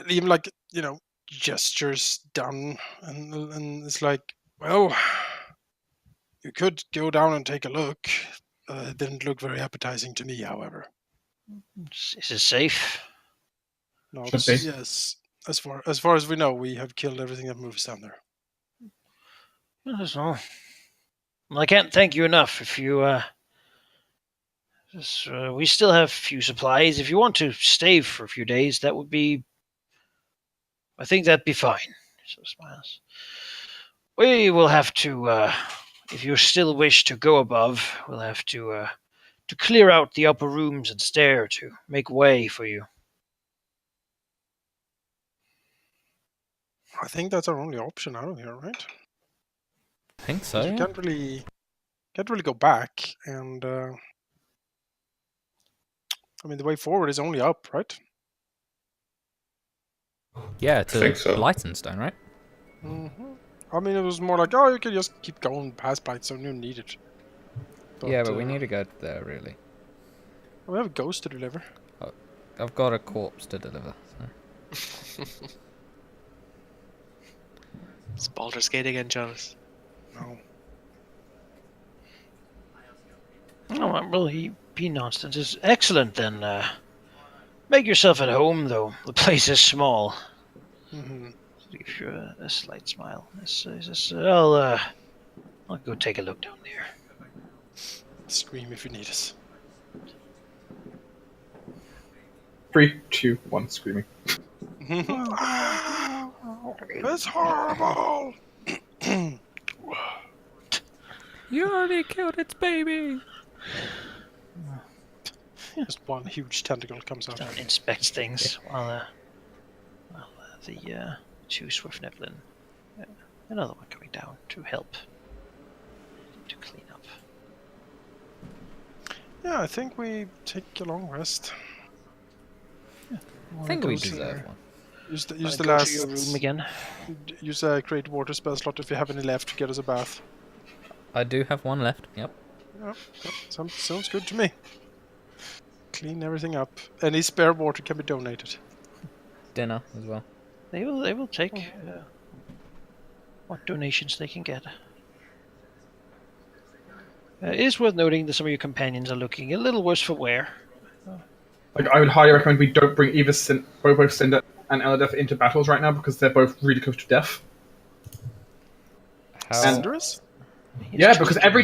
Liam, like, gestures down, and it's like, well, you could go down and take a look. It didn't look very appetizing to me, however. Is it safe? No, Should be. yes. As far as we know, we have killed everything that moves down there. That's all. Well, I can't thank you enough. If you, we still have a few supplies. If you want to stay for a few days, that would be. I think that'd be fine. So smiles. We will have to, if you still wish to go above, we'll have to clear out the upper rooms and stair to make way for you. I think that's our only option out of here, right? I think 'Cause so. we can't really go back, and I mean, the way forward is only up, right? Yeah, I think so. to Lightenstone, right? Mm-hmm. I mean, it was more like, oh, you could just keep going past Blightstone, you don't need it. Yeah, but we need to go there, really. We have a ghost to deliver. I've got a corpse to deliver. So. It's Baldur's Gate again, Jonas. No. Oh, well, he nonsense is excellent then. Make yourself at home, though. The place is small. Mm-hmm. Gives you a slight smile. I'll go take a look down there. Scream if you need us. 3, 2, 1, screaming. It's horrible! You only killed its baby! Just one huge tentacle comes out. Down inspects things while the two Swift Neblin, another one coming down to help to clean up. Yeah, I think we take a long rest. I think we deserve one. Use the Go last. to your room again. Use a create water spell slot if you have any left to get us a bath. I do have one left, yep. Yep. Sounds good to me. Clean everything up. Any spare water can be donated. Dinner as well. They will take what donations they can get. It is worth noting that some of your companions are looking a little worse for wear. Like, I would highly recommend we don't bring either both Cinder and Eladeth into battles right now because they're both really close to death. How? Cinderous? Yeah, because every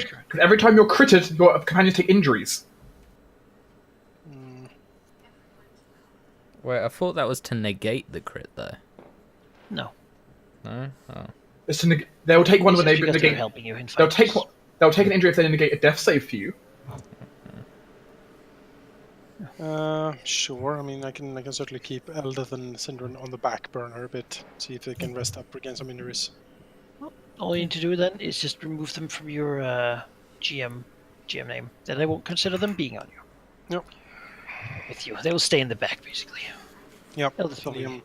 time you're critted, your companions take injuries. Wait, I thought that was to negate the crit, though. No. No? Oh. It's to they'll take one when they Because they're negate. helping you in They'll fights. take an injury if they negate a death save for you. Sure. I mean, I can certainly keep Eldeth and Sindren on the back burner a bit. See if they can rest up against some injuries. All you need to do then is just remove them from your GM name. Then I won't consider them being on you. Yep. With you. They will stay in the back, basically. Yep. Eldeth will Liam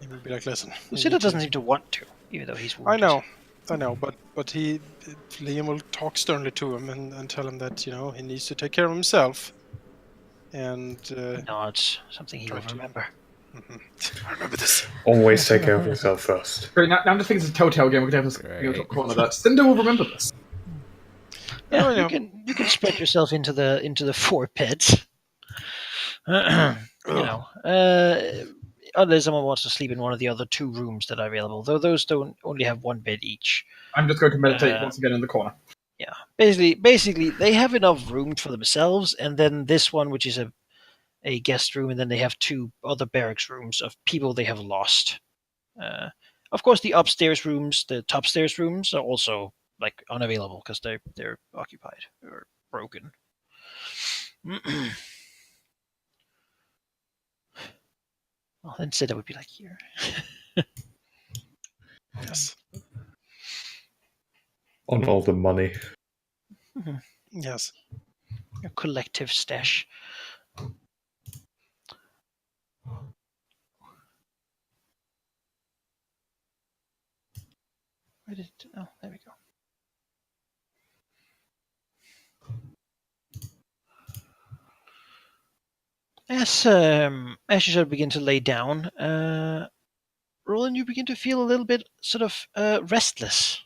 will be like, listen. Lucinda doesn't seem to want to, even though he's wounded. I know, but Liam will talk sternly to him and tell him that, he needs to take care of himself. And No, it's something he will remember. I remember this. Always take care of yourself first. Great, now I'm just thinking it's a Telltale game. We can have a top corner that Cinder will remember this. Yeah, you can spread yourself into the 4 pits. Unless someone wants to sleep in one of the other 2 rooms that are available, though those don't only have 1 bed each. I'm just going to meditate once again in the corner. Yeah, basically they have enough room for themselves, and then this one, which is a guest room, and then they have 2 other barracks rooms of people they have lost. Of course, the upstairs rooms, the top stairs rooms, are also like unavailable because they're occupied or broken. Well, instead that would be like here. Yes. On all the money. Yes. A collective stash. Where did it? Oh, there we go. As you sort of begin to lay down, Roland, you begin to feel a little bit sort of restless.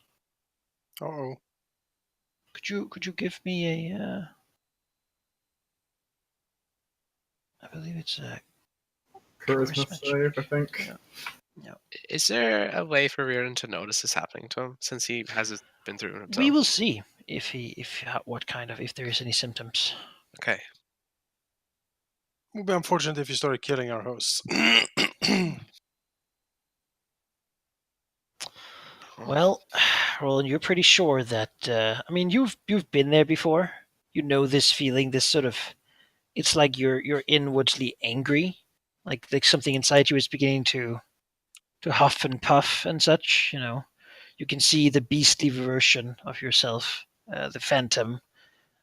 Uh-oh. Could you give me a? I believe it's a Charisma charisma save, I check. think. Yeah. Is there a way for Reardon to notice this happening to him since he hasn't been through it himself? We will see if there is any symptoms. Okay. It would be unfortunate if you started killing our hosts. Well, Roland, you're pretty sure that. I mean, you've been there before. You know this feeling. This sort of. It's like you're inwardly angry, like something inside you is beginning to huff and puff and such. You know, you can see the beastly version of yourself, the phantom,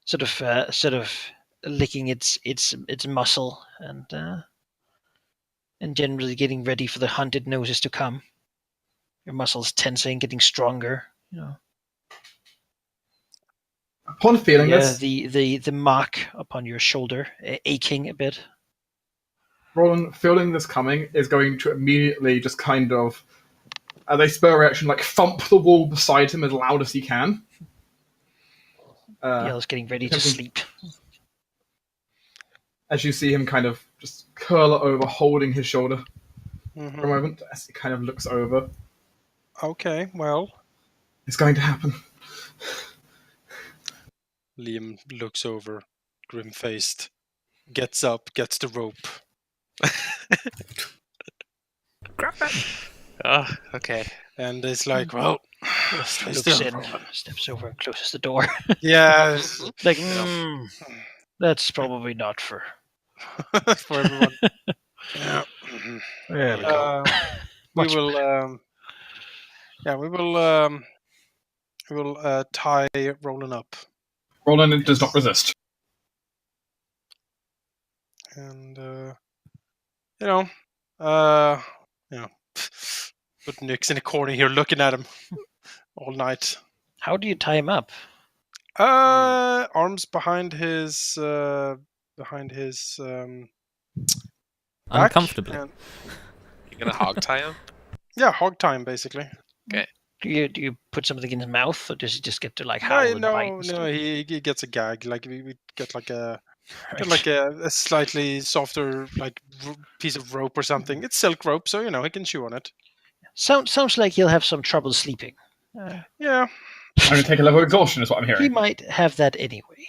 sort of licking its muscle and generally getting ready for the hunted noses to come. Your muscles tensing, getting stronger. You know. Upon feeling this, The mark upon your shoulder aching a bit. Roland, feeling this coming, is going to immediately just kind of, as a spur reaction, like thump the wall beside him as loud as he can. Biel's getting ready to attempting- sleep. As you see him kind of just curl over, holding his shoulder for a Mhm. moment, as he kind of looks over. Okay, well, It's going to happen. Liam looks over, grim-faced, gets up, gets the rope. Oh, okay. And it's like, well, stay Looks still, in, Roland. steps over and closes the door. Yeah, Like, that's Okay. probably not for. for everyone. Yeah. Mhm. There we go. We Much will. better. Yeah, we will. We will tie Roland up, Roland does not resist. and you know, uh, you know, put Nick's in a corner here, looking at him all night. How do you tie him up? Arms behind his back, Uncomfortably. and You're gonna hog tie him? yeah, hog time basically. Do you put something in his mouth, or does he just get to like howl and bite? No, And no. stuff? He gets a gag. Like we get like a Right. a slightly softer piece of rope or something. It's silk rope, so he can chew on it. Sounds like he'll have some trouble sleeping. Yeah. I'm going to take a level of exhaustion, is what I'm He hearing. might have that anyway.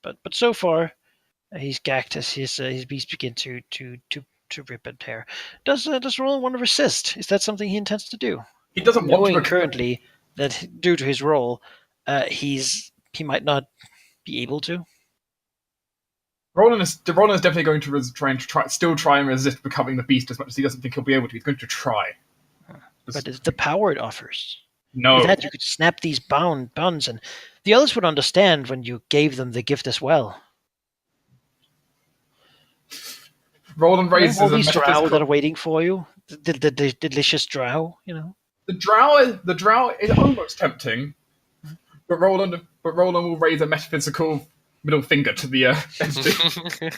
But so far, he's gagged as his beast begin to rip and tear. Does Roland want to resist? Is that something he intends to do? He doesn't want Knowing to. currently that due to his role, he might not be able to. Roland is definitely going to still try and resist becoming the beast as much as he doesn't think he'll be able to. He's going to try. But it's the power it offers. No. With that, you could snap these bonds, and the others would understand when you gave them the gift as well. Roland raises All a these drow that metaphysical... are waiting for you, the delicious drow, you know. The drow is almost tempting, but Roland will raise a metaphysical middle finger to the entity.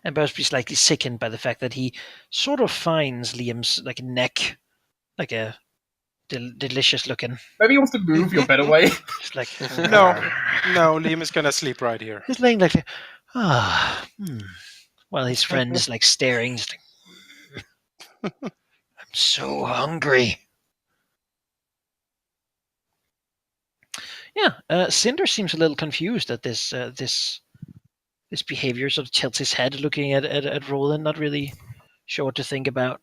And perhaps be slightly sickened by the fact that he sort of finds Liam's neck like a delicious looking. Maybe he wants to move your bed away. It's like No, Liam is gonna sleep right here. he's laying like while his friend is like staring. Just like, I'm so hungry. Yeah, Cinder seems a little confused at this behavior. Sort of tilts his head, looking at Roland, not really sure what to think about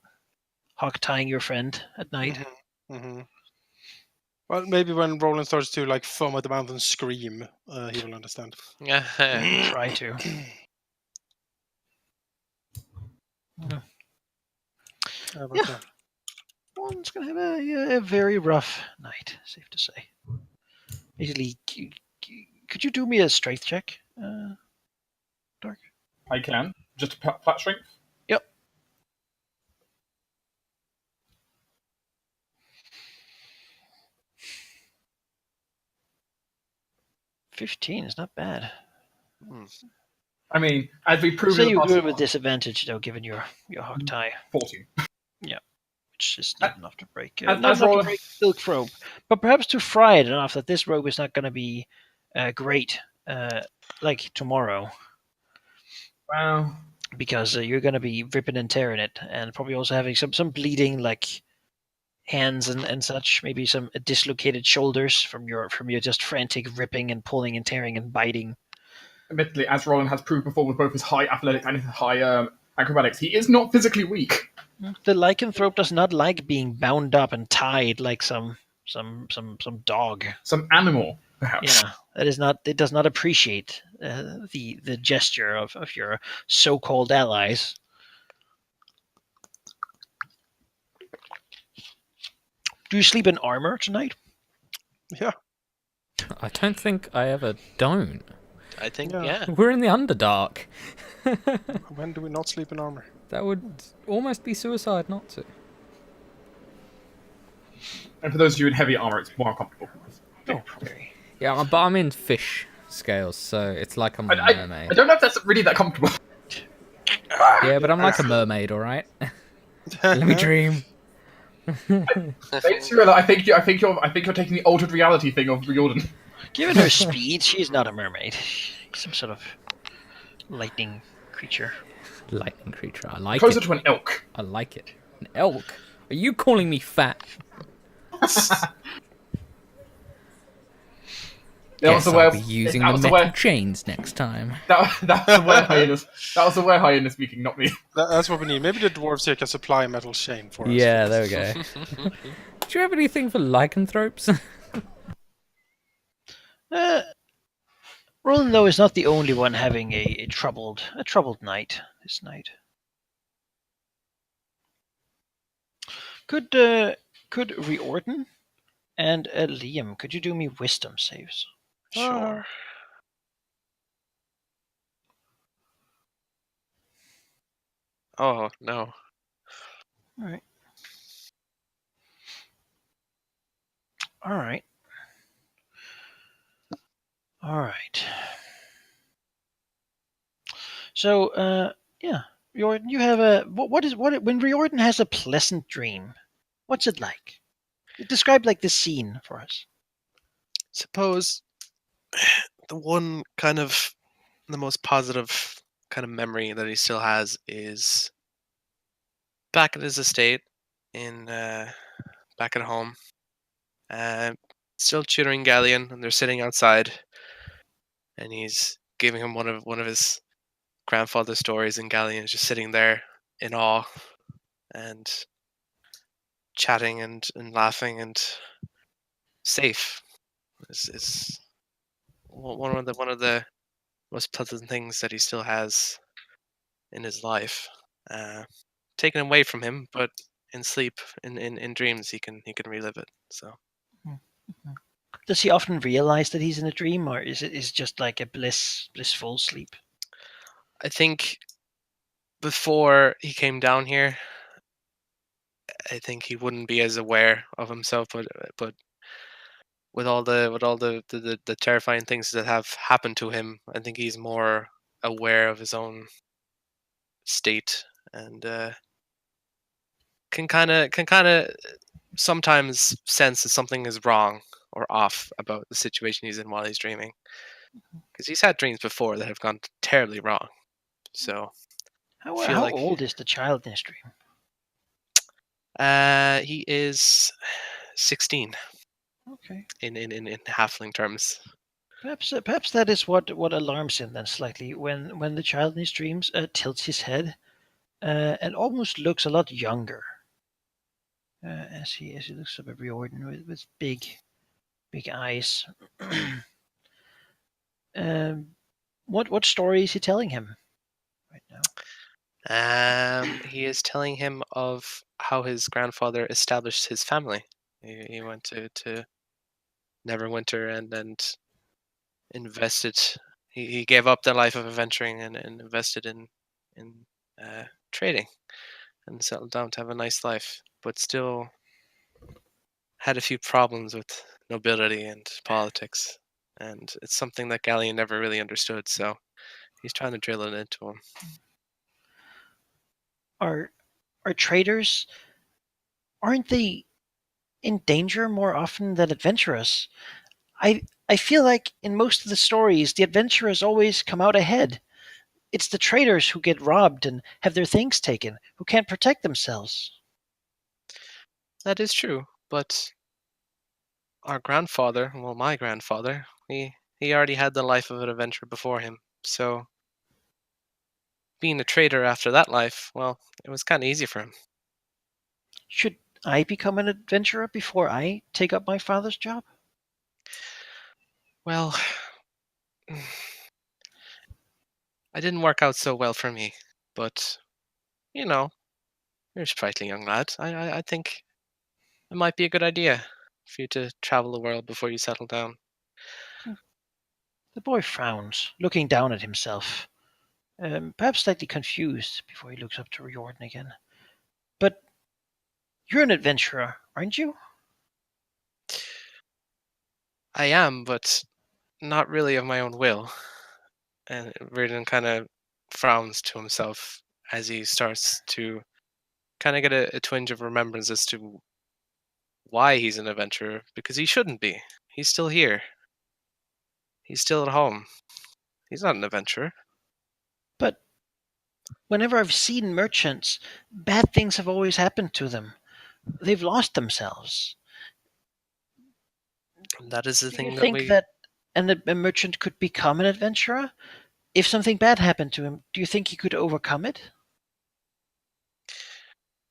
hog tying your friend at night. Mm-hmm. Well, maybe when Roland starts to foam at the mouth and scream, he will understand. Try to. Yeah. One's gonna have a very rough night, safe to say. Basically, could you do me a strength check, Dark? I can. Just a flat strength? Yep. 15 is not bad. I mean, as we proved Say in the you do past, it with disadvantage, though, given your hog tie, 14. which is not enough to break. As Not enough to Roland, break silk robe, but perhaps to fry it enough that this robe is not going to be great, like tomorrow, well, because you're going to be ripping and tearing it, and probably also having some bleeding, like hands and such. Maybe some dislocated shoulders from your just frantic ripping and pulling and tearing and biting. admittedly, as Roland has proved before with both his high athletics and his high acrobatics, he is not physically weak. The lycanthrope does not like being bound up and tied like some dog. Some animal, perhaps. Yeah, that is not. It does not appreciate the gesture of your so-called allies. Do you sleep in armor tonight? Yeah. I don't think I ever don't. I think, Yeah. yeah. We're in the Underdark. When do we not sleep in armor? That would almost be suicide not to. And for those of you in heavy armor, it's more uncomfortable. Oh, very. Yeah, but I'm in fish scales, so it's like I'm a I mermaid. don't know if that's really that comfortable. Yeah, but I'm like a mermaid, alright? Let me dream. I think you're taking the altered reality thing of Riordan. Given her speed, she is not a mermaid. Some sort of lightning creature. Lightning creature, I like Closer it. to an elk. I like it. An elk? Are you calling me fat? Guess I'll be using the metal chains next time. That was the were hyenas. That was the were hyena speaking, not me. That's what we need. Maybe the dwarves here can supply metal chain for us. Yeah, there we go. Do you have anything for lycanthropes? Roland, though, is not the only one having a troubled night this night. Could Riordan and Liam, could you do me wisdom saves? Sure. Oh, no. All right. So, yeah, Riordan, you have a when Riordan has a pleasant dream, what's it like? Describe like this scene for us. Suppose the one kind of the most positive kind of memory that he still has is back at his estate in back at home, still tutoring Galleon, and they're sitting outside, and he's giving him one of his grandfather's stories, and Galleon is just sitting there in awe and chatting and laughing and safe. Is one of the most pleasant things that he still has in his life. Taken away from him, but in sleep, in dreams, he can relive it. So Does he often realize that he's in a dream, or is it just like a blissful sleep? I think before he came down here, I think he wouldn't be as aware of himself, but with all the terrifying things that have happened to him, I think he's more aware of his own state and can kind of sometimes sense that something is wrong or off about the situation he's in while he's dreaming, because he's had dreams before that have gone terribly wrong. So How old is the child in his dream? he is 16. Okay. In halfling terms. Perhaps that is what alarms him then slightly when the child in his dreams tilts his head and almost looks a lot younger as he looks up at Riordan with big eyes. What story is he telling him right now? He is telling him of how his grandfather established his family. He went to Neverwinter and invested. He gave up the life of adventuring and invested in trading and settled down to have a nice life, but still had a few problems with nobility and politics. and it's something that Galleon never really understood. So he's trying to drill it into him. Are traders, aren't they in danger more often than adventurers? I feel like in most of the stories, the adventurers always come out ahead. It's the traders who get robbed and have their things taken, who can't protect themselves. That is true, but our grandfather, well, my grandfather, he already had the life of an adventurer before him. So being a trader after that life, well, it was kind of easy for him. Should I become an adventurer before I take up my father's job? Well, I didn't work out so well for me, but you know, you're a sprightly young lad. I think it might be a good idea for you to travel the world before you settle down. The boy frowns, looking down at himself, perhaps slightly confused before he looks up to Riordan again. But you're an adventurer, aren't you? I am, but not really of my own will. And Reardon kind of frowns to himself as he starts to kind of get a twinge of remembrance as to why he's an adventurer, because he shouldn't be. He's still here. He's still at home. He's not an adventurer. But whenever I've seen merchants, bad things have always happened to them. They've lost themselves. And that is the Do you thing that think we. that a merchant could become an adventurer? If something bad happened to him, do you think he could overcome it?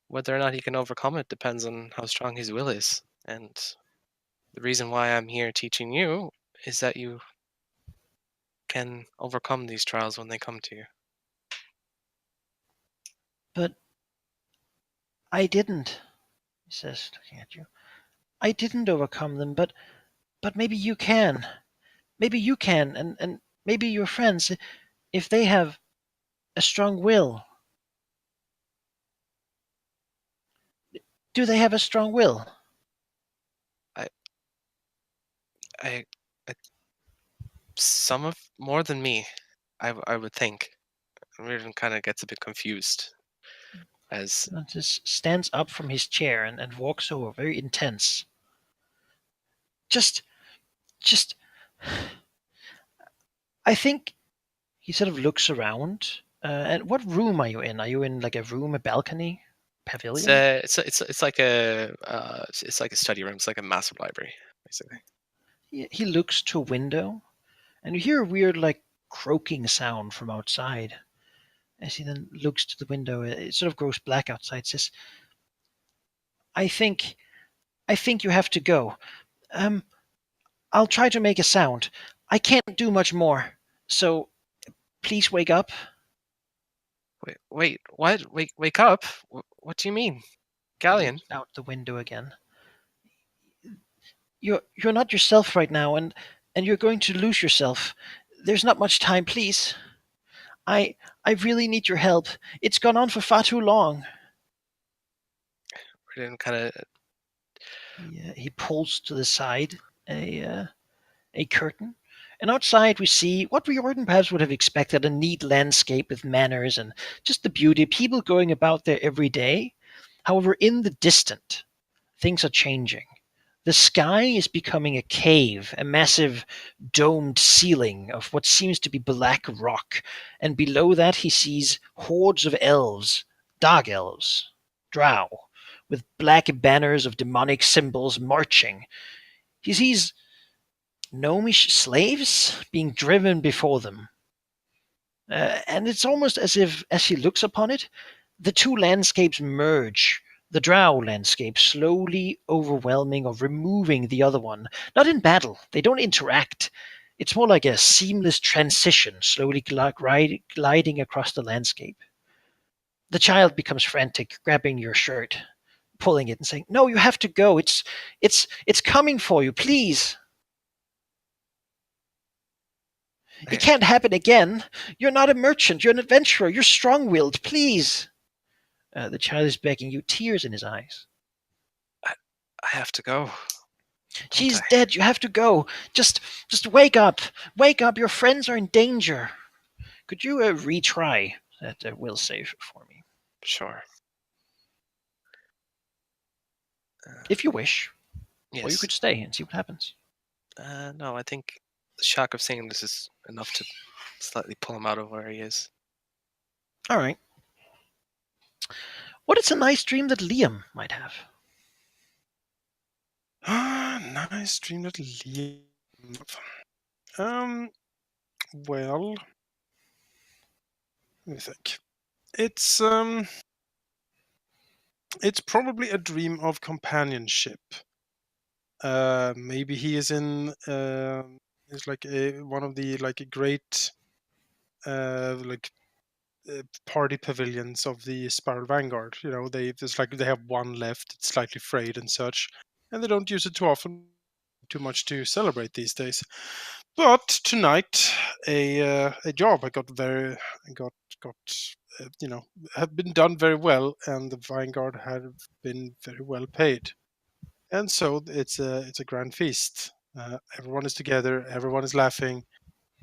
Whether or not he can overcome it depends on how strong his will is. And the reason why I'm here teaching you is that you can overcome these trials when they come to you. But I didn't, he says, looking at you. I didn't overcome them, but maybe you can. Maybe you can, and maybe your friends, if they have a strong will. Do they have a strong will? I, I some of more than me, I would think. Reardon kind of gets a bit confused as Just stands up from his chair and walks over, very intense. Just, just, I think he sort of looks around. And what room are you in? Are you in like a room, a balcony, pavilion? it's like a study room. It's like a massive library, basically. He looks to a window, and you hear a weird, like, croaking sound from outside. As he then looks to the window, it sort of grows black outside. Says, "I think you have to go. Um, I'll try to make a sound. I can't do much more. So please wake up." Wait, what? Wake up? What do you mean, Galleon? Looks out the window again. You're not yourself right now, and you're going to lose yourself. There's not much time, please. I really need your help. It's gone on for far too long. Reardon kind of He pulls to the side a curtain, and outside we see what Riordan perhaps would have expected: a neat landscape with manners and just the beauty, people going about there every day. However, in the distant, things are changing. The sky is becoming a cave, a massive domed ceiling of what seems to be black rock, and below that he sees hordes of elves, dark elves, drow, with black banners of demonic symbols marching. He sees gnomish slaves being driven before them. And it's almost as if, as he looks upon it, the two landscapes merge, the drow landscape slowly overwhelming or removing the other one. Not in battle, they don't interact. It's more like a seamless transition, slowly gliding across the landscape. The child becomes frantic, grabbing your shirt, pulling it and saying, "No, you have to go. It's coming for you, please." "It can't happen again. You're not a merchant. You're an adventurer. You're strong-willed. Please." The child is begging you, tears in his eyes. I have to go. She's I? dead. You have to go. Just wake up. Wake up. Your friends are in danger. Could you retry that will save for me, Sure. if you wish, or you Yes. could stay and see what happens. No, I think the shock of seeing this is enough to slightly pull him out of where he is. All right. What is a nice dream that Liam might have? Nice dream that Liam. Well, let me think. It's probably a dream of companionship. Maybe he is in is like one of the like a great like party pavilions of the Spiral Vanguard. You know, there's like they have one left. It's slightly frayed and such, and they don't use it too often, too much to celebrate these days. But tonight, a job I got got had been done very well, and the Vanguard had been very well paid, and so it's a grand feast. Everyone is together, everyone is laughing,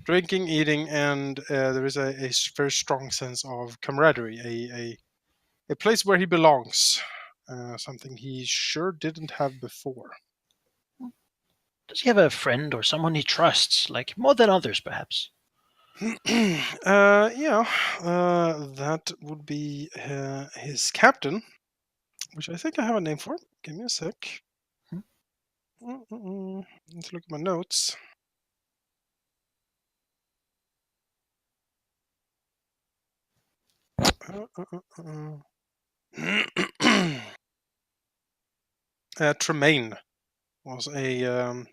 drinking, eating, and there is very strong sense of camaraderie, a place where he belongs, something he sure didn't have before. Does he have a friend or someone he trusts, like more than others, perhaps? Yeah, that would be his captain, which I think I have a name for. Give me a sec. Hmm. Let's look at my notes. Tremaine was a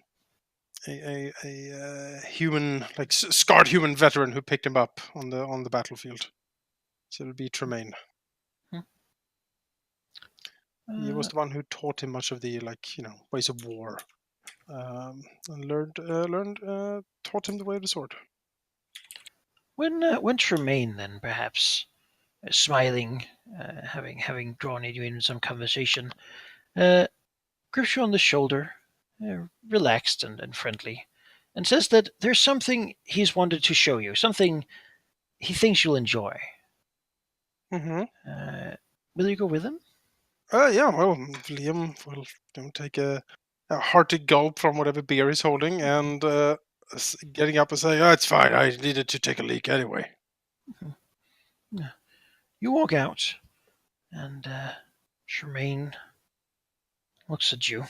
human, like scarred human veteran who picked him up on the battlefield. So it'll be Tremaine. He was the one who taught him much of the ways of war, and taught him the way of the sword. When Tremaine then perhaps smiling, having drawn you in some conversation, grips you on the shoulder, relaxed and friendly, and says that there's something he's wanted to show you, something he thinks you'll enjoy. Mm-hmm. Will you go with him? Yeah, well, Liam will take a hearty gulp from whatever beer he's holding, and getting up and saying, "Oh, it's fine. I needed to take a leak anyway." Yeah. You walk out, and Tremaine looks at you.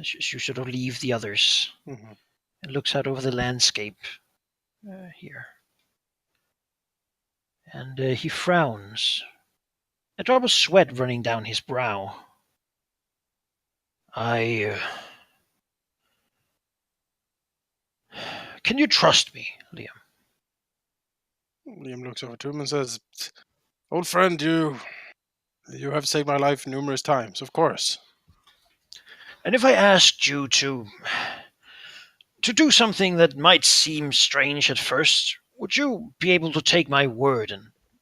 You sort of leave the others Mm-hmm. and looks out over the landscape here. And he frowns, a drop of sweat running down his brow. Can you trust me, Liam? Liam looks over to him and says, "Old friend, you have saved my life numerous times, of course." And if I asked you to do something that might seem strange at first, would you be able to take my word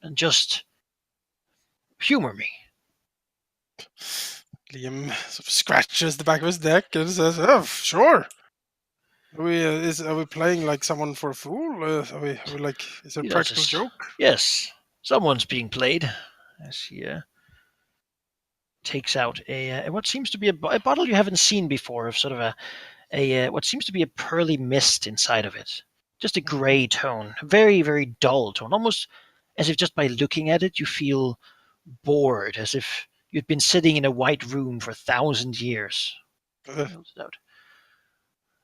and just humor me? Liam sort of scratches the back of his neck and says, "Oh, sure. Are we playing like someone for a fool? Are we like, is it a He does practical this. joke?" Yes, someone's being played. As he takes out a what seems to be a bottle you haven't seen before, of sort of a what seems to be a pearly mist inside of it. Just a gray tone, very, very dull tone, almost as if just by looking at it you feel bored, as if you'd been sitting in a white room for 1,000 years. Holds it out.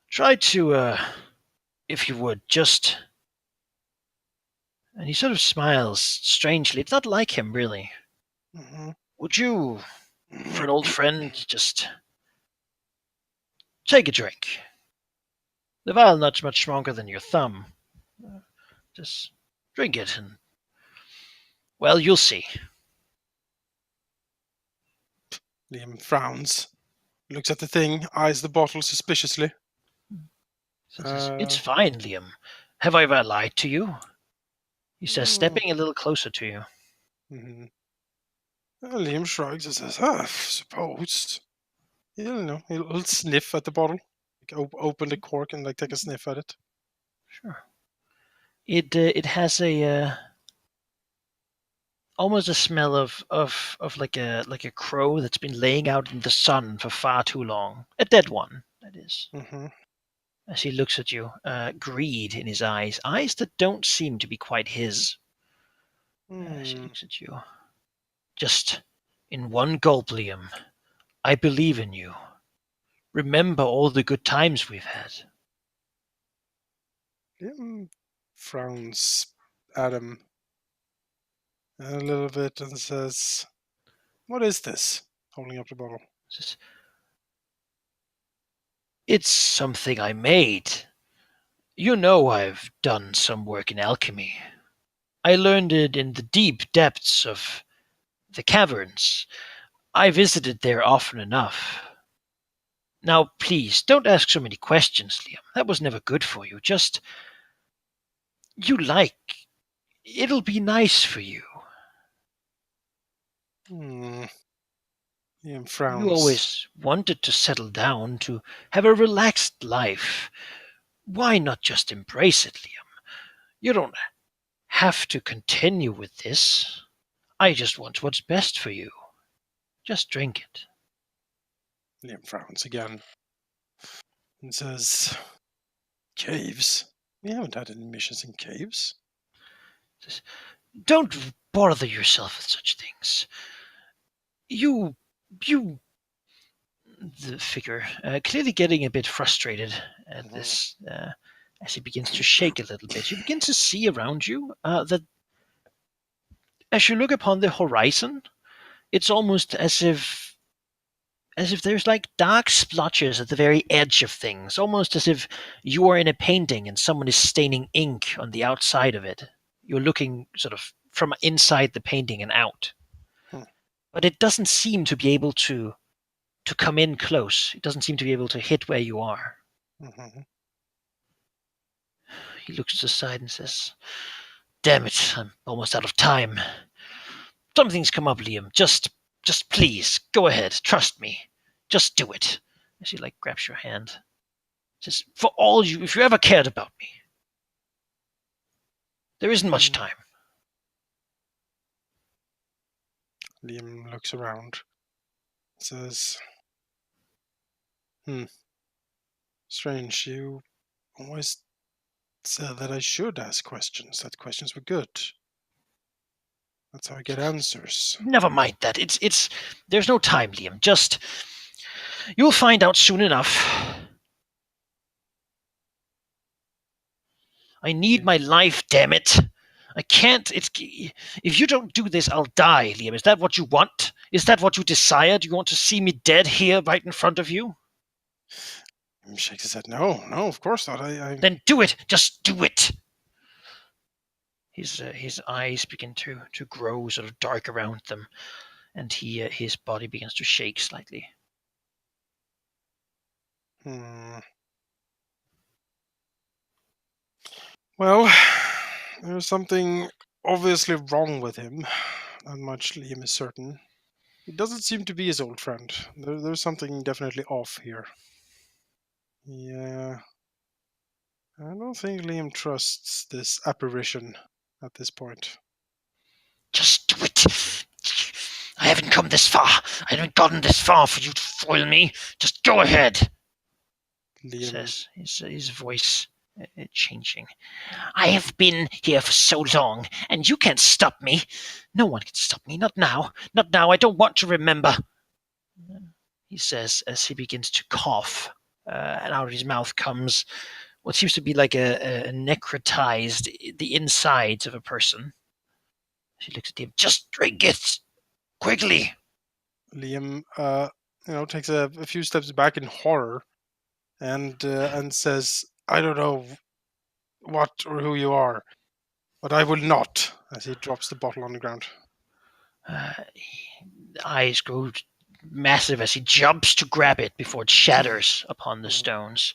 Try to, if you would, just. And he sort of smiles strangely. It's not like him, really. Mm-hmm. Would you, for an old friend, just take a drink? The vial not much stronger than your thumb. Just drink it, and well, you'll see. Liam frowns, looks at the thing, eyes the bottle suspiciously. Says, it's fine, Liam. Have I ever lied to you? He says, stepping a little closer to you. Mm-hmm. Liam shrugs and says, "I suppose." he'll sniff at the bottle, like, open the cork and like take a sniff at it. Sure. It has a almost a smell of like a crow that's been laying out in the sun for far too long. A dead one, that is. Mm-hmm. As he looks at you, greed in his eyes that don't seem to be quite his. As he looks at you, just in one gulp, Liam. I believe in you. Remember all the good times we've had. Liam frowns at him a little bit and says, "What is this?" Holding up the bottle. Says, it's something I made. You know I've done some work in alchemy. I learned it in the deep depths of the caverns. I visited there often enough. Now, please, don't ask so many questions, Liam. That was never good for you. Just, you like. It'll be nice for you. Liam You frowns. always wanted to settle down, to have a relaxed life. Why not just embrace it, Liam? You don't have to continue with this. I just want what's best for you. Just drink it. Liam frowns again and says, "Caves? We haven't had any missions in caves." Says, don't bother yourself with such things. You. The figure, clearly getting a bit frustrated at this, as he begins to shake a little bit. You begin to see around you that as you look upon the horizon, it's almost as if there's like dark splotches at the very edge of things, almost as if you are in a painting and someone is staining ink on the outside of it. You're looking sort of from inside the painting and out. But it doesn't seem to be able to come in close. It doesn't seem to be able to hit where you are. Mm-hmm. He looks to the side and says, damn it, I'm almost out of time. Something's come up, Liam. Just please, go ahead. Trust me. Just do it. As he like grabs your hand. Says, for all you, if you ever cared about me. There isn't much time. Liam looks around. Says, strange, you always said that I should ask questions, that questions were good. That's how I get answers. Never mind that. It's there's no time, Liam. Just you'll find out soon enough. I need my life, damn it. I can't. If you don't do this, I'll die, Liam. Is that what you want? Is that what you desire? Do you want to see me dead here, right in front of you? Liam shakes his head. No, of course not. Then do it. Just do it. His eyes begin to grow sort of dark around them, and his body begins to shake slightly. Well, there's something obviously wrong with him. Not much Liam is certain. He doesn't seem to be his old friend. There's something definitely off here. Yeah. I don't think Liam trusts this apparition at this point. Just do it. I haven't come this far. I haven't gotten this far for you to foil me. Just go ahead. Liam Says his voice changing. I have been here for so long, and you can't stop me. No one can stop me. Not now. Not now. I don't want to remember. He says as he begins to cough, and out of his mouth comes what seems to be like a necrotized the insides of a person. She looks at him. Just drink it quickly. Liam, takes a few steps back in horror, and says, "I don't know what or who you are, but I will not." As he drops the bottle on the ground. Eyes grow massive as he jumps to grab it before it shatters upon the stones.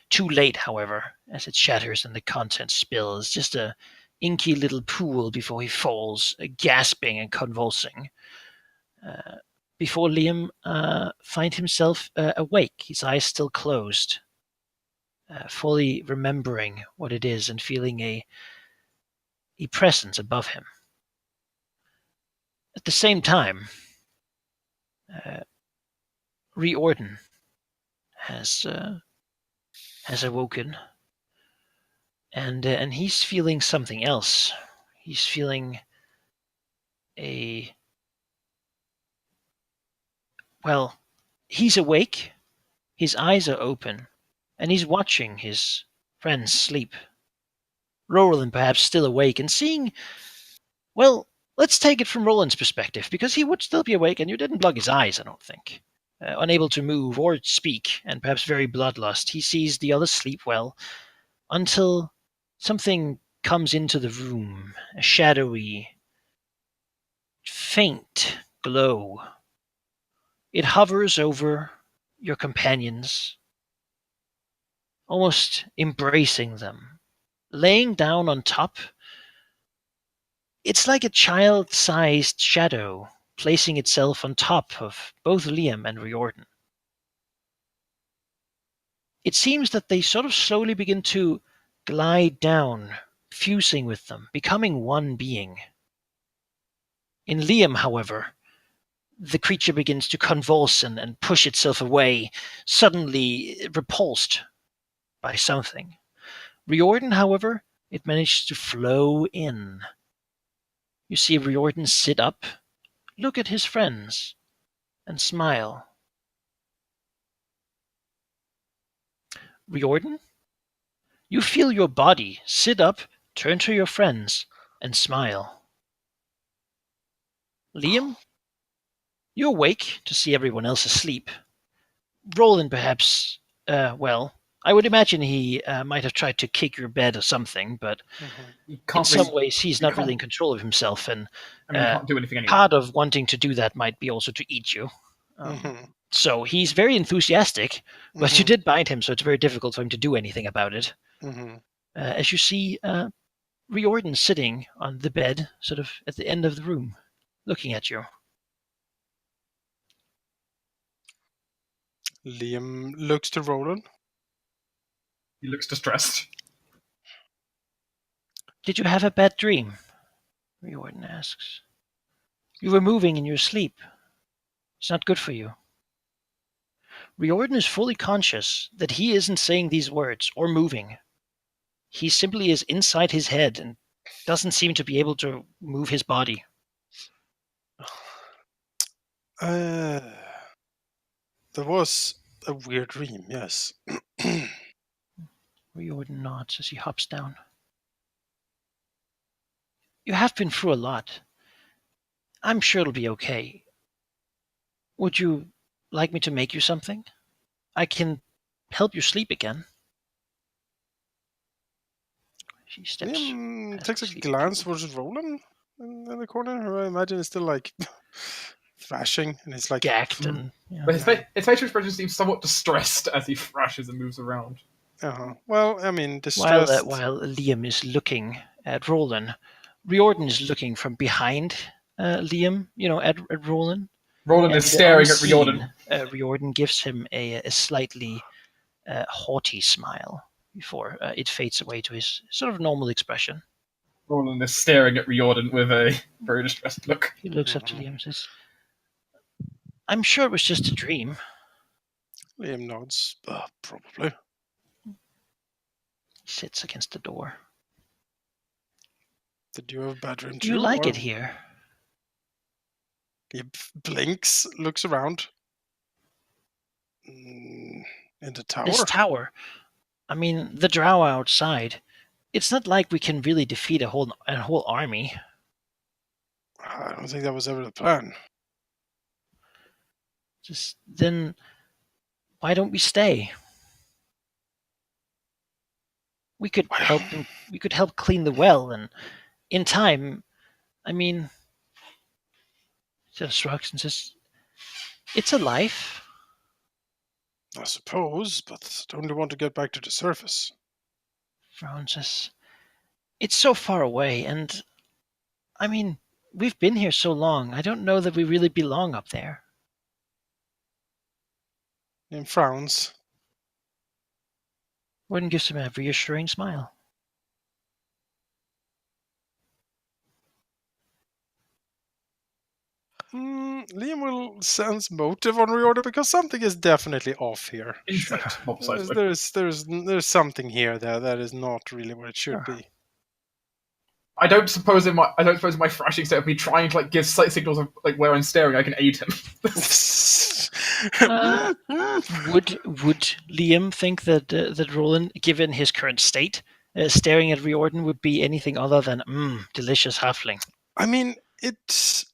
Too late, however, as it shatters and the contents spills. Just a inky little pool before he falls, gasping and convulsing. before Liam finds himself awake, his eyes still closed, fully remembering what it is and feeling a presence above him. At the same time, Riordan has awoken, and he's feeling something else. He's feeling he's awake, his eyes are open, and he's watching his friends sleep. Roland perhaps still awake and seeing, well, let's take it from Roland's perspective, because he would still be awake and you didn't plug his eyes, I don't think. Unable to move or speak, and perhaps very bloodlust, he sees the others sleep well until something comes into the room, a shadowy, faint glow. It hovers over your companions, almost embracing them, laying down on top. It's like a child-sized shadow placing itself on top of both Liam and Riordan. It seems that they sort of slowly begin to glide down, fusing with them, becoming one being. In Liam, however, the creature begins to convulse and push itself away, suddenly repulsed by something. Riordan, however, it managed to flow in. You see Riordan sit up, look at his friends, and smile. Riordan, you feel your body sit up, turn to your friends, and smile. Liam, you awake to see everyone else asleep. Roland perhaps, I would imagine he might have tried to kick your bed or something, but You in can't some really, ways he's you not can't- really in control of himself, and I mean, you can't do anything anyway. part of wanting to do that might be also to eat you. So he's very enthusiastic, but you did bind him, so it's very difficult for him to do anything about it. As you see Riordan sitting on the bed, sort of at the end of the room, looking at you. Liam looks to Roland. He looks distressed. Did you have a bad dream? Riordan asks. You were moving in your sleep. It's not good for you. Riordan is fully conscious that he isn't saying these words or moving. He simply is inside his head and doesn't seem to be able to move his body. There was a weird dream, yes. Riordan nods as he hops down. You have been through a lot. I'm sure it'll be okay. Would you like me to make you something? I can help you sleep again. She steps. Liam takes a sleep glance cube. towards Roland in the corner, who I imagine is still like thrashing, and it's like Gagged and But his facial expression seems somewhat distressed as he thrashes and moves around. Well, I mean, distressed. While Liam is looking at Roland, Riordan is looking from behind Liam, at Roland. Roland is staring at Riordan. Riordan gives him a slightly haughty smile before it fades away to his sort of normal expression. Roland is staring at Riordan with a very distressed look. He looks up to Liam and says, I'm sure it was just a dream. Liam nods. Probably. He sits against the door. Did you have a bad dream Do too? you like it here? He blinks, looks around. In the tower? This tower. I mean, the drow outside. It's not like we can really defeat a whole army. I don't think that was ever the plan. Just then, why don't we stay? We could help them. We could help clean the well, and in time, I mean, just shrugs and says, "It's a life." I suppose, but don't you want to get back to the surface? Frown says, "It's so far away, and I mean, we've been here so long. I don't know that we really belong up there." Liam frowns. Warden gives him a reassuring smile. Liam will sense motive on reorder because something is definitely off here. Insight, more precisely. There's something here that is not really what it should be. I don't suppose in my thrashing state of me trying to give sight signals of where I'm staring, I can aid him. Would Liam think that Roland, given his current state, staring at Riordan would be anything other than delicious halfling? I mean, it's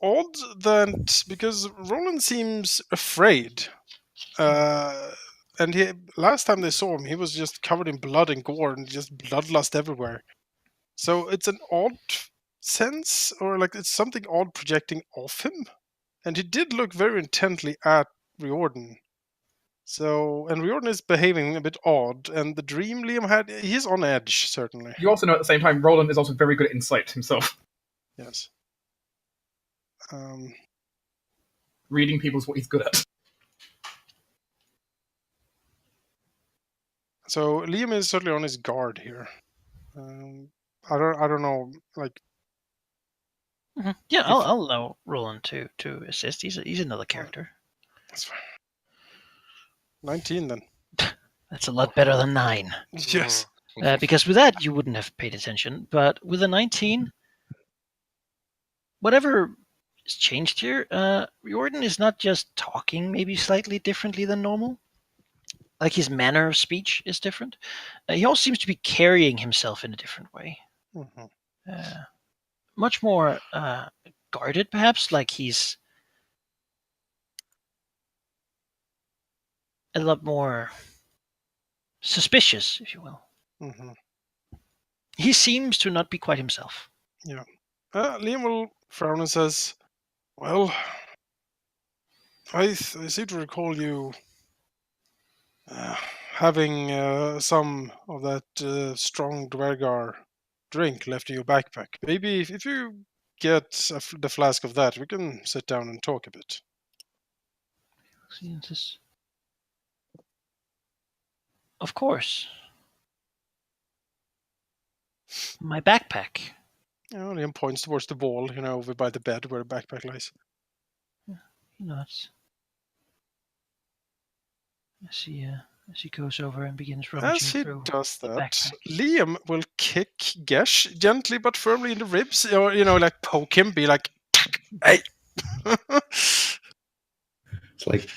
odd that because Roland seems afraid, and last time they saw him, he was just covered in blood and gore and just bloodlust everywhere. So it's an odd sense, or it's something odd projecting off him. And he did look very intently at Riordan. So, and Riordan is behaving a bit odd, and the dream Liam had, he's on edge, certainly. You also know at the same time, Roland is also very good at insight himself. Yes. Reading people's what he's good at. So Liam is certainly on his guard here. I don't know, Yeah, I'll allow Roland to assist. He's another character. That's fine. 19 then. That's a lot better than 9. Yes. Because with that you wouldn't have paid attention, but with a 19, whatever is changed here, Riordan is not just talking maybe slightly differently than normal. Like his manner of speech is different. He also seems to be carrying himself in a different way. Mm-hmm. Much more guarded, perhaps, like he's a lot more suspicious, if you will. Mm-hmm. He seems to not be quite himself. Yeah. Liam will frown and says, well, I seem to recall you having some of that strong Dwergar drink left in your backpack. Maybe if you get the flask of that, we can sit down and talk a bit. Of course. My backpack. Liam points towards the wall, over by the bed where the backpack lies. He nods. As he goes over and begins rummaging As he through does the that, backpack. Liam will kick Gesh gently but firmly in the ribs, or poke him, be like, "Hey!" It's like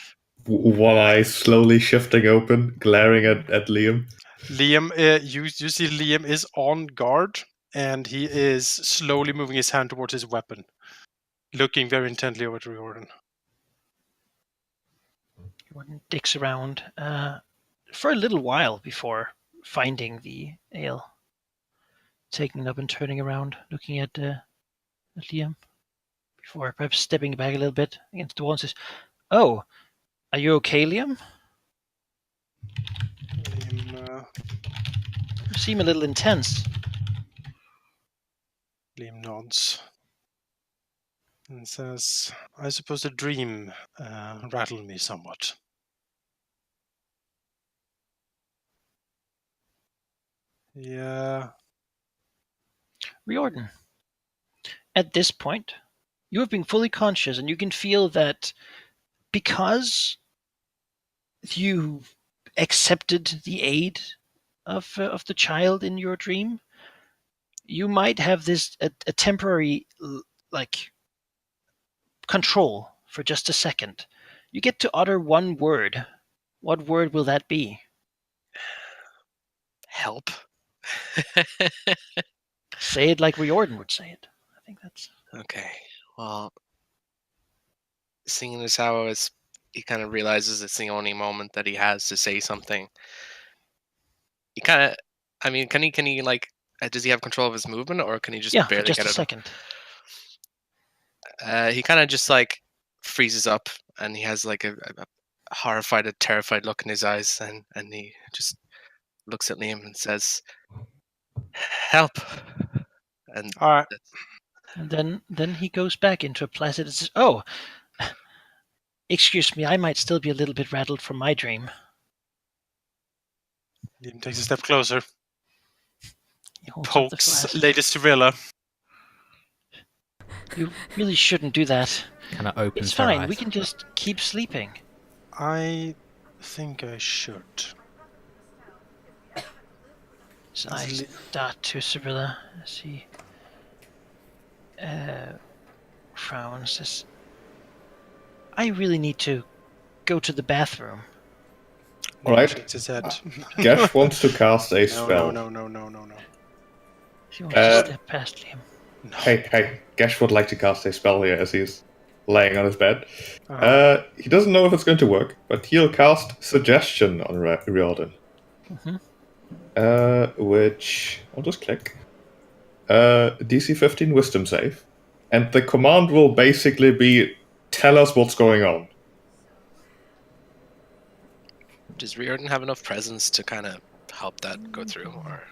one eye slowly shifting open, glaring at Liam. Liam, you see, Liam is on guard, and he is slowly moving his hand towards his weapon, looking very intently over to Riordan. Riordan dicks around for a little while before finding the ale, taking it up and turning around, looking at Liam, before perhaps stepping back a little bit against the wall and says, "Oh, are you okay, Liam? Liam, You seem a little intense." Liam nods and says, I suppose the dream rattled me somewhat. Yeah. Riordan, at this point, you have been fully conscious, and you can feel that because you accepted the aid of the child in your dream, you might have this a temporary control for just a second. You get to utter one word. What word will that be? Help. Say it like Riordan would say it. I think that's Okay. Well, seeing as how he kind of realizes it's the only moment that he has to say something. He kind of, can he does he have control of his movement, or can he just barely for just get a out? second. He kind of just freezes up, and he has a horrified, a terrified look in his eyes, and he just looks at Liam and says, "Help!" And All right. And then he goes back into a placid and says, "Oh, Excuse me, I might still be a little bit rattled from my dream. Liam takes a step closer. He holds up the Pokes flask. Lady Cyrilla. You really shouldn't do that. Kind of opens It's her fine. eyes. We can just keep sleeping. I think I should. His eyes dart to Cyrilla as he frowns. Says, I really need to go to the bathroom. All right. Shakes his head. Gash wants to cast a No, spell. no. She wants to step past him. No. Hey, Gash would like to cast a spell here as he's laying on his bed. Uh-huh. He doesn't know if it's going to work, but he'll cast Suggestion on Riordan. Which I'll just click. DC 15 Wisdom save. And the command will basically be, tell us what's going on. Does Riordan have enough presence to kind of help that go through? Or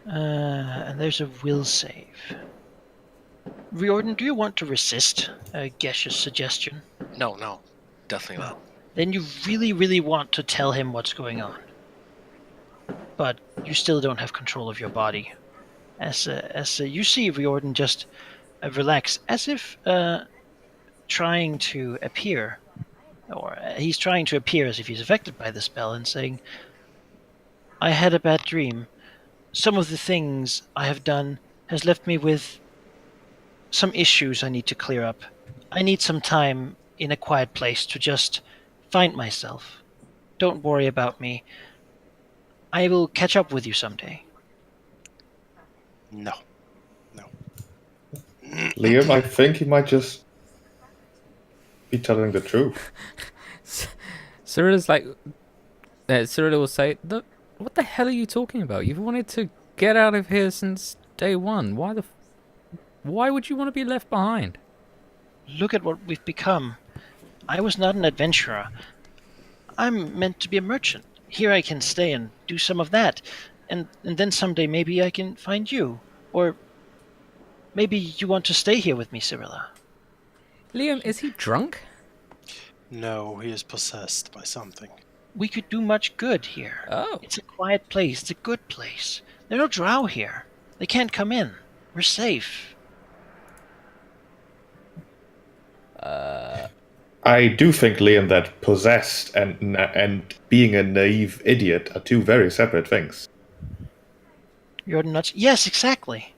And there's a will save. Riordan, do you want to resist Gesh's suggestion? no, definitely not. Then you really, really want to tell him what's going on. But you still don't have control of your body. As you see Riordan just relax, as if trying to appear, or he's trying to appear as if he's affected by the spell, and saying, I had a bad dream. Some of the things I have done has left me with some issues I need to clear up. I need some time in a quiet place to just find myself. Don't worry about me. I will catch up with you someday. No. Liam, I think he might just be telling the truth. Cyrilla's like... Cyrilla will say, what the hell are you talking about? You've wanted to get out of here since day one. Why would you want to be left behind? Look at what we've become. I was not an adventurer. I'm meant to be a merchant. Here I can stay and do some of that. And then someday maybe I can find you. Or maybe you want to stay here with me, Cyrilla. Liam, is he drunk? No, he is possessed by something. We could do much good here. Oh. It's a quiet place. It's a good place. There are no drow here. They can't come in. We're safe. I do think, Liam, that possessed and being a naive idiot are two very separate things. You're nuts. Yes, exactly.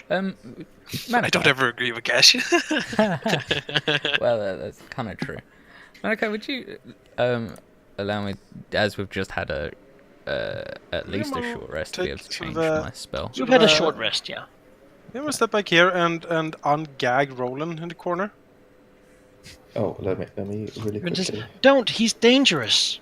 I don't ever agree with Gash. Well, that's kind of true. Okay, would you allow me, as we've just had at least a short rest, to be able to change my spell? You've had a short rest, yeah. Then we'll step back here and ungag Roland in the corner. Oh, let me really quickly. Don't. He's dangerous.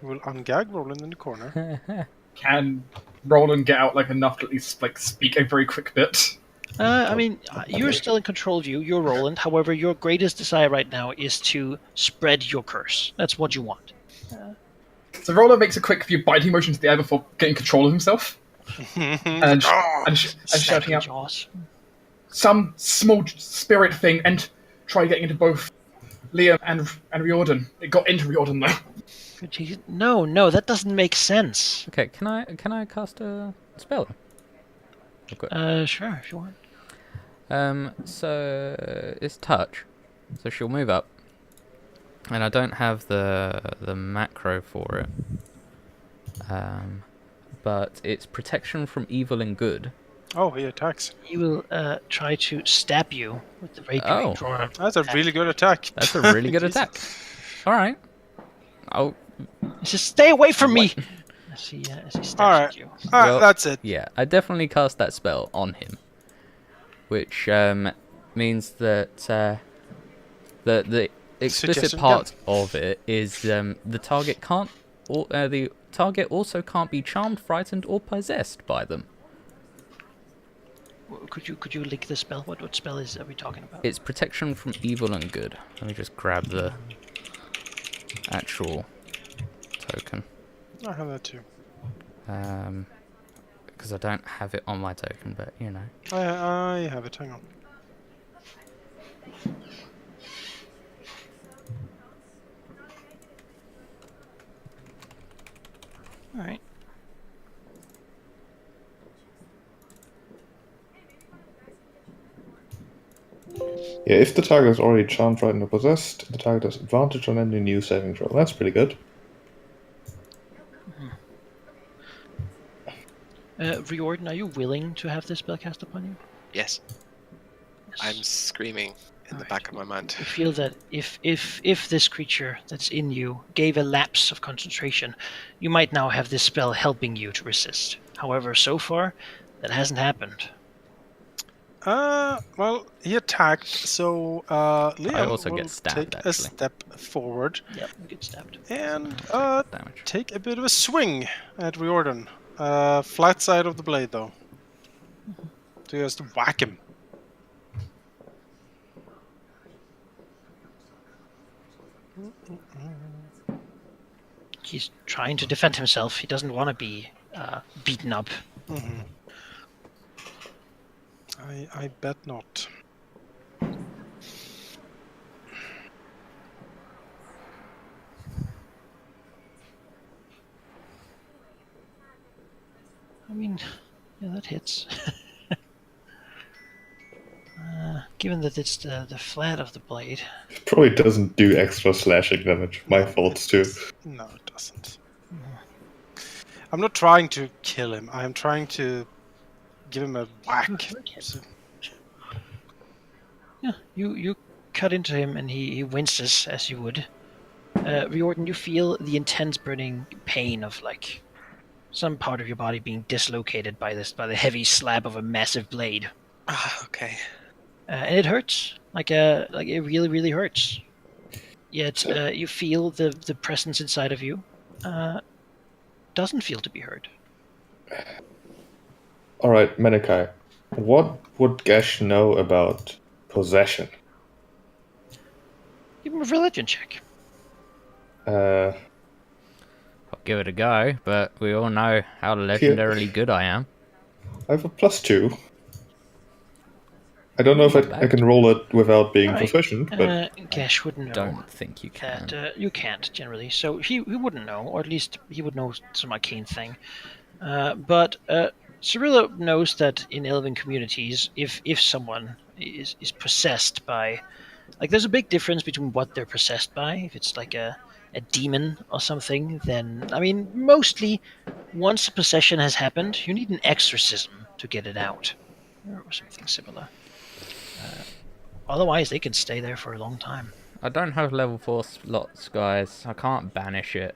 We'll ungag Roland in the corner. Can Roland get out like enough to at least like speak a very quick bit? I mean, you're still in control of you. You're Roland. However, your greatest desire right now is to spread your curse. That's what you want. So Roland makes a quick few biting motions to the air before getting control of himself. and shouting out, Jaws. some small spirit thing, and try getting into both Liam and Riordan. It got into Riordan though. No, that doesn't make sense. Okay, can I cast a spell? Okay. Sure, if you want. So it's touch. So she'll move up. And I don't have the macro for it. But it's protection from evil and good. Oh, he attacks. He will try to stab you with the rapier drawer. That's a really good attack. That's a really good attack. All right. Oh. Just stay away from me. As he stabs at you. Alright, that's it. Yeah, I definitely cast that spell on him, which means that the explicit Suggestion, part of it is the target can't, or the target also can't be charmed, frightened, or possessed by them. Could you link the spell? What spell are we talking about? It's protection from evil and good. Let me just grab the actual token. I have that too. Because I don't have it on my token, but you know. I have it. Hang on. All right. Yeah, if the target is already charmed, frightened, or possessed, the target has advantage on any new saving throw. That's pretty good. Riordan, are you willing to have this spell cast upon you? Yes, Yes. I'm screaming in the Alright. back of my mind. You feel that if this creature that's in you gave a lapse of concentration, you might now have this spell helping you to resist. However, so far, that hasn't happened. Well, he attacked, so Liam also will get stabbed, take a actually. step forward Yep, you get stabbed. and Damage. take a bit of a swing at Riordan. Flat side of the blade, though. So he has to whack him. He's trying to defend himself. He doesn't want to be beaten up. Mm-hmm. I bet not. I mean, yeah, that hits. Given that it's the flat of the blade. It probably doesn't do extra slashing damage. My thoughts too. No, it doesn't. I'm not trying to kill him. I'm trying to give him a whack. Yeah, you cut into him and he winces as you would. Riordan, you feel the intense burning pain of like some part of your body being dislocated by the heavy slab of a massive blade. Okay. And it hurts. Like it really, really hurts. Yet you feel the presence inside of you doesn't feel to be hurt. Alright, Menekai. What would Gesh know about possession? Give him a religion check. Uh, I'll give it a go, but we all know how legendarily good I am. I have a +2. I don't know if Not I bad. can roll it without being Alright. proficient, but Gesh would know Don't think you can. that you can't generally. So he wouldn't know, or at least he would know some arcane thing. But Cyrilla knows that in elven communities, if someone is possessed by, like, there's a big difference between what they're possessed by. If it's like a demon or something, then I mean, mostly once a possession has happened, you need an exorcism to get it out, or something similar. Otherwise, they can stay there for a long time. I don't have level 4 slots, guys. I can't banish it.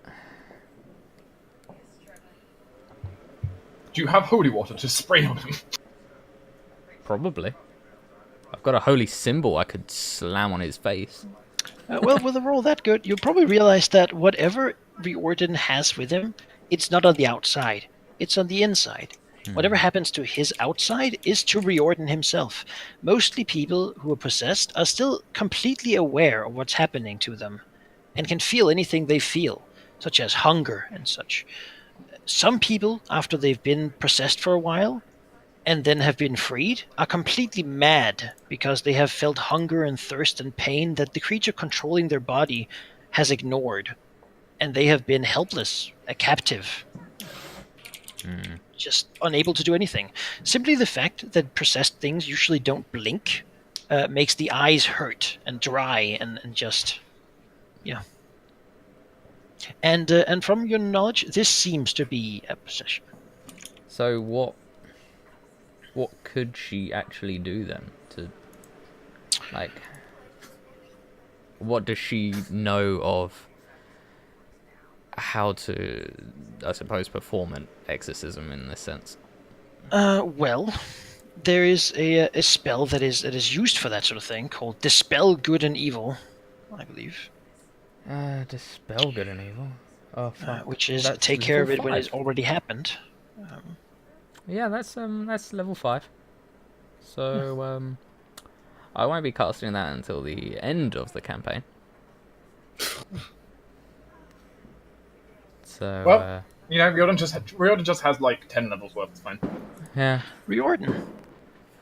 Do you have holy water to spray on him? Probably. I've got a holy symbol I could slam on his face. Well, with a roll that good, you'll probably realize that whatever Riordan has with him, it's not on the outside. It's on the inside. Whatever happens to his outside is to Riordan himself. Mostly people who are possessed are still completely aware of what's happening to them and can feel anything they feel, such as hunger and such. Some people, after they've been possessed for a while and then have been freed, are completely mad because they have felt hunger and thirst and pain that the creature controlling their body has ignored, and they have been helpless, a captive. Just unable to do anything. Simply the fact that possessed things usually don't blink makes the eyes hurt and dry and just, yeah. And from your knowledge, this seems to be a possession. So what could she actually do then? To, like, what does she know of how to, I suppose, perform an exorcism in this sense? Well, there is a spell that is used for that sort of thing called Dispel Good and Evil, I believe. Dispel good and evil. Oh fuck. Which is That's take care of it level when it's 5. already happened. Yeah, that's level 5. So I won't be casting that until the end of the campaign. So Well, You know, Riordan just has like 10 levels worth. It's fine. Yeah. Riordan,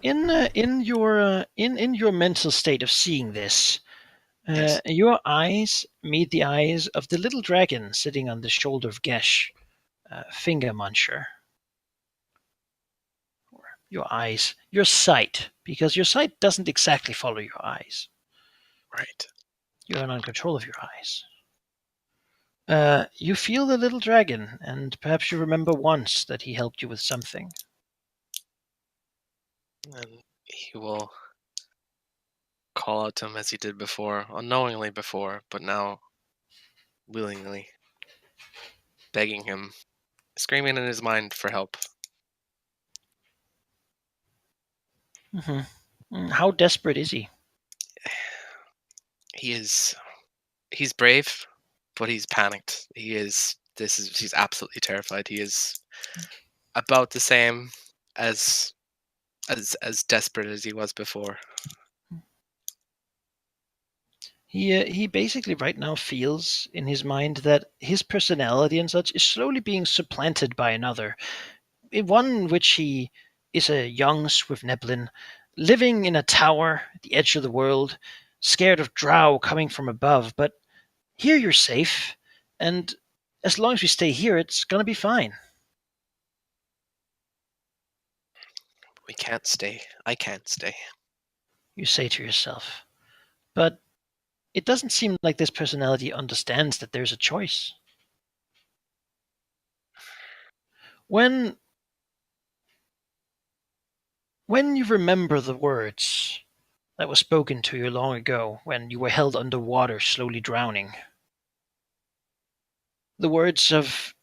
in your mental state of seeing this, Yes. your eyes meet the eyes of the little dragon sitting on the shoulder of Gesh, Finger Muncher. Your eyes, your sight, because your sight doesn't exactly follow your eyes. Right. You're not in control of your eyes. You feel the little dragon, and perhaps you remember once that he helped you with something. And he will call out to him as he did before, unknowingly before, but now willingly, begging him, screaming in his mind for help. Mm-hmm. How desperate is he? He's brave, but he's panicked. He's absolutely terrified. He is about the same as desperate as he was before. He basically right now feels in his mind that his personality and such is slowly being supplanted by another. One in which he is a young Swiftneblin, living in a tower at the edge of the world, scared of drow coming from above. But here you're safe, and as long as we stay here, it's gonna be fine. We can't stay. I can't stay. You say to yourself. But it doesn't seem like this personality understands that there's a choice. When you remember the words that were spoken to you long ago when you were held underwater slowly drowning, the words of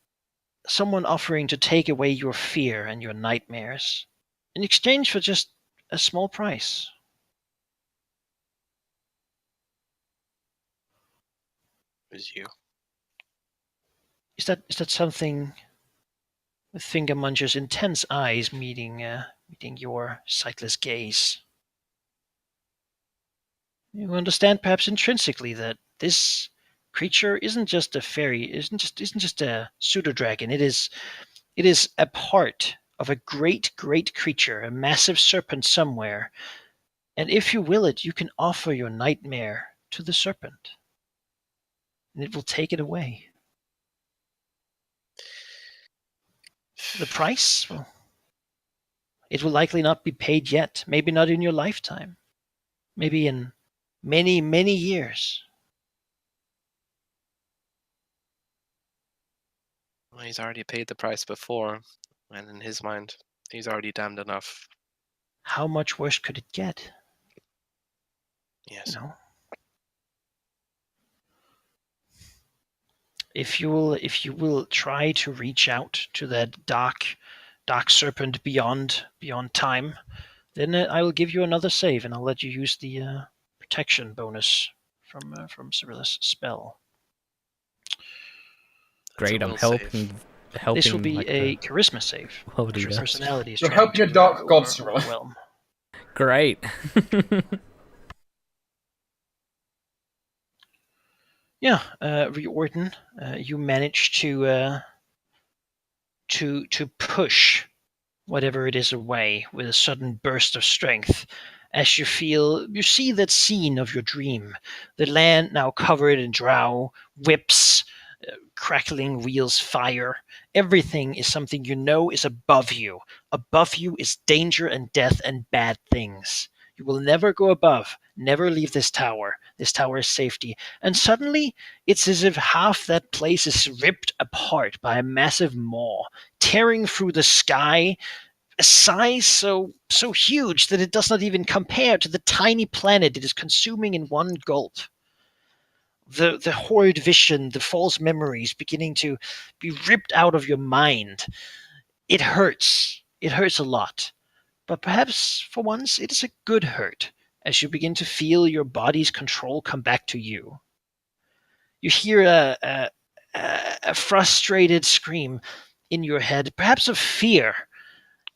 someone offering to take away your fear and your nightmares in exchange for just a small price. It was you. Is that something with Finger Muncher's intense eyes meeting your sightless gaze? You understand perhaps intrinsically that this creature isn't just a fairy, isn't just a pseudo dragon. It is a part of a great creature, a massive serpent somewhere. And if you will it, you can offer your nightmare to the serpent, and it will take it away. The price? Well, it will likely not be paid yet. Maybe not in your lifetime. Maybe in many, many years. Well, he's already paid the price before, and in his mind, he's already damned enough. How much worse could it get? Yes. You know? If you will try to reach out to that dark serpent beyond time, then I will give you another save, and I'll let you use the protection bonus from Cyrilla's spell. Great, I'm will save. helping. This will be like a the charisma save. world Your leader. personality is You're trying helping a to, dark god, Cyrilla. overwhelm. Great. Yeah, Riordan, you manage to push whatever it is away with a sudden burst of strength as you see that scene of your dream, the land now covered in drow, whips, crackling wheels, fire. Everything is something you know is above you. Above you is danger and death and bad things. You will never go above, never leave this tower. This tower is safety. And suddenly, it's as if half that place is ripped apart by a massive maw, tearing through the sky, a size so huge that it does not even compare to the tiny planet it is consuming in one gulp. The horrid vision, the false memories beginning to be ripped out of your mind. It hurts. It hurts a lot. But perhaps for once it is a good hurt as you begin to feel your body's control come back to you. You hear a frustrated scream in your head, perhaps of fear,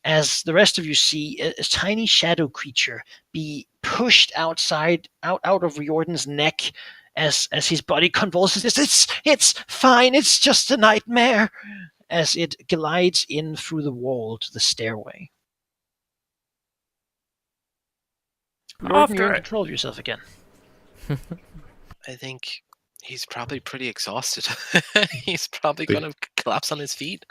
as the rest of you see a tiny shadow creature be pushed out of Riordan's neck as his body convulses. It's fine. It's just a nightmare. as it glides in through the wall to the stairway. Lorden, you're in control of yourself again. I think he's probably pretty exhausted. He's probably The- going to collapse on his feet.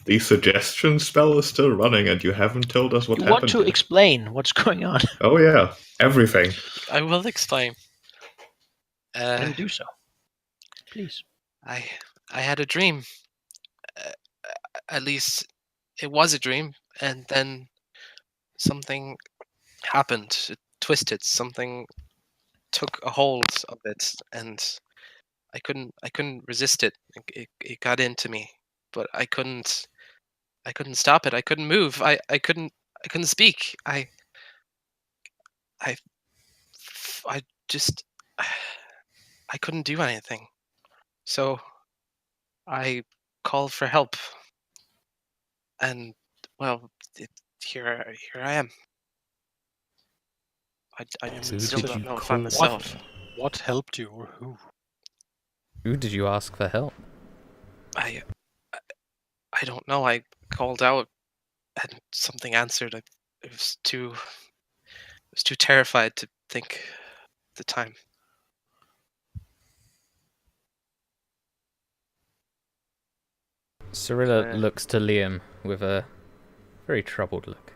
The suggestion spell is still running, and you haven't told us what You happened want to yet. explain what's going on, Oh yeah, everything. I will explain. then do so. Please. I had a dream. Uh, at least it was a dream, and then something happened. It twisted. Something took a hold of it, and I couldn't resist it. It got into me, but I couldn't stop it. I couldn't move. I couldn't speak. I just I couldn't do anything. So I called for help, and well, here I am. I So still did don't you know if call I'm myself. What helped you, or who? Who did you ask for help? I don't know. I called out, and something answered. It was too terrified to think at the time. Cyrilla looks to Liam with a very troubled look.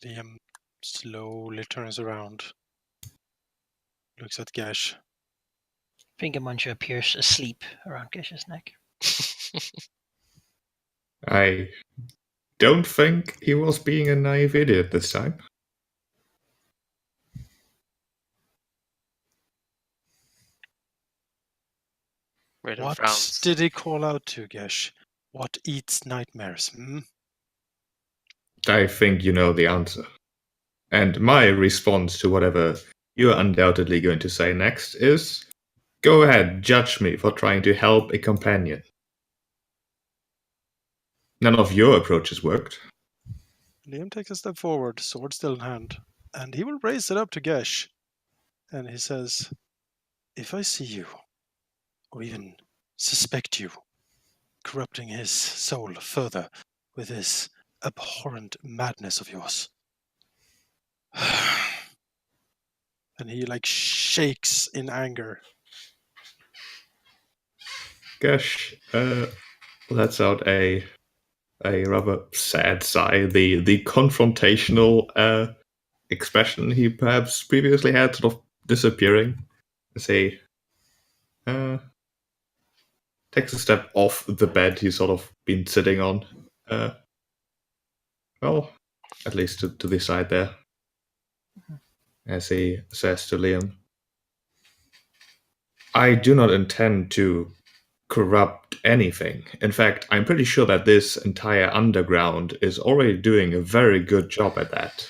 Liam slowly turns around, looks at Gash. Finger Muncher appears asleep around Gesh's neck. I don't think he was being a naive idiot this time. Raiden What frowns. did he call out to, Gash? What eats nightmares? I think you know the answer. And my response to whatever you're undoubtedly going to say next is, go ahead, judge me for trying to help a companion. None of your approaches worked. Liam takes a step forward, sword still in hand, and he will raise it up to Gash. And he says, if I see you, or even suspect you, corrupting his soul further with this abhorrent madness of yours. And he shakes in anger. Gosh, lets out a rather sad sigh. The confrontational expression he perhaps previously had sort of disappearing. As he takes a step off the bed he's sort of been sitting on. Well, at least to the side there. As he says to Liam, I do not intend to corrupt anything. In fact, I'm pretty sure that this entire underground is already doing a very good job at that.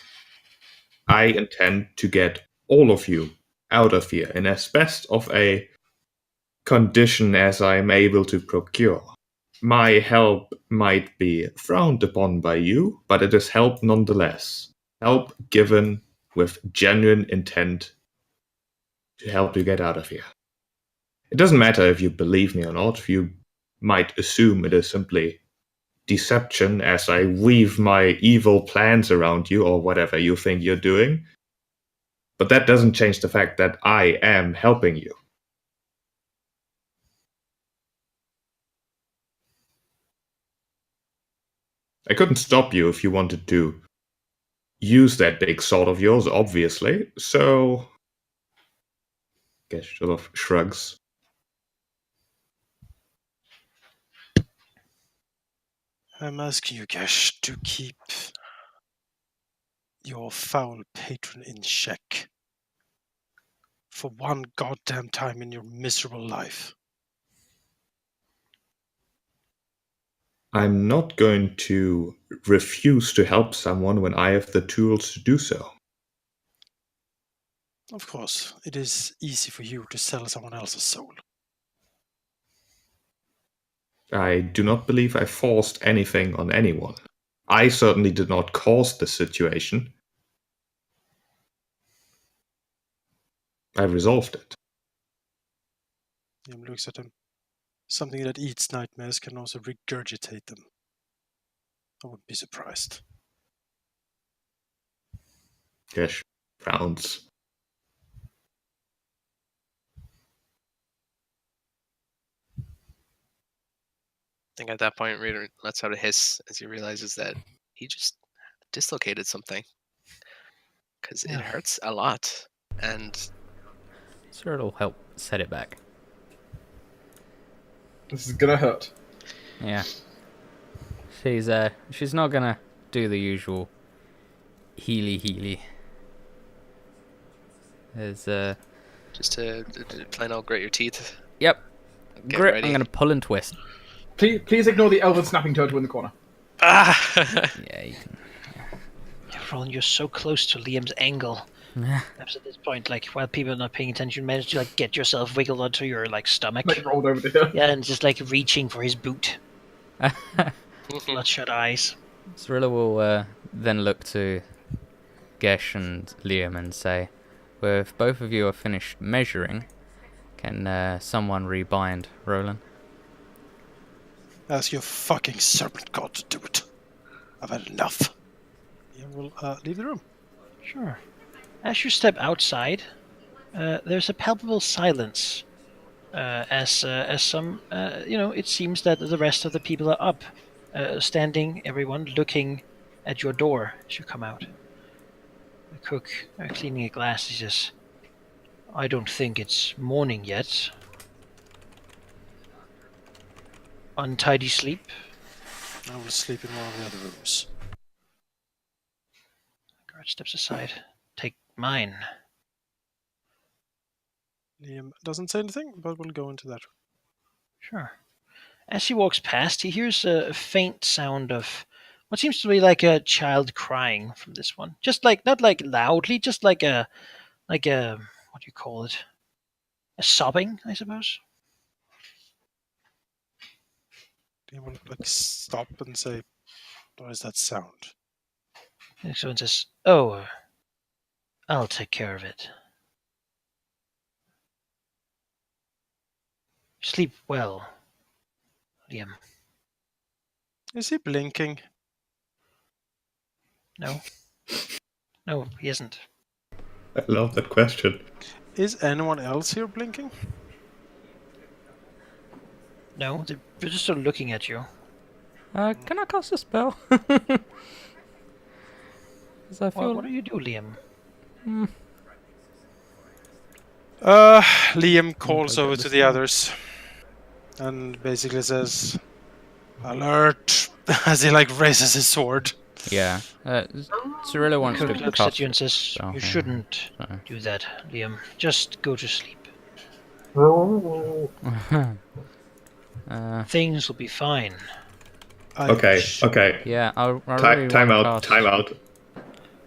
I intend to get all of you out of here in as best of a condition as I'm able to procure. My help might be frowned upon by you, but it is help nonetheless. Help given with genuine intent to help you get out of here. It doesn't matter if you believe me or not. You might assume it is simply deception as I weave my evil plans around you or whatever you think you're doing. But that doesn't change the fact that I am helping you. I couldn't stop you if you wanted to use that big sword of yours, obviously, so Gesh sort of shrugs. I'm asking you, Gash, to keep your foul patron in check for one goddamn time in your miserable life. I'm not going to refuse to help someone when I have the tools to do so. Of course, it is easy for you to sell someone else's soul. I do not believe I forced anything on anyone. I certainly did not cause the situation. I resolved it. Liam looks at him. something that eats nightmares can also regurgitate them. I wouldn't be surprised. Gesh frowns. I think at that point, Reader lets out a hiss as he realizes that he just dislocated something. Because it hurts a lot. And So it'll help set it back. This is gonna hurt. Yeah. She's not gonna do the usual healy. There's just to plain old grit your teeth. Yep. Get Grip, ready. I'm gonna pull and twist. Please ignore the elven snapping turtle in the corner. Ah! Yeah, you can. Roland, you're so close to Liam's angle. Perhaps at this point, like while people are not paying attention, manage to like get yourself wiggled onto your like stomach. Like rolled over there. Yeah, and just like reaching for his boot. Bloodshot eyes. Cirilla will then look to Gesh and Liam and say, well, if both of you are finished measuring, can someone rebind Roland? Ask your fucking serpent god to do it. I've had enough. Yeah, we'll leave the room. Sure. As you step outside, there's a palpable silence. As some, it seems that the rest of the people are up, standing, everyone looking at your door as you come out. The cook, cleaning a glass, he says, I don't think it's morning yet. Untidy sleep? I will sleep in one of the other rooms. Guard steps aside. Take mine. Liam doesn't say anything, but we'll go into that room. Sure. As he walks past, he hears a faint sound of what seems to be like a child crying from this one. Just like, not like loudly, just like a, what do you call it? A sobbing, I suppose. Liam will stop and say, what is that sound? And someone says, oh, I'll take care of it. Sleep well, Liam. Is he blinking? No? No, he isn't. I love that question. Is anyone else here blinking? No, they're just sort of looking at you. Can I cast a spell? 'Cause I feel... What do you do, Liam? Liam calls over to the others and basically says, alert, as he raises his sword. Yeah. Cirilla wants to Cook looks cast at you and says, spell, you yeah. shouldn't Sorry. do that, Liam. Just go to sleep. Things will be fine. Okay. Yeah, I really Time wanna out. cast- Time out.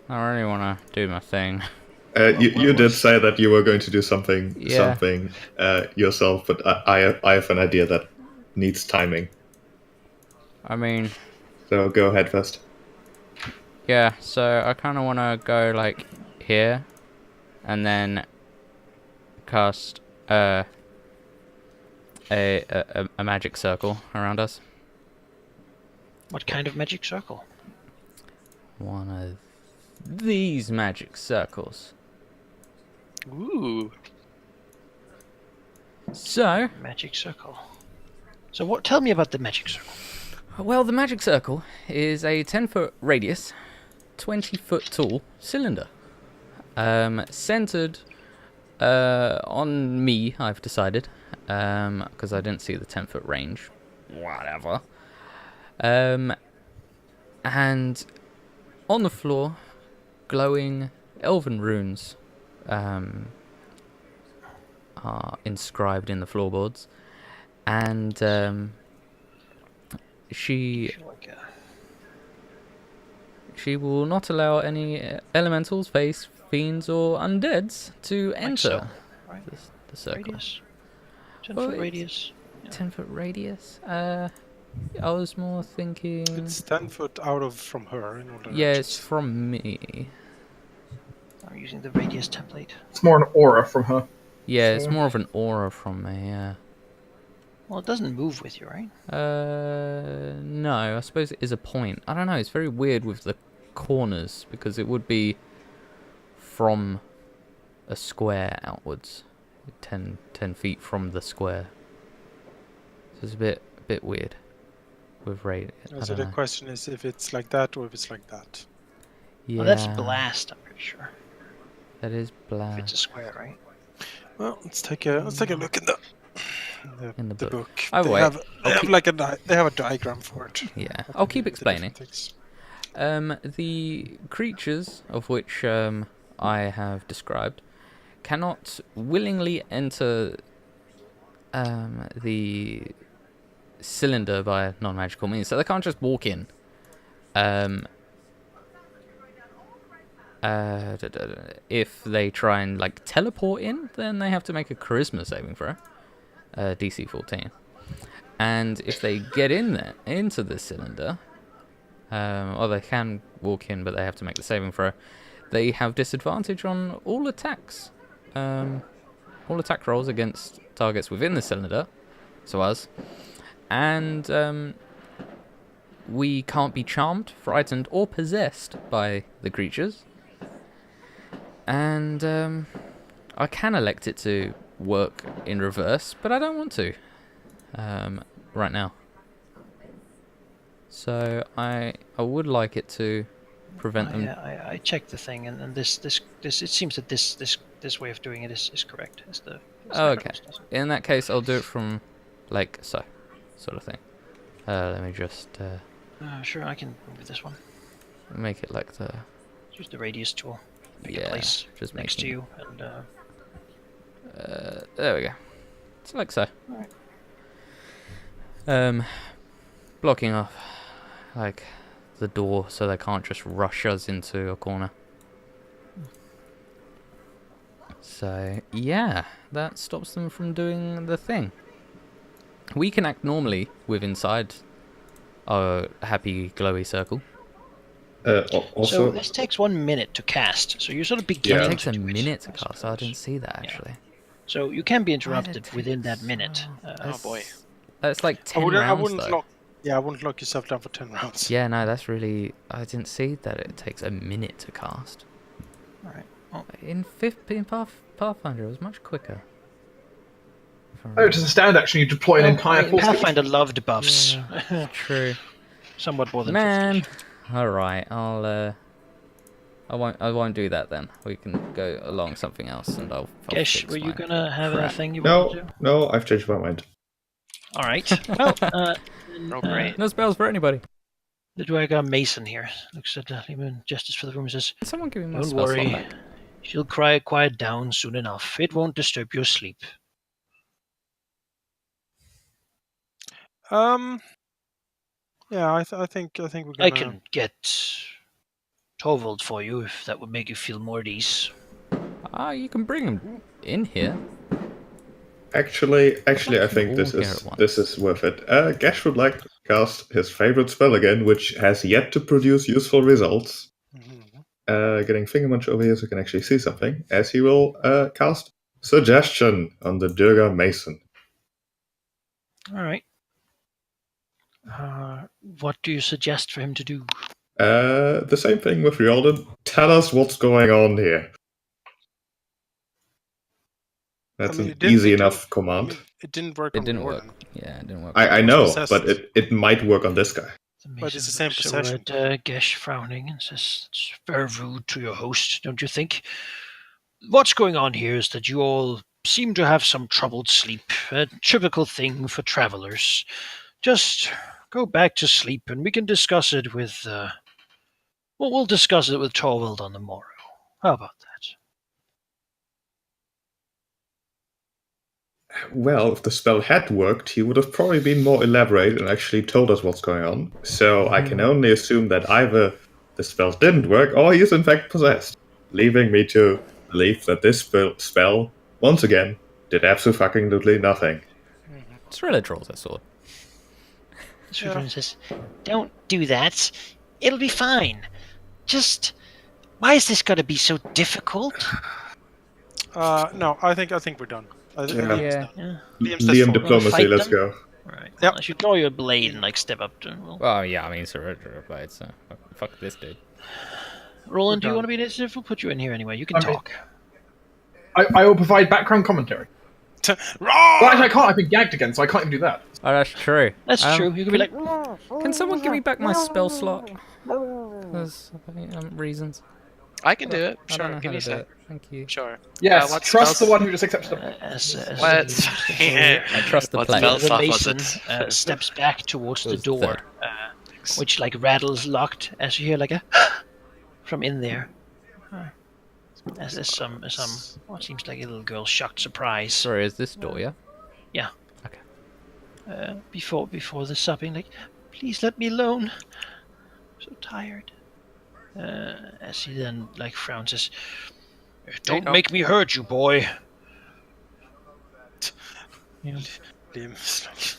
I really want to do my thing. You did say that you were going to do something Yeah. yourself, but I have an idea that needs timing. I mean, So go ahead first. yeah, so I kind of want to go here and then cast a magic circle around us. What kind of magic circle? One of these magic circles. Ooh. So, Magic circle. So what? Tell me about the magic circle. well, the magic circle is a 10-foot radius, 20-foot tall cylinder. Centered on me, I've decided, because I didn't see the 10-foot range. Whatever. And on the floor, glowing elven runes are inscribed in the floorboards, and she will not allow any elementals, fae, fiends, or undeads to enter so, right? the circle. Radius. 10 Well, foot it's- radius. 10-foot radius. I was more thinking. It's 10 foot out from her in all Yeah, it's directions. from me. I'm using the radius template. It's more an aura from her. Yeah, it's So- more of an aura from me. Yeah. Well, it doesn't move with you, right? No, I suppose it is a point. I don't know, it's very weird with the corners, because it would be from a square outwards. 10 feet from the square. So it's a bit weird with rate. I So don't the know. question is if it's like that or if it's like that. Yeah, Well, that's blast, I'm pretty sure. that is If it's a blast square, right? Well, let's take a look in in the the book. book. Oh, They wait. have I'll keep- like they have a diagram for it. Yeah, What I'll they keep do with the explaining. different things. The creatures of which I have described cannot willingly enter the cylinder by non-magical means, so they can't just walk in. If they try and like teleport in, then they have to make a charisma saving throw, DC 14. And if they get in there into the cylinder, or they can walk in, but they have to make the saving throw, they have disadvantage on all attacks. All attack rolls against targets within the cylinder, so us, and we can't be charmed, frightened, or possessed by the creatures. And I can elect it to work in reverse, but I don't want to right now. So I would like it to prevent them. Yeah, I checked the thing, and this it seems that this way of doing it is correct. Oh, okay. In that case, I'll do it from like so, sort of thing. Let me just Sure, I can move this one. make it like the Use the radius tool. Pick a yeah, place just next to making- you, and there we go. It's like so. Alright. Blocking off like the door so they can't just rush us into a corner. So yeah, that stops them from doing the thing. We can act normally with inside our happy glowy circle. So Also, this takes 1 minute to cast. So you're sort of It beginning. takes a to do it, minute to I cast. I suppose. didn't see that Yeah. actually. So you can be Why did interrupted it within take that so minute. long? Oh boy. That's like 10 I rounds wouldn't though. lock. Yeah, I wouldn't lock yourself down for 10 rounds. Yeah, no, that's really. I didn't see that it takes a minute to cast. Alright. In Pathfinder, it was much quicker. If I Oh, remember. to the standard action, you deploy an entire force. Pathfinder loved buffs. Yeah, true. Somewhat more than Man, 50. all right, I won't do that then. We can go along something else, and I'll Gesh, fix were you mine. gonna have a Crap. thing you wanted to do? no, I've changed my mind. Alright. Well, Oh, great. No spells for anybody. the Dwarga Mason here looks at Halldamir, Justice for the Room, and says, Can someone give me my "Don't spell slot worry, back? she'll quiet down soon enough. It won't disturb your sleep." Yeah, I think we're gonna. I can get Torvald for you if that would make you feel more at ease. Ah, you can bring him in here. Actually, I All think this here is at once. this is worth it. Gash would like to cast his favorite spell again, which has yet to produce useful results. Mhm. Getting finger munch over here so I can actually see something, as he will cast Suggestion on the Durga Mason. Alright. What do you suggest for him to do? The same thing with Riordan. Tell us what's going on here. That's I mean, an it didn't- easy it enough didn't- command. I mean, it didn't work. It on didn't Riordan. work. Yeah, it didn't work. I was know, possessed. but it might work on this guy. The But it's the Mason same looks possession. over at Gesh, frowning, and says, "It's very rude to your host, don't you think? What's going on here is that you all seem to have some troubled sleep, a typical thing for travelers. Just go back to sleep, and we can discuss it with. We'll discuss it with Torvald on the morrow. How about that?" Well, if the spell had worked, he would have probably been more elaborate and actually told us what's going on. So I can only assume that either the spell didn't work or he is in fact possessed, leaving me to believe that this spell, once again, did absolutely nothing. Thriller draws a sword. Sutherland says, "Don't do that. It'll be fine. Just, why is this got to be so difficult?" No, I think we're done. Liam's Yeah. done. Yeah. Liam's dead Liam forward. diplomacy, fight let's them? go. Alright. Yep. Well, I should draw you a blade and like step up to. Well, Well, yeah, I mean, Surrender replied, so fuck this dude. Roland, do you done. want to be initiative? We'll put you in here anyway. You can Okay. talk. I will provide background commentary. Well, actually, I can't. I've been gagged again, so I can't even do that. Oh, that's true. That's true. You can be like, Can someone give me back my spell slot? There's reasons. I can do it. I don't Sure. know Give how me a to do sec. it. Thank you. Sure. Yes, what trust the spells- one who just accepted the. as What? I trust the What player. spell the slot was mason it? steps back towards the Was door, that- which like rattles locked as you hear like a from in there. As some what seems like a little girl shocked surprise. Sorry, is this door, yeah? Yeah. Okay. Before the supping, like, please let me alone. I'm so tired. As he then like frowns, says, "Don't go. make me hurt you, boy." Yeah. Liam.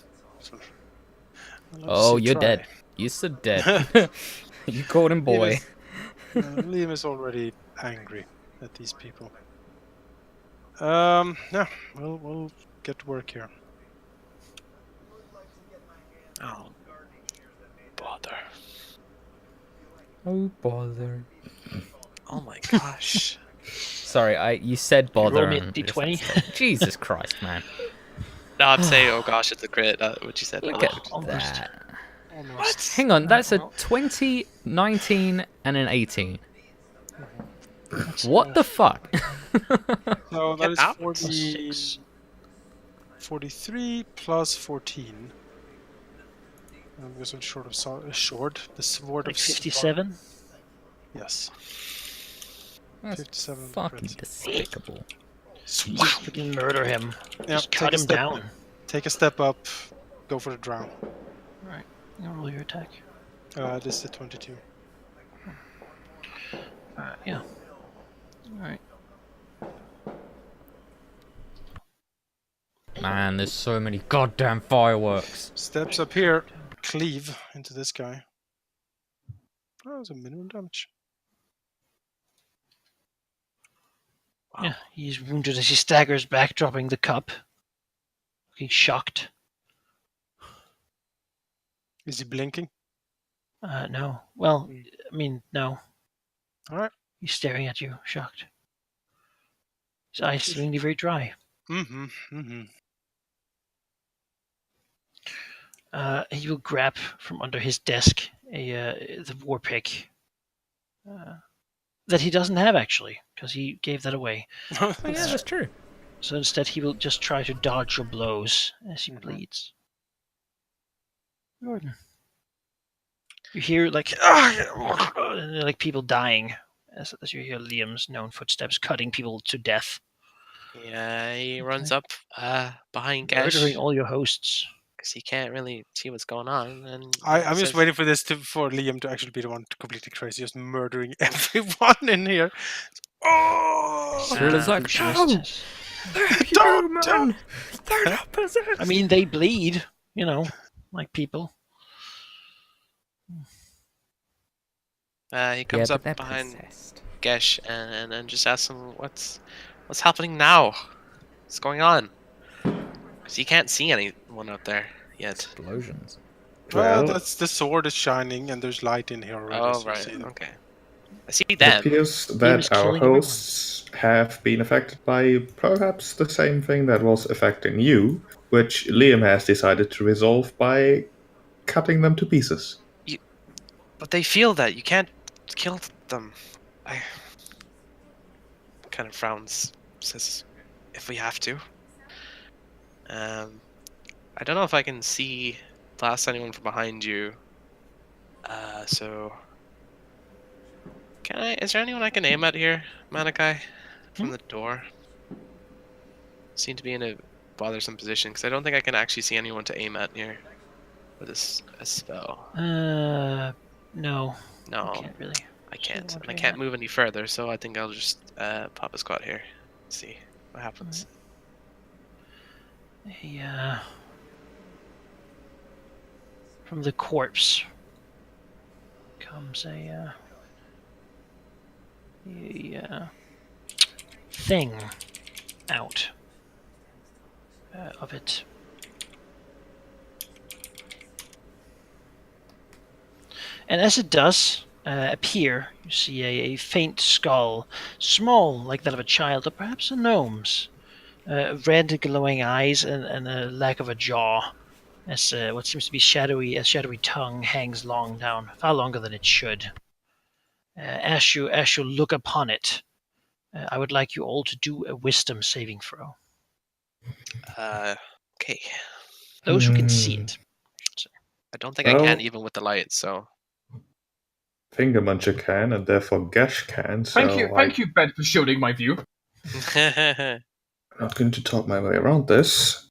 Oh, you're dead. You said dead. You called him boy. Liam is already angry at these people. Yeah, we'll get to work here. Oh, bother. Oh, bother. Oh my gosh. Sorry, you said bother. Roll me a and d20. Jesus Christ, man. No, I'm saying, oh gosh, it's a crit. What you said. Look Oh, at almost. that. Almost. Hang on, that's a 20, 19, and an 18. What the fuck? So that Get is out. 43 plus 14. Because I'm short of short. The sword Like of 57. Yes. That's 57 fucking crits. despicable. Freaking murder him. Yeah, Just take cut a him step- down. Take a step up. Go for the drown. Alright, you roll your attack. This is a 22. Yeah. Alright. Man, there's so many goddamn fireworks. Steps up here. Cleave into this guy. Oh, that was a minimum damage. Yeah, he's wounded as he staggers back, dropping the cup. Looking shocked. Is he blinking? No. Well, I mean, no. Alright. He's staring at you, shocked. His eyes seemingly very dry. Mm-hmm. Mm-hmm. He will grab from under his desk the war pick that he doesn't have, actually, because he gave that away. Oh, yeah, that's true. So instead, he will just try to dodge your blows as he Mhm. bleeds. Gordon. You hear like like people dying as you hear Liam's known footsteps cutting people to death, Yeah, he runs up behind Gash murdering all your hosts. because he can't really see what's going on. And I'm just says, waiting for for Liam to actually be the one completely crazy, just murdering everyone in here. Oh! Cyril's like, Crucialist. Don't! They're not possessed. I mean, they bleed, like people. He comes but up they're behind possessed. Gesh and just asks him what's happening now. What's going on? Because he can't see anyone out there yet. Explosions. Well, Well- that's the sword is shining and there's light in here already. Oh so you right, see them. okay. I see It them. appears is that our killing everyone. hosts have been affected by perhaps the same thing that was affecting you, which Liam has decided to resolve by cutting them to pieces. But they feel that you can't kill them. I kind of frowns, says, "If we have to." I don't know if I can see blast anyone from behind you. So can I? Is there anyone I can aim at here, Manakai, from the door? Seem to be in a bothersome position because I don't think I can actually see anyone to aim at here with a spell. No, No. I can't really. I can't, Sure, and I okay, can't yeah. move any further, so I think I'll just pop a squat here. See what happens. From the corpse comes a thing out. of it. And as it does appear, you see a faint skull, small like that of a child, or perhaps a gnome's. Red glowing eyes and a lack of a jaw, as what seems to be a shadowy tongue hangs long down, far longer than it should. As you look upon it, I would like you all to do a wisdom saving throw. Okay. Those who can see it. I don't think I can even with the light. So Fingermuncher can, and therefore Gash can. So Thank you, Ben, for shielding my view. I'm not going to talk my way around this.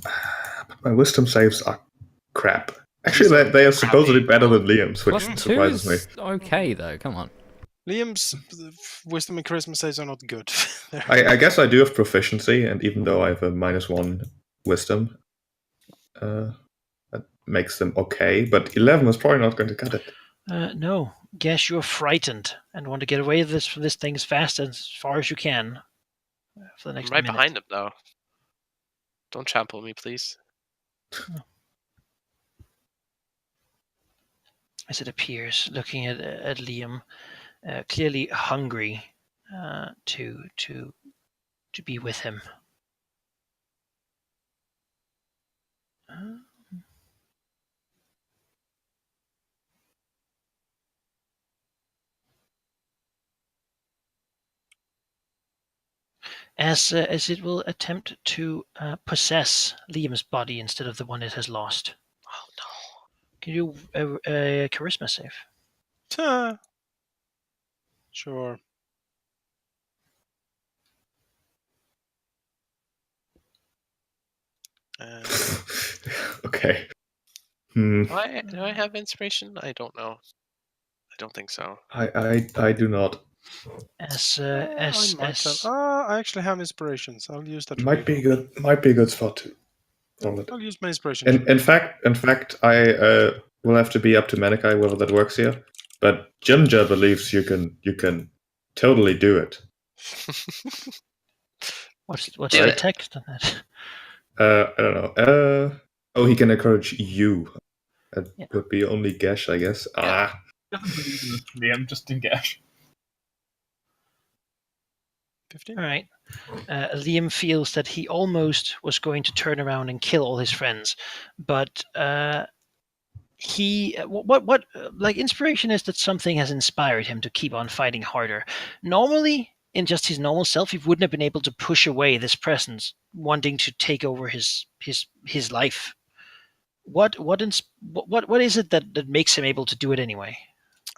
But my wisdom saves are crap. Actually, they are supposedly better than Liam's, which +2 surprises me. is okay though. Come on. Liam's wisdom and charisma saves are not good. I guess I do have proficiency, and even though I have a -1 wisdom, that makes them okay. But 11 was probably not going to cut it. No, guess you're frightened and want to get away from this thing as fast and as far as you can for the I'm next right minute. behind him, though. Don't trample me, please. As it appears, looking at Liam, clearly hungry to be with him. As it will attempt to possess Liam's body instead of the one it has lost. Oh no! Can you do a charisma save? Sure. Okay. Do I have inspiration? I don't know. I don't think so. I do not. I actually have inspirations. I'll use that. Might be good. Might be a good spot to roll it. I'll use my inspiration. In fact, I will have to be up to Manikai whether that works here. But Ginger believes you can totally do it. What's the text on that? I don't know. He can encourage you. That would be only Gash, I guess. Doesn't believe in Liam, just in Gash. 15. All right. Liam feels that he almost was going to turn around and kill all his friends, but what like inspiration is that something has inspired him to keep on fighting harder. Normally, in just his normal self, he wouldn't have been able to push away this presence wanting to take over his life. What is it that makes him able to do it anyway?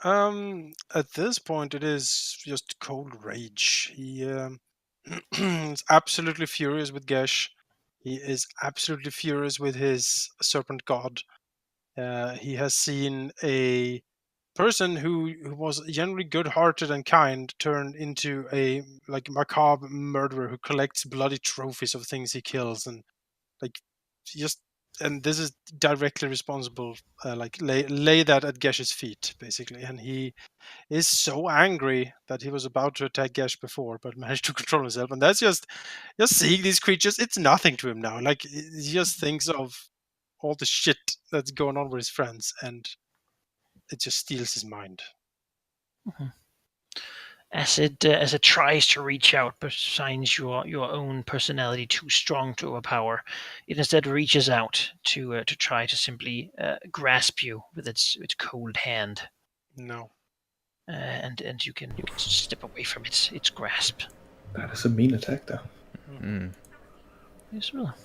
At this point, it is just cold rage. He is absolutely furious with Gesh. He is absolutely furious with his serpent god. He has seen a person who was generally good-hearted and kind turn into a macabre murderer who collects bloody trophies of things he kills, and and this is directly responsible. Lay that at Gesh's feet, basically, and he is so angry that he was about to attack Gesh before, but managed to control himself. And that's just seeing these creatures. It's nothing to him now. Like, he just thinks of all the shit that's going on with his friends, and it just steals his mind. Mm-hmm. As it tries to reach out, but finds your own personality too strong to overpower, it instead reaches out to try to simply grasp you with its cold hand. No. And you can step away from its grasp. That is a mean attack, though. Mm. Yes, well.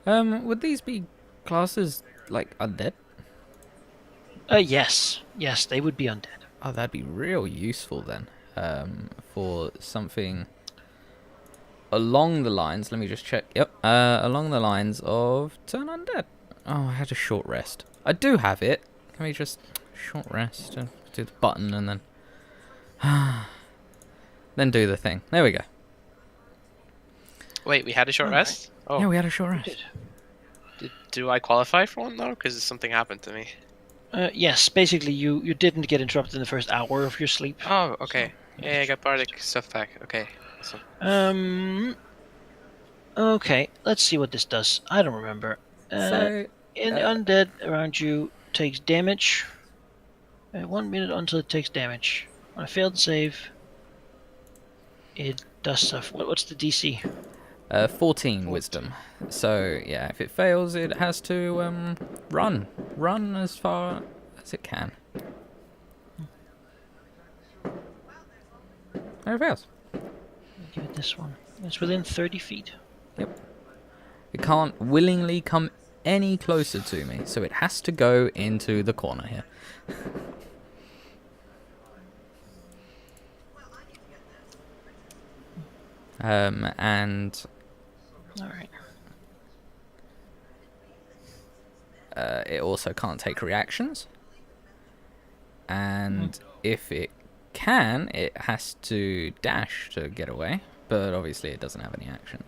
Would these be classes like undead? Yes, they would be undead. Oh, that'd be real useful then. For something along the lines. Let me just check. Yep. Along the lines of turn undead. Oh, I had a short rest. I do have it. Can we just short rest and do the button and then then do the thing? There we go. Wait, we had a short rest? Oh. Yeah, we had a short rest. Do I qualify for one though? Because something happened to me. Yes, basically you didn't get interrupted in the first hour of your sleep. Oh, okay. Yeah, I got bardic stuff back. Okay. Awesome. Okay, let's see what this does. I don't remember. So, Undead around you takes damage. 1 minute until it takes damage. On a failed save, it does stuff. What's the DC? 14 wisdom. So, yeah, if it fails, it has to run. Run as far as it can. There it fails. Give it this one. It's within 30 feet. Yep. It can't willingly come any closer to me, so it has to go into the corner here. And Alright. it also can't take reactions. And if it can, it has to dash to get away, but obviously it doesn't have any actions.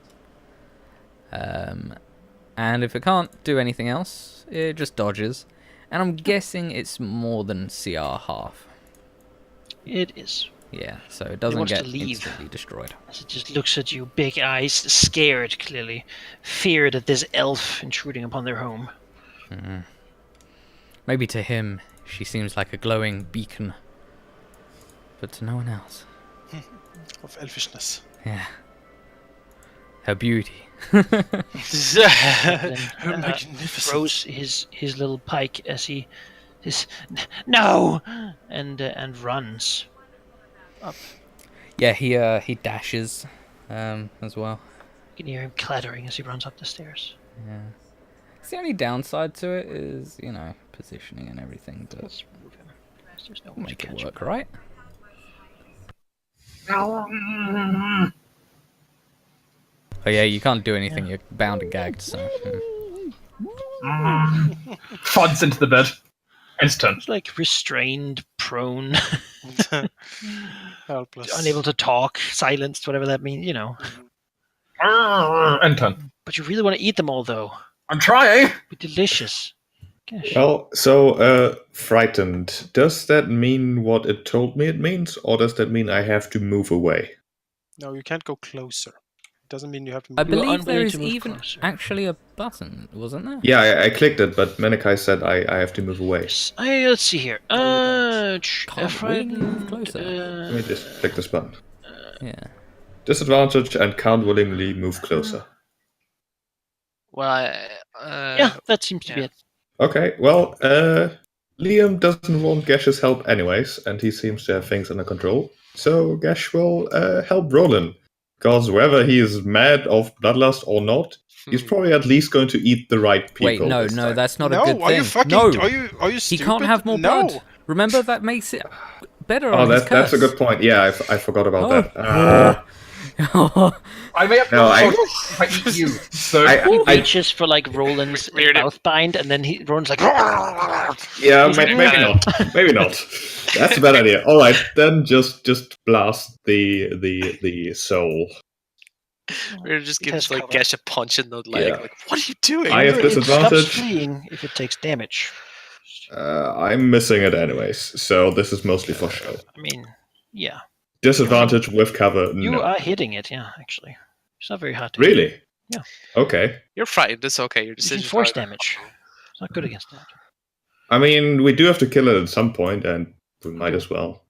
And if it can't do anything else, it just dodges. And I'm guessing it's more than CR half. It is. Yeah, so it doesn't wants get to leave. instantly destroyed. As it just looks at you, big eyes, scared clearly. Feared at this elf intruding upon their home. Maybe to him, she seems like a glowing beacon. But to no one else. Of elfishness. Yeah. Her beauty. Then, Her magnificence. throws his little pike as he says, "No!" and runs up. Yeah, he dashes as well. You can hear him clattering as he runs up the stairs. Yeah. It's the only downside to it is, positioning and everything, but Let's move him. There's no we'll make it catch him. work, right? Oh yeah, you can't do anything. You're bound and gagged, so... Thuds into the bed. Instant. It's like restrained, prone, Helpless. unable to talk, silenced, whatever that means, End turn. But you really want to eat them all, though. I'm trying. Be delicious. Gosh. Well, so frightened. Does that mean what it told me it means, or does that mean I have to move away? No, you can't go closer. It doesn't mean you have to I move. You are believe there unwilling is to move even closer. actually a button, wasn't there? Yeah, I clicked it, but Menekai said I have to move away. Let's see here. Can't willingly move closer. Let me just click this button. Yeah. Disadvantage and can't willingly move closer. Well, yeah, that seems to be yeah. it. Okay, well, Liam doesn't want Gesh's help anyways, and he seems to have things under control. So Gesh will help Roland. Because whether he is mad of bloodlust or not, he's probably at least going to eat the right people. Wait, no, this no, time. that's not No, a good thing. are you fucking? No, Are you he stupid? can't have more No. blood. Remember, that makes it better Oh, on his that's a curse. good point. Yeah, I forgot about Oh. that. I may have No, I- if I eat you. So He I reaches for like Roland's Weird. mouth bind, and then Roland's like, yeah, maybe not. Maybe not. That's a bad idea. All right, then just blast the soul. We're just It giving has like cover. Gesh a punch in the leg. Yeah. Like, what are you doing? I have It stops disadvantage. fleeing if it takes damage. I'm missing it anyways, so this is mostly for show. I mean, yeah, Disadvantage with cover. you No. are hitting it. Yeah, actually, it's not very hard to hit. Really? Yeah. Okay. You're frightened. It's okay. Your You can decision. force damage. It's not good against that. I mean, we do have to kill it at some point, and we might as well.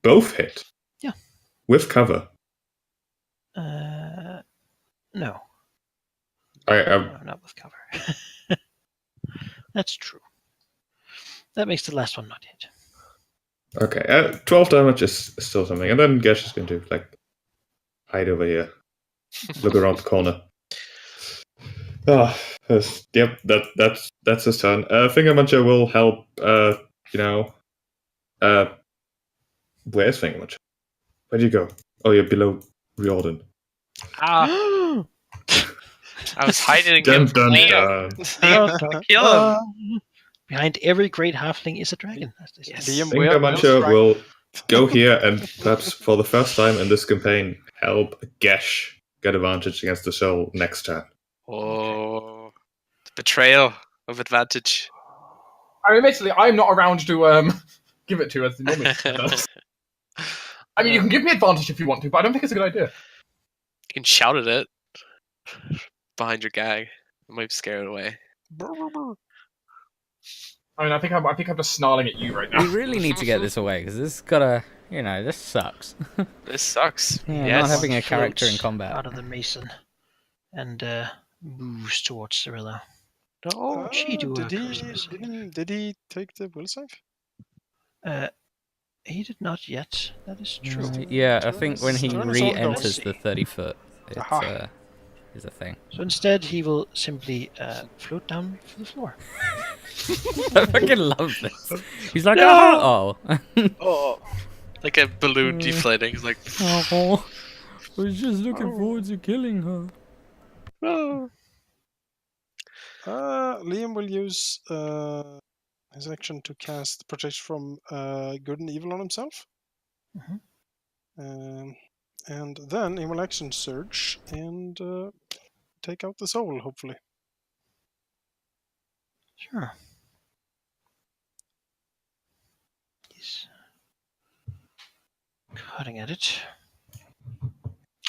Both hit. Yeah. With cover. No, I not with cover. That's true. That makes the last one not hit. okay. 12 damage is still something, and then Gesh is going to hide over here, look around the corner. Yep. That's his turn. Finger Muncher will help. Where's Finger Muncher? Where'd you go? Oh, you're below Riordan. Ah, I was hiding Dun him. dun Liam. dun. Kill him. Behind every great halfling is a dragon. As they say. Yes. Liam Finger will Muncher strike. will go here and perhaps for the first time in this campaign help Gesh get advantage against the soul next turn. Oh, the betrayal of advantage. I mean, basically, I'm not around to give it to as the normally does. I mean, you can give me advantage if you want to, but I don't think it's a good idea. You can shout at it behind your gag. It might scare it away. Brr, brr, brr. I mean, I think I'm just snarling at you right now. We really need to get this away because this gotta, this sucks. This sucks. Yeah, Yes. not having a character in Floats combat. out of the mason and moves towards Cyrilla. Oh, she do a did he? charisma save? Did he take the will save? He did not yet. That is true. Yeah, I think when he Turn is ongoing. re-enters the 30 foot, it Aha. is a thing. So instead, he will simply float down to the floor. I fucking love this. He's like, No! oh. oh. Like a balloon deflating. It's like, Oh, I was just looking forward to killing her. oh. Liam will use his action to cast protection from good and evil on himself. And then he will action surge and take out the soul, hopefully. Sure. He's cutting at it.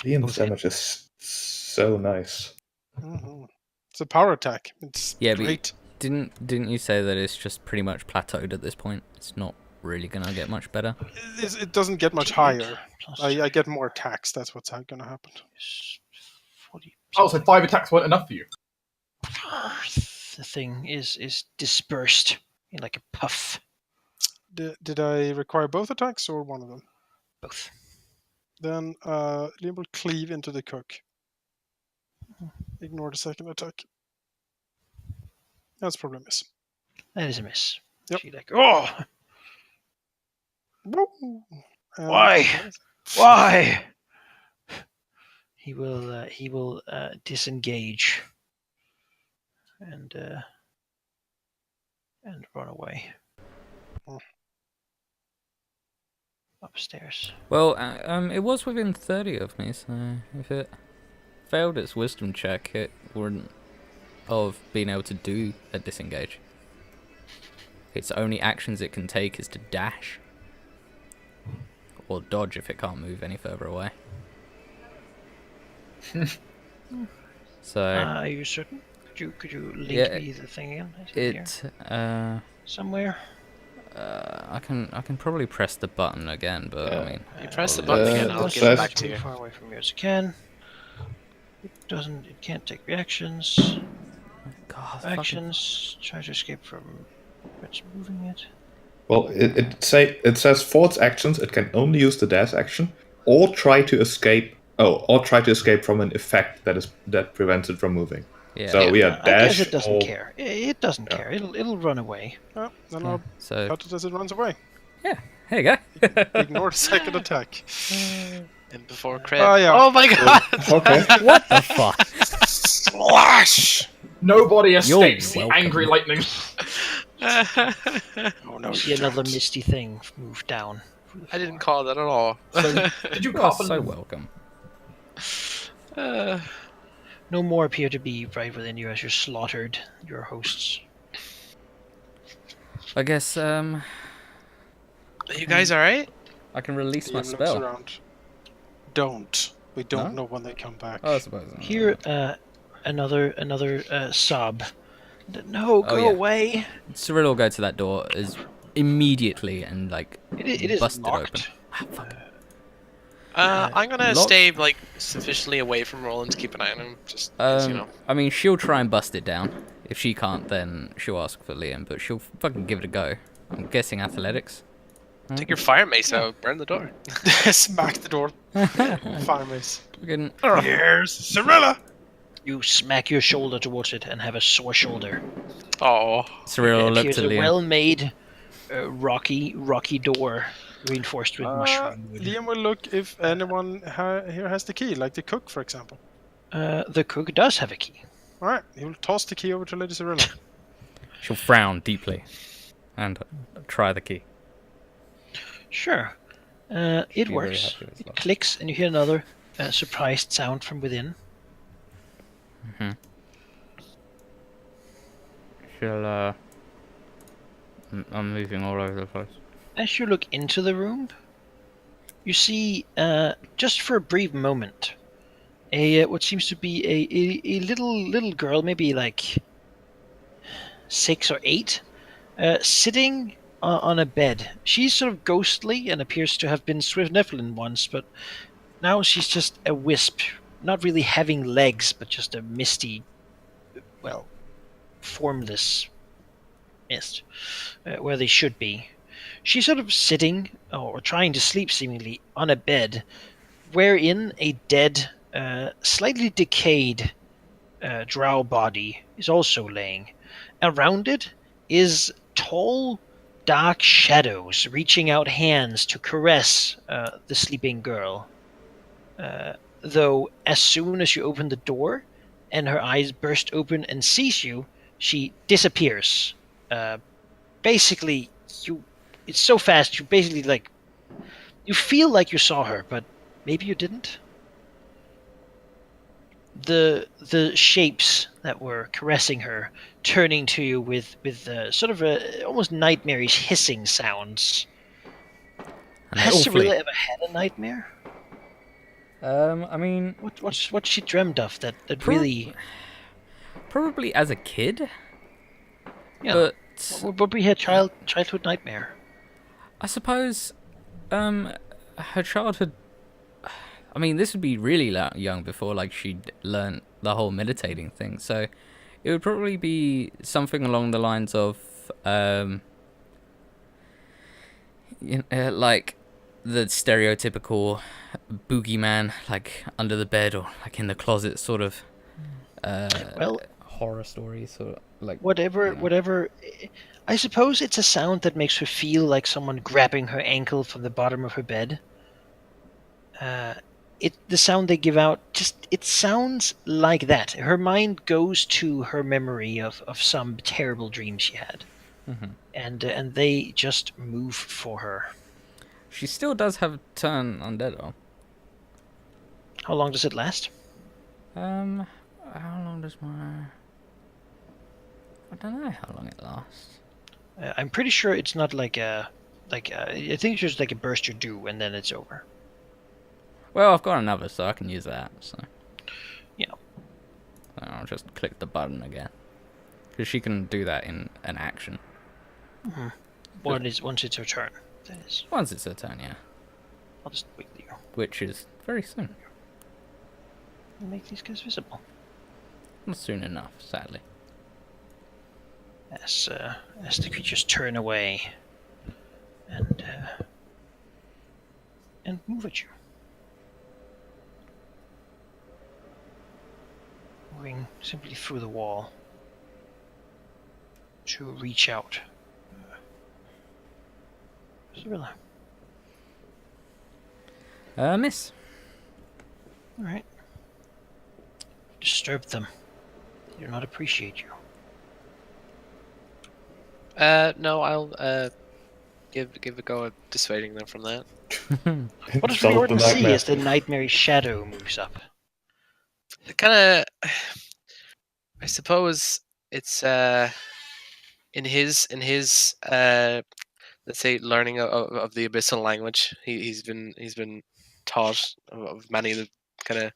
Ian's damage is so nice. Mm-hmm. It's a power attack. It's great. Didn't you say that it's just pretty much plateaued at this point? It's not really gonna get much better. It doesn't get much higher. I get more attacks. That's what's going to happen. 40. Oh, so 5 attacks weren't enough for you. The thing is dispersed in like a puff. Did I require both attacks or one of them? Both. Then Liam will cleave into the cook. Ignore the second attack. That's probably a miss. That is a miss. Yep. She like, oh, And why? Why? He will disengage and run away upstairs. Well, it was within 30 of me, so if it failed its wisdom check, it wouldn't have been able to do a disengage. Its only actions it can take is to dash. Or dodge if it can't move any further away. So Are you certain? Could you link me the thing again? Somewhere. I can probably press the button again, but I mean, You press the button again, I'll give it back to you. As far away from you as it can. It can't take reactions. God, Actions. Try to escape from what's moving it. Well, it says for its actions, it can only use the dash action, or try to escape. Or try to escape from an effect that prevents it from moving. Yeah. So we are I dash. guess it doesn't care. It doesn't care. It'll run away. Then I'll So cut it as it runs away. yeah, here you go. Ignore the second attack. And before crit. Oh, yeah. Oh my god! Okay. What the fuck? Slash! Nobody escapes the welcome. angry lightning. Oh no, See another misty thing move down. I didn't call that at all. So, did you You are cast so welcome. No more appear to be right within you as you slaughtered your hosts. I guess You guys alright? I can release my Liam looks spell. around. Don't. We don't No? know when they come back. Oh, I suppose. Here, another sob. No, go yeah. away. Cyril will go to that door as immediately and like It is bust it open. locked. Ah, fuck. I'm gonna Lock. stay like sufficiently away from Roland to keep an eye on him. Just 'cause, you know. I mean, she'll try and bust it down. If she can't, then she'll ask for Liam, but she'll fucking give it a go. I'm guessing athletics. Take your fire mace out, burn the door. Smack the door. Fire mace. Fucking Here's Cyrilla! You smack your shoulder towards it and have a sore shoulder. Oh. Cyril will It look appears to a Liam. well-made, rocky door reinforced with mushroom wood. Liam will look if anyone here has the key, like the cook, for example. The cook does have a key. Alright, he will toss the key over to Lady Cyrilla. She'll frown deeply and try the key. Sure. It Be very works. happy with It that. clicks and you hear another surprised sound from within. She'll I'm moving all over the place. As you look into the room, you see, just for a brief moment, what seems to be a little girl, maybe like 6 or 8, sitting on a bed. She's sort of ghostly and appears to have been Swift Nephilim once, but now she's just a wisp, not really having legs, but just a misty, well, formless mist, where they should be. She's sort of sitting, or trying to sleep seemingly, on a bed, wherein a dead, slightly decayed drow body is also laying. Around it is tall, dark shadows reaching out hands to caress the sleeping girl. Though, as soon as you open the door and her eyes burst open and sees you, she disappears. Basically, it's so fast, you basically, like, you feel like you saw her, but maybe you didn't. The shapes that were caressing her turning to you with sort of a almost nightmarish hissing sounds. And they Has all flee. Cyrilla ever had a nightmare? I mean, What she dreamt of that Pro- really? probably as a kid, Yeah. but What would be her childhood nightmare? I suppose her childhood. I mean, this would be really young before like she'd learned the whole meditating thing. So it would probably be something along the lines of like the stereotypical boogeyman, like under the bed or like in the closet, sort of Well, horror stories, or like whatever. I suppose it's a sound that makes her feel like someone grabbing her ankle from the bottom of her bed. The sound they give out, just it sounds like that. Her mind goes to her memory of some terrible dream she had, and they just move for her. She still does have turn undead though. How long does it last? How long does my? I don't know how long it lasts. I'm pretty sure it's not like a I think it's just like a burst or do, and then it's over. Well, I've got another, so I can use that. So Yeah. I'll just click the button again, because she can do that in an action. Once it's her turn. That is. Once it's her turn, yeah. I'll just wait there. Which is very soon. I'll make these guys visible. Not soon enough, sadly. As the creatures turn away and move at you. Moving simply through the wall to reach out. Cyrilla. Miss. Alright. Disturb them. They do not appreciate you. No, I'll give a go at dissuading them from that. What does Solve the Riordan see nightmare. as the nightmare shadow moves up? Kind of, I suppose it's in his let's say learning of the abyssal language. He's been taught of many of the kind of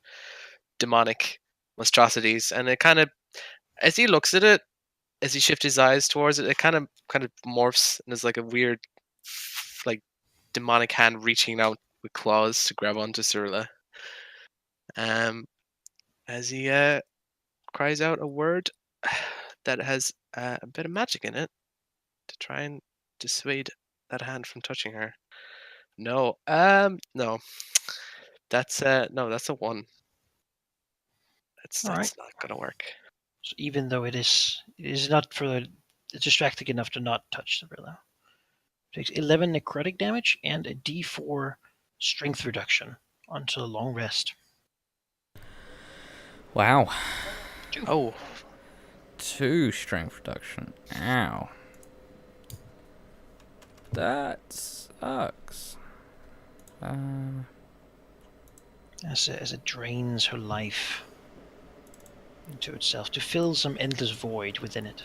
demonic monstrosities, and it kind of, as he looks at it, as he shifts his eyes towards it, it kind of morphs and is like a weird, like demonic hand reaching out with claws to grab onto Cyrilla. As he cries out a word that has a bit of magic in it to try and dissuade that hand from touching her. No, no. That's that's a 1. That's Alright. not gonna work. So even though it is not it's distracting enough to not touch Cyrilla. Takes 11 necrotic damage and a D4 strength reduction until a long rest. Wow. Oh, 2 strength reduction. Ow. That sucks. As it drains her life into itself to fill some endless void within it.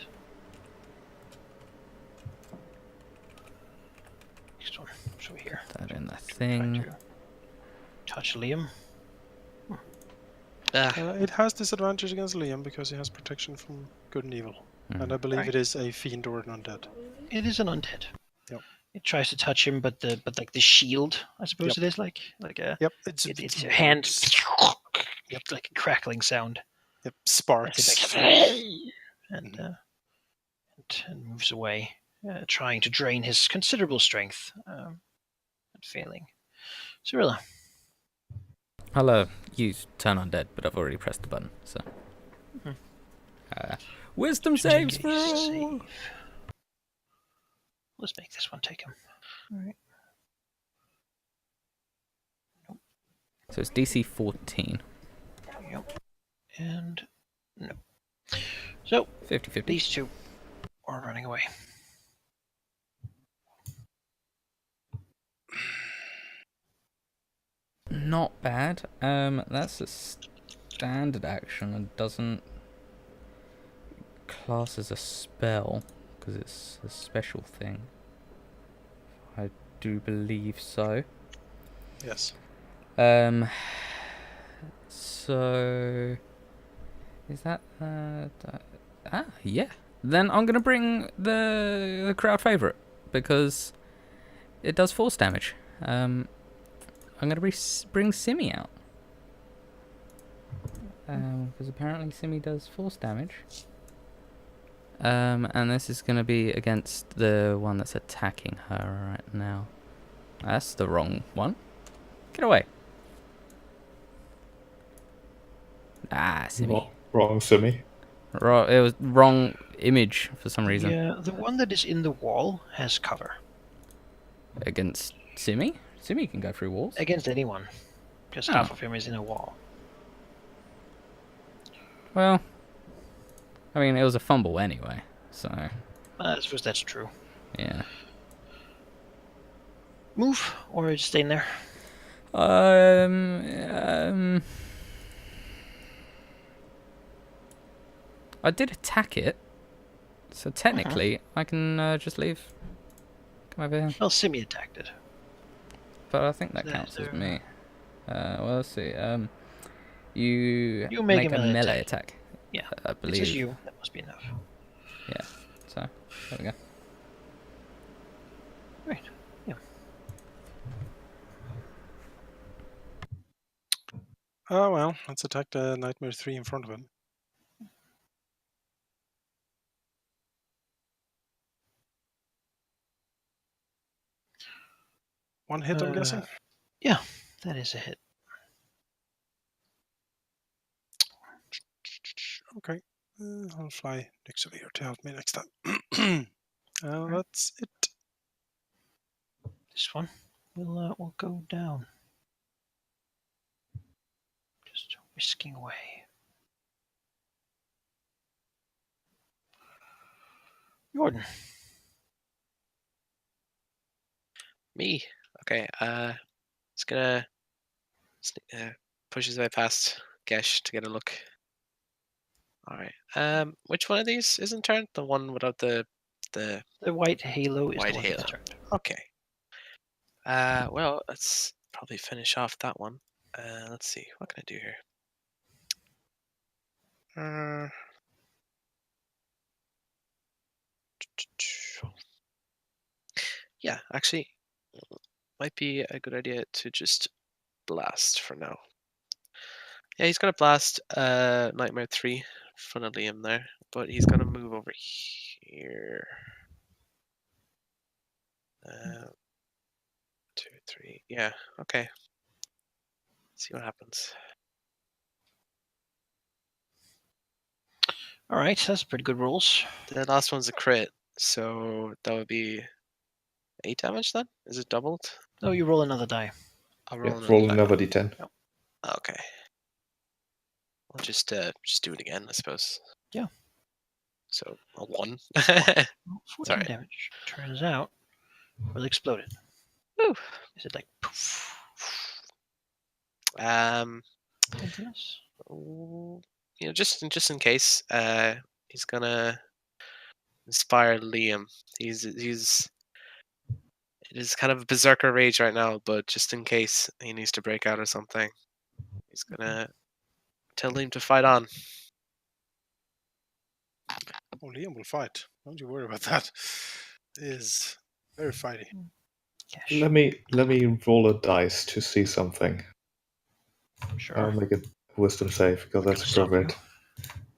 Next one. So here. That in the thing. touch Liam. It has disadvantage against Liam because he has protection from good and evil. And I believe it is a fiend or an undead. It is an undead. Yep. It tries to touch him, but like the shield, I suppose Yep. it is like a Yep, its hand, Yep. like a crackling sound. Yep, As sparks. it like, and moves away, trying to drain his considerable strength, and failing. Cyrilla. I'll use turn on dead, but I've already pressed the button, so. Wisdom saves for all! Save. Let's make this one take him. Alright. So it's DC 14. Yep. And no. So 50-50. these two are running away. Not bad. That's a standard action and doesn't class as a spell because it's a special thing. I do believe so. Yes. So is that yeah. Then I'm gonna bring the crowd favorite because it does force damage. I'm gonna bring Simi out because apparently Simi does force damage. And this is gonna be against the one that's attacking her right now. That's the wrong one. Get away. Ah, Simi. Wrong Simi. It was wrong image for some reason. Yeah, the one that is in the wall has cover Against Simi? Simi can go through walls. against anyone, because half of him is in a wall. Well, I mean, it was a fumble anyway, so I suppose that's true. yeah. Move or just stay in there. I did attack it, so technically I can just leave. Come over here. Well, Simi attacked it. But I think that There- counts as there. me. Well, let's see. You make make a a melee melee attack. attack. Yeah, I It believe. says you. That must be enough. Yeah. So there we go. Right. Yeah. Oh well, let's attack the Nightmare 3 in front of him. One hit, I'm guessing? Yeah, that is a hit. Okay. I'll fly next to here to help me next time. That's it. This one will go down. Just whisking away. Jordan. Me. Okay. Just gonna push his way past Gesh to get a look. All right. Which one of these isn't turned? The one without the The white halo is White the one halo. that's turned. Okay. Well, let's probably finish off that one. Let's see. What can I do here? Yeah, actually, might be a good idea to just blast for now. Yeah, he's gonna blast Nightmare 3 in front of Liam there, but he's gonna move over here. 2, 3. Yeah, okay. See what happens. All right, that's pretty good rolls. The last one's a crit, so that would be 8 damage then? Is it doubled? Oh, you roll another die. I'll Yeah, roll roll another another d10. Okay. I'll just do it again, I suppose. Yeah. So a 1. 14 Sorry. damage. Turns out, really exploded. Woo. Is it like poof? Anything else? Just in case, he's gonna inspire Liam. He's it is kind of a berserker rage right now, but just in case he needs to break out or something, he's gonna tell Liam to fight on. Oh, Liam will fight. Don't you worry about that. He is very fighty. Gesh. Let me roll a dice to see something. Sure. I'll make a wisdom save because Gonna that's stop you. appropriate.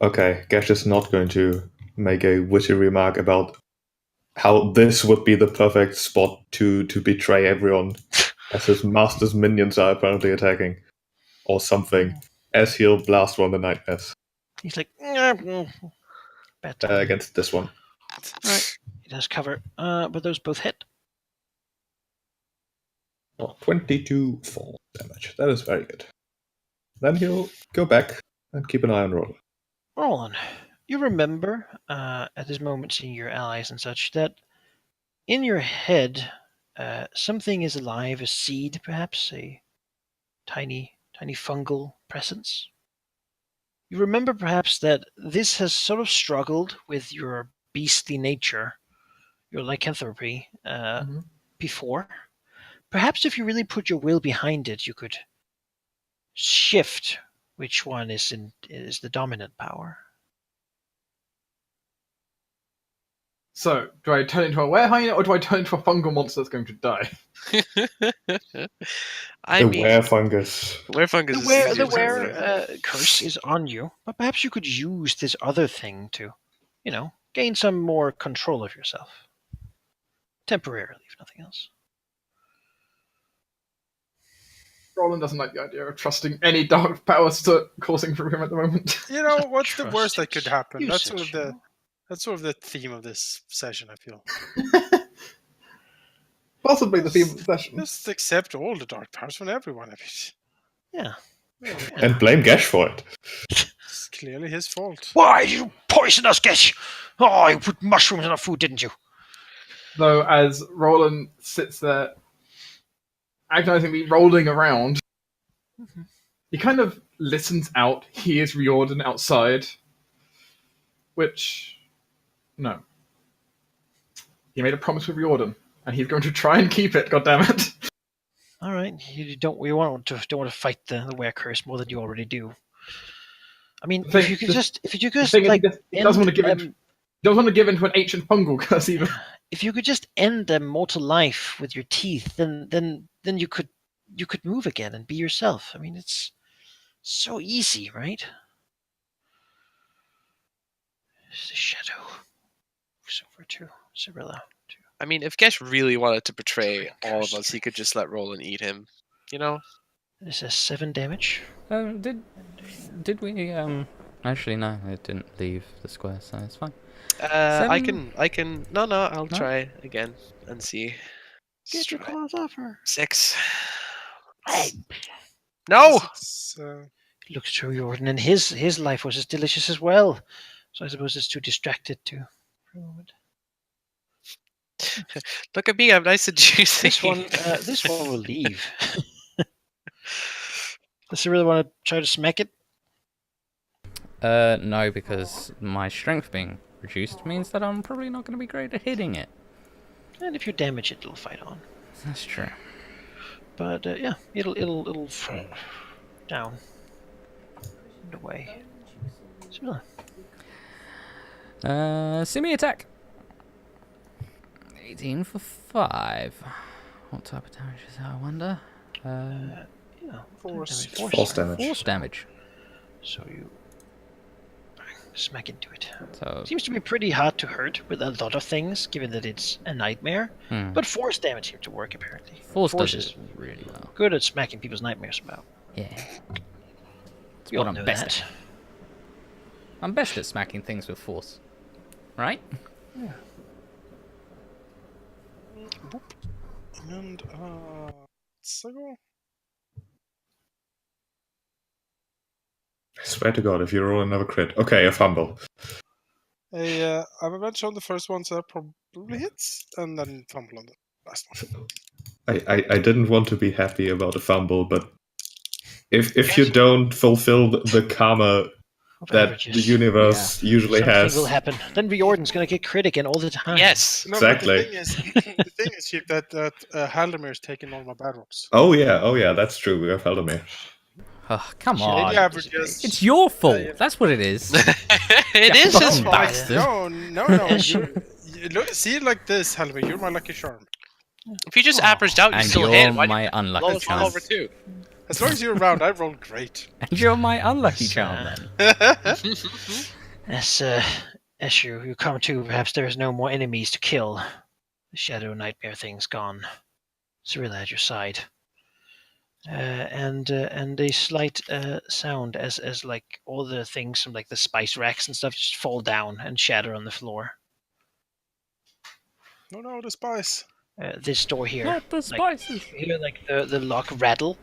Okay, Gash is not going to make a witty remark about how this would be the perfect spot to betray everyone as his master's minions are apparently attacking. Or something. As he'll blast one of the nightmares He's like, bad time. against this one. Alright, he does cover. But those both hit. Oh, 22 fall damage. That is very good. Then he'll go back and keep an eye on Roland. Roland, you remember at this moment seeing your allies and such that in your head something is alive, a seed perhaps, a tiny fungal presence. You remember perhaps that this has sort of struggled with your beastly nature, your lycanthropy, before. Perhaps if you really put your will behind it, you could shift which one is the dominant power. So, do I turn into a werehine or do I turn into a fungal monster that's going to die? I The mean, werefungus. werefungus is The easier to were remember. curse is on you, but perhaps you could use this other thing to, gain some more control of yourself. Temporarily, if nothing else. Roland doesn't like the idea of trusting any dark powers to coursing through him at the moment. You know, what's the worst that Trust could happen? That's usage, sort of the theme of this session, I feel. Possibly the theme of the session. Just accept all the dark powers from everyone. I mean, Yeah. And blame Gash for it. it's clearly his fault. Why did you poison us, Gesh? Oh, you put mushrooms in our food, didn't you? Though, as Roland sits there, agonizingly rolling around, he kind of listens out, hears Riordan outside, which, no. He made a promise with Riordan, and he's going to try and keep it, goddammit. All right, you don't want to fight the were curse more than you already do. I mean, if you could just He doesn't want to give in. He doesn't want to give in to an ancient fungal curse either. If you could just end their mortal life with your teeth, then you could move again and be yourself. I mean, it's so easy, right? It's the shadow. Silver too. Cyrilla too. I mean, if Gesh really wanted to betray all of us, he could just let Roland eat him. You know? This is 7 damage. Did we actually no, it didn't leave the square, so it's fine. I can. No, I'll No? try again and see. Get your claws off her. 6. No. It's, He looks through Jordan, and his life was as delicious as well. So I suppose it's too distracted for a moment. Look at me, I'm nice and juicy. This one will leave. Does he really want to try to smack it? No, because my strength being reduced means that I'm probably not going to be great at hitting it. And if you damage it, it'll fight on. That's true. But yeah, it'll fall down and away. Similar. Simi attack. 18 for 5. What type of damage is that, I wonder? Yeah, Force. Force damage. Force damage. So you smack into it. So, Seems to be pretty hard to hurt with a lot of things, given that it's a nightmare. But force damage seems to work apparently. force Force does is it really well. good at smacking people's nightmares about. Yeah. We what all I'm know best that. at. I'm best at smacking things with force. Right? and Sago. I swear to God, if you roll another crit. Okay, a fumble. I'm eventually on the first one, so that probably hits, and then fumble on the last one. I didn't want to be happy about a fumble, but if you don't fulfill the karma of that averages. the universe usually Something has. will happen. Then Riordan's gonna get crit again all the time. Yes. No, but Exactly. the thing is, Chief, that Halldamir is taking all my bad rolls. Oh yeah, that's true. We have Halldamir. Oh, come Should on. Daily averages. It's your fault. yeah. That's what it is. It is fucking his fault. bastard. No. You look, see it like this, Halldamir. You're my lucky charm. If you just averaged out, you And still you're hit. Why do my you unlucky blow us all charm. over too? As long as you're around, I roll great. And you're my unlucky charm then. As you come to, perhaps there is no more enemies to kill. The shadow nightmare thing's gone. Cyrilla at your side. And a slight sound as like all the things from like the spice racks and stuff just fall down and shatter on the floor. No, the spice. This door here, Not the spices. you hear like the lock rattle,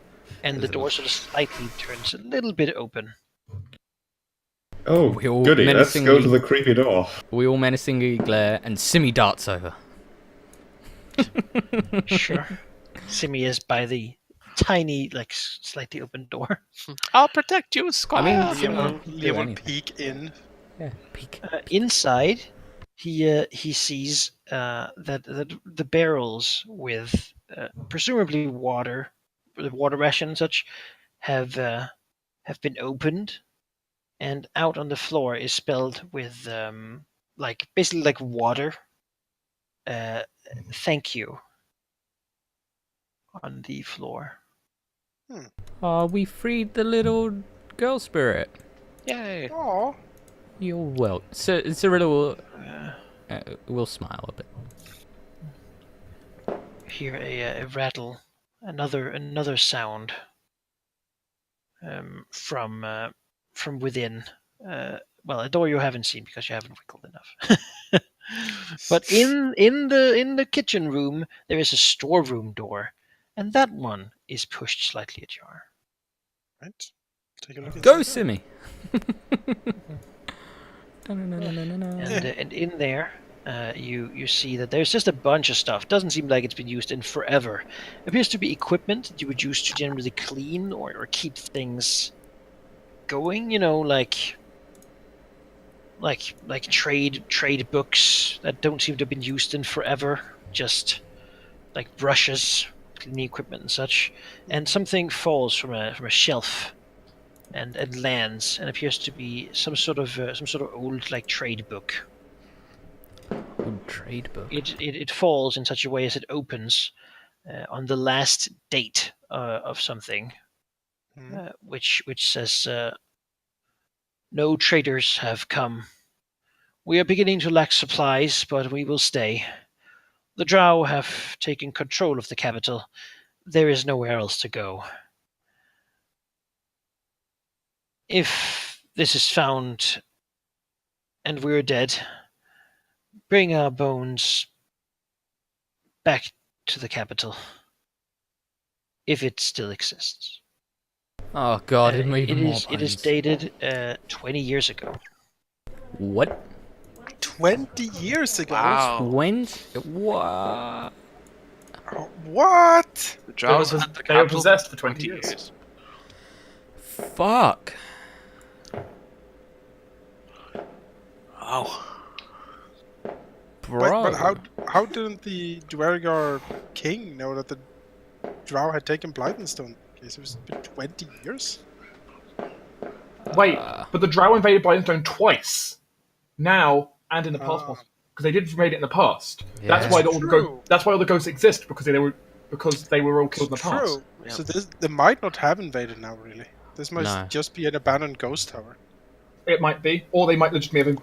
and the Is it- door sort of slightly turns a little bit open. Oh, We all goody. Let's go to menacingly- the creepy door. We all menacingly glare, and Simi darts over. Sure. Simi is by the tiny, like slightly open door. I'll protect you, Squire. I mean, Liam Simi will, will do Liam will anything. peek in. Yeah, peek. Inside, he sees that the barrels with presumably water, the water ration and such, have been opened, and out on the floor is spelled with like basically like water. Thank you. On the floor. We freed the little girl spirit. Yay. Oh, You're well. Cyrilla Uh, will smile a bit. hear a rattle, another sound from within. Well, a door you haven't seen because you haven't wiggled enough. But in the kitchen room there is a storeroom door, and that one is pushed slightly ajar. right. Take a look at Go, Simi! Da-na-na-na-na-na. And in there, you see that there's just a bunch of stuff. Doesn't seem like it's been used in forever. Appears to be equipment that you would use to generally clean or keep things going. You know, like trade books that don't seem to have been used in forever. Just like brushes, cleaning equipment and such. And something falls from a shelf. And lands and appears to be some sort of old like trade book. Old trade book. It falls in such a way as it opens on the last date of something, which says, "No traders have come. We are beginning to lack supplies, but we will stay. The Drow have taken control of the capital. There is nowhere else to go. If this is found and we're dead, bring our bones back to the capital. If it still exists." Oh god, it made more It is puns. dated 20 years ago. What? 20 years ago. Wow. When? What? Oh, what? The Drows They were had the they were capital possessed for 20 years. Fuck. Wow. Bro. But how didn't the Dwergar king know that the Drow had taken Blydenstone? It was been 20 years. Wait, but the Drow invaded Blydenstone twice. Now and in the past, Ah. because they did invade it in the past. Yeah. That's why all True. that's why all the ghosts exist, because they were all killed in the past. True. Yep. So they might not have invaded now, really. This must No. just be an abandoned ghost tower. It might be, or they might legitimately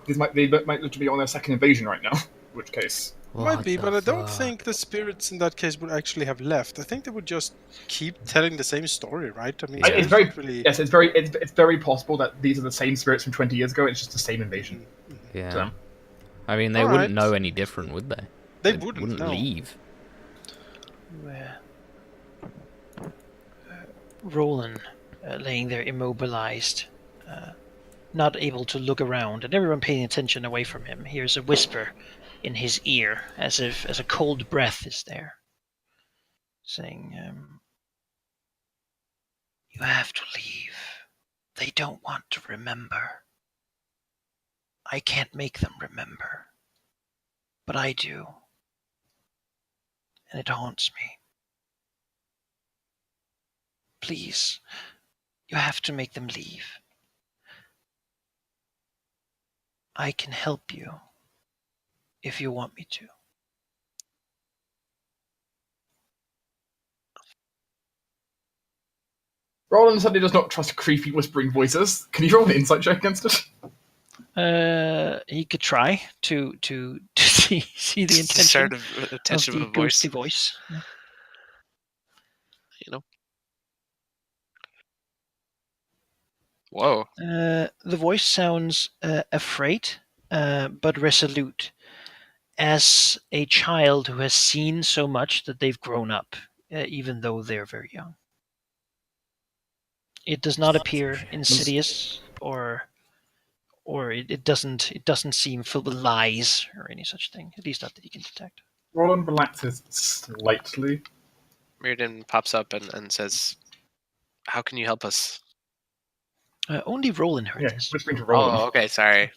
be on their second invasion right now. In which case, Might be, What but the I don't fuck? think the spirits in that case would actually have left. I think they would just keep telling the same story, right? I mean, Yeah. it's spirits very don't really. yes, it's very possible that these are the same spirits from 20 years ago. It's just the same invasion. Yeah. to them. I mean, they Alright. wouldn't know any different, would they? They wouldn't. No. leave. Roland, laying there immobilized, not able to look around, and everyone paying attention away from him, hears a whisper in his ear, as a cold breath is there, saying, "You have to leave. They don't want to remember." I can't make them remember. But I do. And it haunts me. Please, you have to make them leave. I can help you if you want me to. Roland suddenly does not trust creepy whispering voices. Can you roll an insight check against it? He could try to see the Just to start intention a of tension the of a voice. ghostly voice. Yeah. You know. Whoa. The voice sounds afraid, but resolute, as a child who has seen so much that they've grown up, even though they're very young. It does not appear insidious or it doesn't seem filled with lies or any such thing. At least not that you can detect. Roland relaxes slightly. Mirrodin pops up and says, "How can you help us?" Only Roland heard Yeah, this. whispering to Roland. Oh, okay, sorry.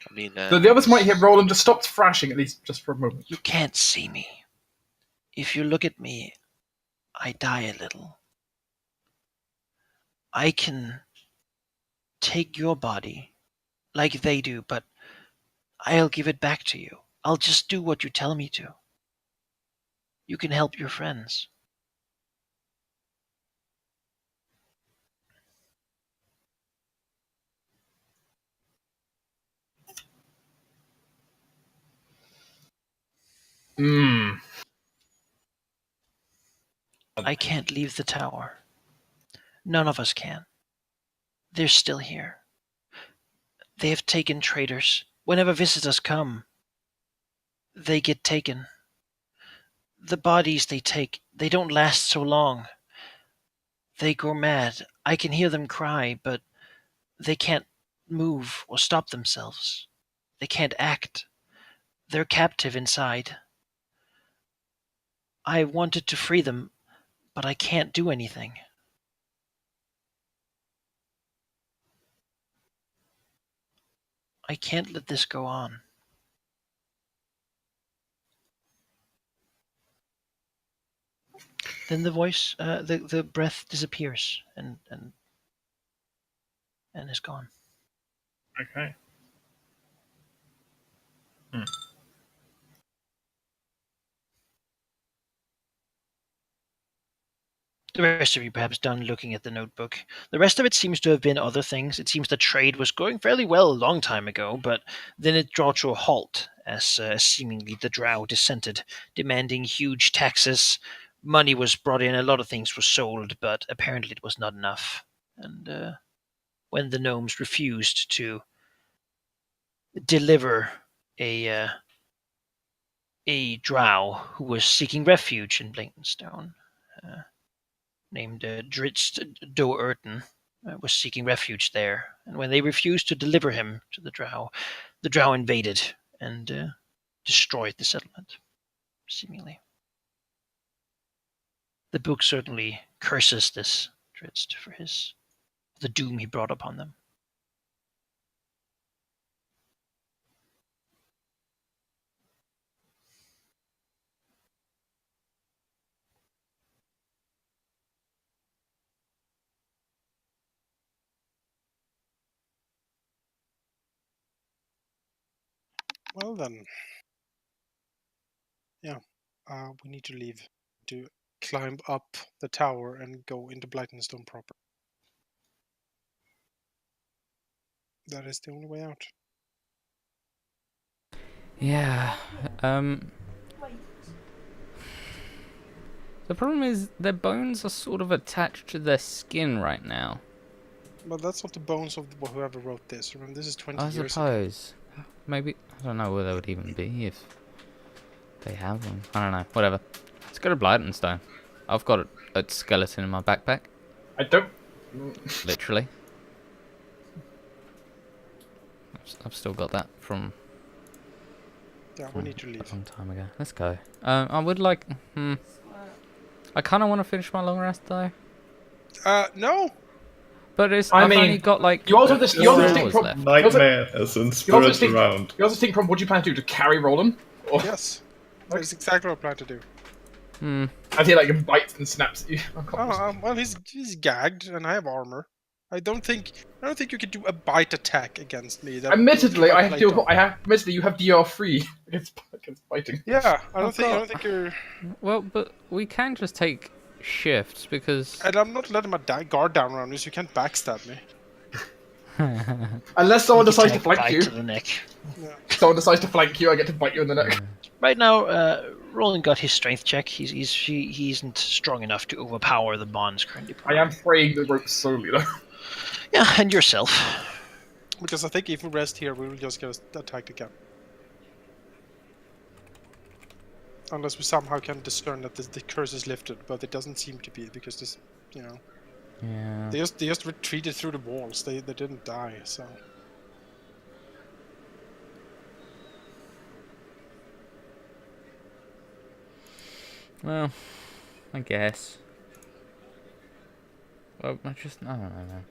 I mean, So the others might hear Roland just stops thrashing, at least just for a moment. You can't see me. If you look at me, I die a little. I can take your body like they do, but I'll give it back to you. I'll just do what you tell me to. You can help your friends. Hmm. I can't leave the tower. None of us can. They're still here. They have taken traitors. Whenever visitors come, they get taken. The bodies they take, they don't last so long. They go mad. I can hear them cry, but they can't move or stop themselves. They can't act. They're captive inside. I wanted to free them, but I can't do anything. I can't let this go on. Then the voice, the breath disappears and is gone. Okay. The rest of you perhaps done looking at the notebook. The rest of it seems to have been other things. It seems that trade was going fairly well a long time ago, but then it brought to a halt as seemingly the drow dissented, demanding huge taxes. Money was brought in, a lot of things were sold, but apparently it was not enough. And when the gnomes refused to deliver a drow who was seeking refuge in Blankenstone, named Dritz Doerten, was seeking refuge there. And when they refused to deliver him to the drow invaded and destroyed the settlement, seemingly. The book certainly curses this Dritz for the doom he brought upon them. Well then, yeah, we need to leave to climb up the tower and go into Blytonstone proper. That is the only way out. Yeah. The problem is their bones are sort of attached to their skin right now. But that's not the bones of whoever wrote this. Remember, this is 20 I years ago. suppose. Maybe, I don't know where they would even be if they have one. I don't know. Whatever. Let's go to Blytonstone. I've got a skeleton in my backpack. I don't. Literally. I've still got that from Yeah, we need to leave. a long time ago. Let's go. I would like... I kind of want to finish my long rest, though. No! But it's, I I've mean, only got like you also have this. You also 4 think hours from. left. You also, Nightmares and you also spirits think. around. You also think from what you plan to do to carry Roland. Or, Yes, that's exactly what I plan to do. Hmm. as he like bites and snaps at you. unconsciously. Well, he's gagged, and I have armor. I don't think you could do a bite attack against me. Admittedly, I plate on. admittedly, you have DR3 against biting. Yeah, I I've don't got- think you're. Well, but we can just take shifts because And I'm not letting my guard down around me, so you can't backstab me. Unless someone Sneak decides to attack, flank bite you. to the neck. Yeah. Someone decides to flank you, I get to bite you in the neck. Right now, Roland got his strength check. He isn't strong enough to overpower the bonds currently. I am fraying the rope slowly though. Yeah, and yourself. Because I think if we rest here, we will just get attacked again. Unless we somehow can discern that the curse is lifted, but it doesn't seem to be because this, yeah. they just retreated through the walls. They didn't die, so. Well, I guess. Well, I don't know.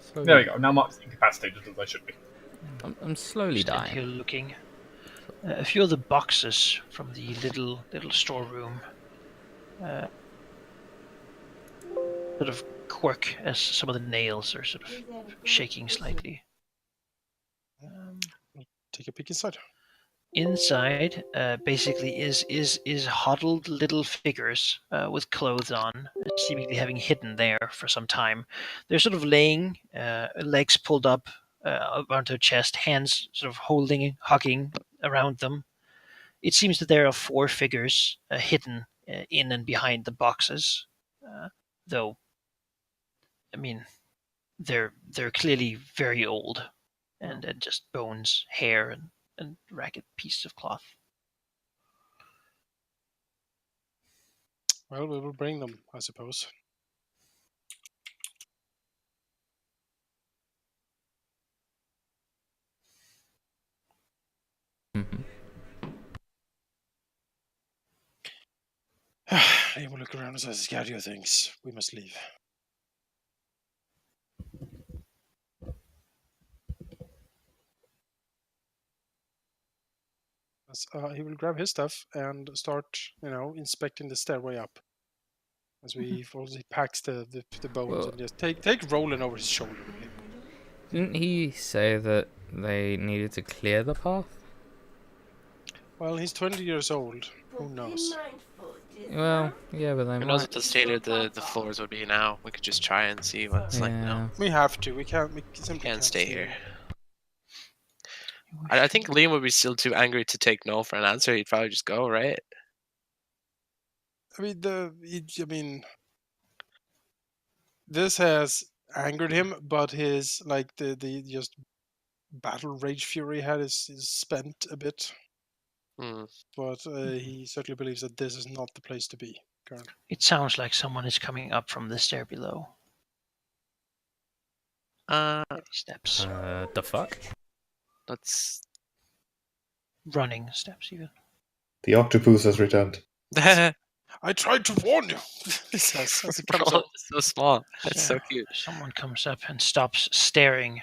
Slowly, There we go. Now Mark's incapacitated as I should be. I'm slowly Stand here dying. looking. A few of the boxes from the little storeroom sort of quirk as some of the nails are sort of shaking slightly. Take a peek inside. Inside, basically, is huddled little figures with clothes on, seemingly having hidden there for some time. They're sort of laying, legs pulled up around their chest, hands sort of hugging around them. It seems that there are 4 figures hidden in and behind the boxes, though. I mean, they're clearly very old, and just bones, hair, and ragged pieces of cloth. Well, we will bring them, I suppose. Mhm. He will look around and says, "Gather your things. We must leave." He will grab his stuff and start, inspecting the stairway up. As he packs the bones Well- and just take Roland over his shoulder with him. Didn't he say that they needed to clear the path? Well, he's 20 years old. Who knows? Well, yeah, but they Who knows might. what the state of the floors would be now? We could just try and see what it's like now. We have to. We can't. We simply Can't stay see here. him. I think Liam would be still too angry to take no for an answer. He'd probably just go, right? I mean, this has angered him, but his the just battle rage fury had is spent a bit. Hmm. But he certainly believes that this is not the place to be currently. It sounds like someone is coming up from the stair below. Steps. The fuck? Let's. Running steps, even. The octopus has returned. I tried to warn you. He says as he comes Oh, up. it's so small. That's so cute. Someone comes up and stops staring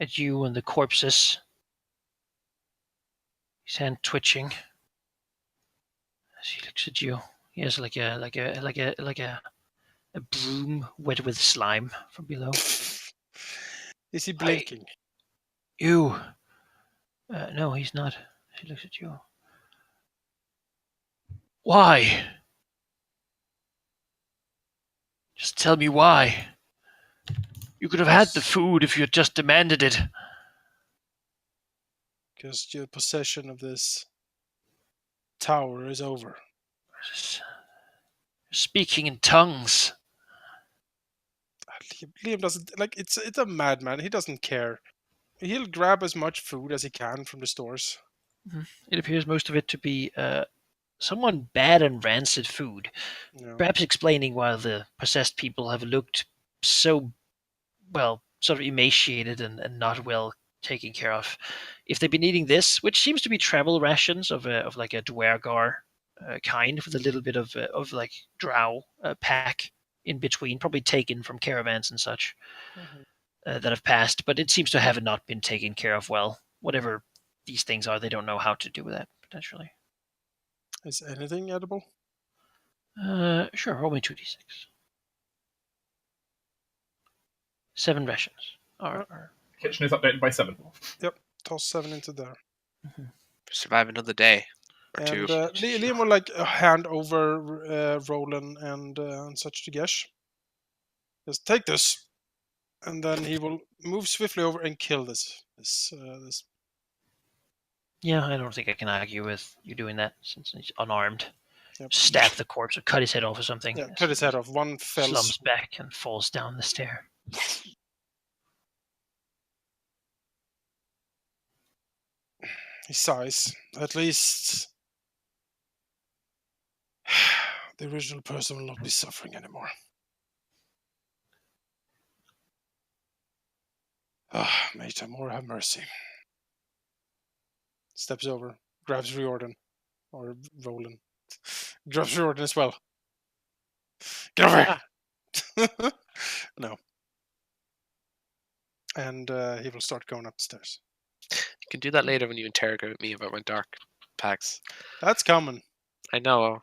at you and the corpses. His hand twitching as he looks at you. He has like a broom wet with slime from below. Is he blinking? You. No, he's not. He looks at you. Why? Just tell me why. You could have had the food if you had just demanded it. Because your possession of this tower is over. Speaking in tongues. Liam doesn't it's a madman. He doesn't care. He'll grab as much food as he can from the stores. It appears most of it to be somewhat bad and rancid food. Perhaps explaining why the possessed people have looked so, well, sort of emaciated and not well taken care of. If they've been eating this, which seems to be travel rations of like a dwergar kind, with a little bit of like drow pack in between, probably taken from caravans and such Mhm. that have passed, but it seems to have not been taken care of well. Whatever these things are, they don't know how to do with that, potentially. Is anything edible? Sure, roll me 2d6. 7 rations. Kitchen is updated by 7. Toss 7 into there. Survive another day or two. And Liam will like hand over Roland and such to Gesh. Just take this, and then he will move swiftly over and kill this. Yeah, I don't think I can argue with you doing that since he's unarmed. Yep. Stab the corpse or cut his head off or something. Yeah, cut his head off. One fell. Slumps back and falls down the stair. He sighs. At least the original person will not be suffering anymore. Ah, may Tamor have mercy. Steps over, grabs Riordan, or Roland. Grabs Riordan as well. Get over here! No. And he will start going up the stairs. You can do that later when you interrogate me about my dark packs. That's coming. I know.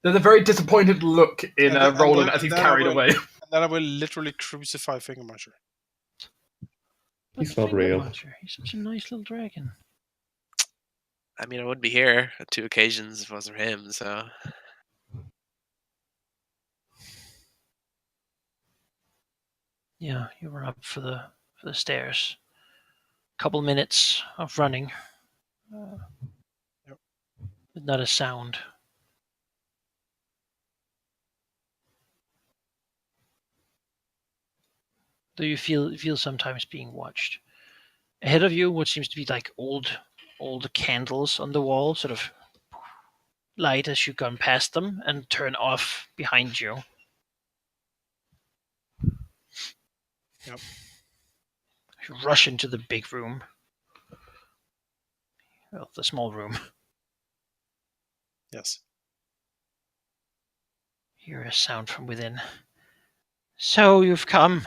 There's a very disappointed look in And Roland then- as he's then I carried will- away. And then I will literally crucify Fingermuncher. He's not real. He's such a nice little dragon. I mean, I would be here at 2 occasions if it wasn't for him, so. Yeah, you were up for the stairs. Couple minutes of running. Yep. With not a sound. Though you feel sometimes being watched. Ahead of you, what seems to be like old candles on the wall, sort of light as you come past them and turn off behind you. Yep. You rush into the big room. Well, the small room. Yes. Hear a sound from within. So you've come.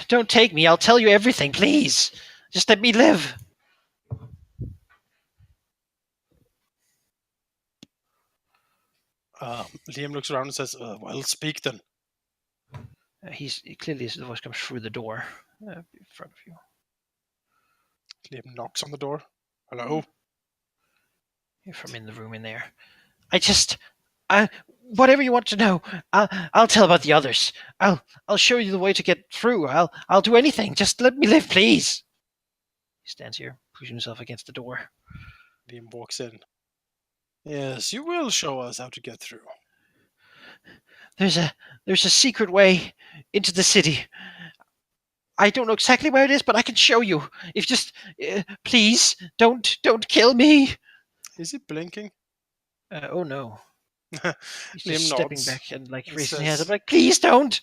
Don't take me. I'll tell you everything, please. Just let me live. Liam looks around and says, well, speak then. He's clearly the voice comes through the door in front of you. Liam knocks on the door. Hello? You're from in the room in there. Whatever you want to know, I'll tell about the others. I'll show you the way to get through. I'll do anything. Just let me live, please. He stands here, pushing himself against the door. Liam walks in. Yes, you will show us how to get through. There's a secret way into the city. I don't know exactly where it is, but I can show you. If just please don't kill me. Is he blinking? Oh no. He's Liam just stepping nods. back and like He raising his hands says- up, like, please don't.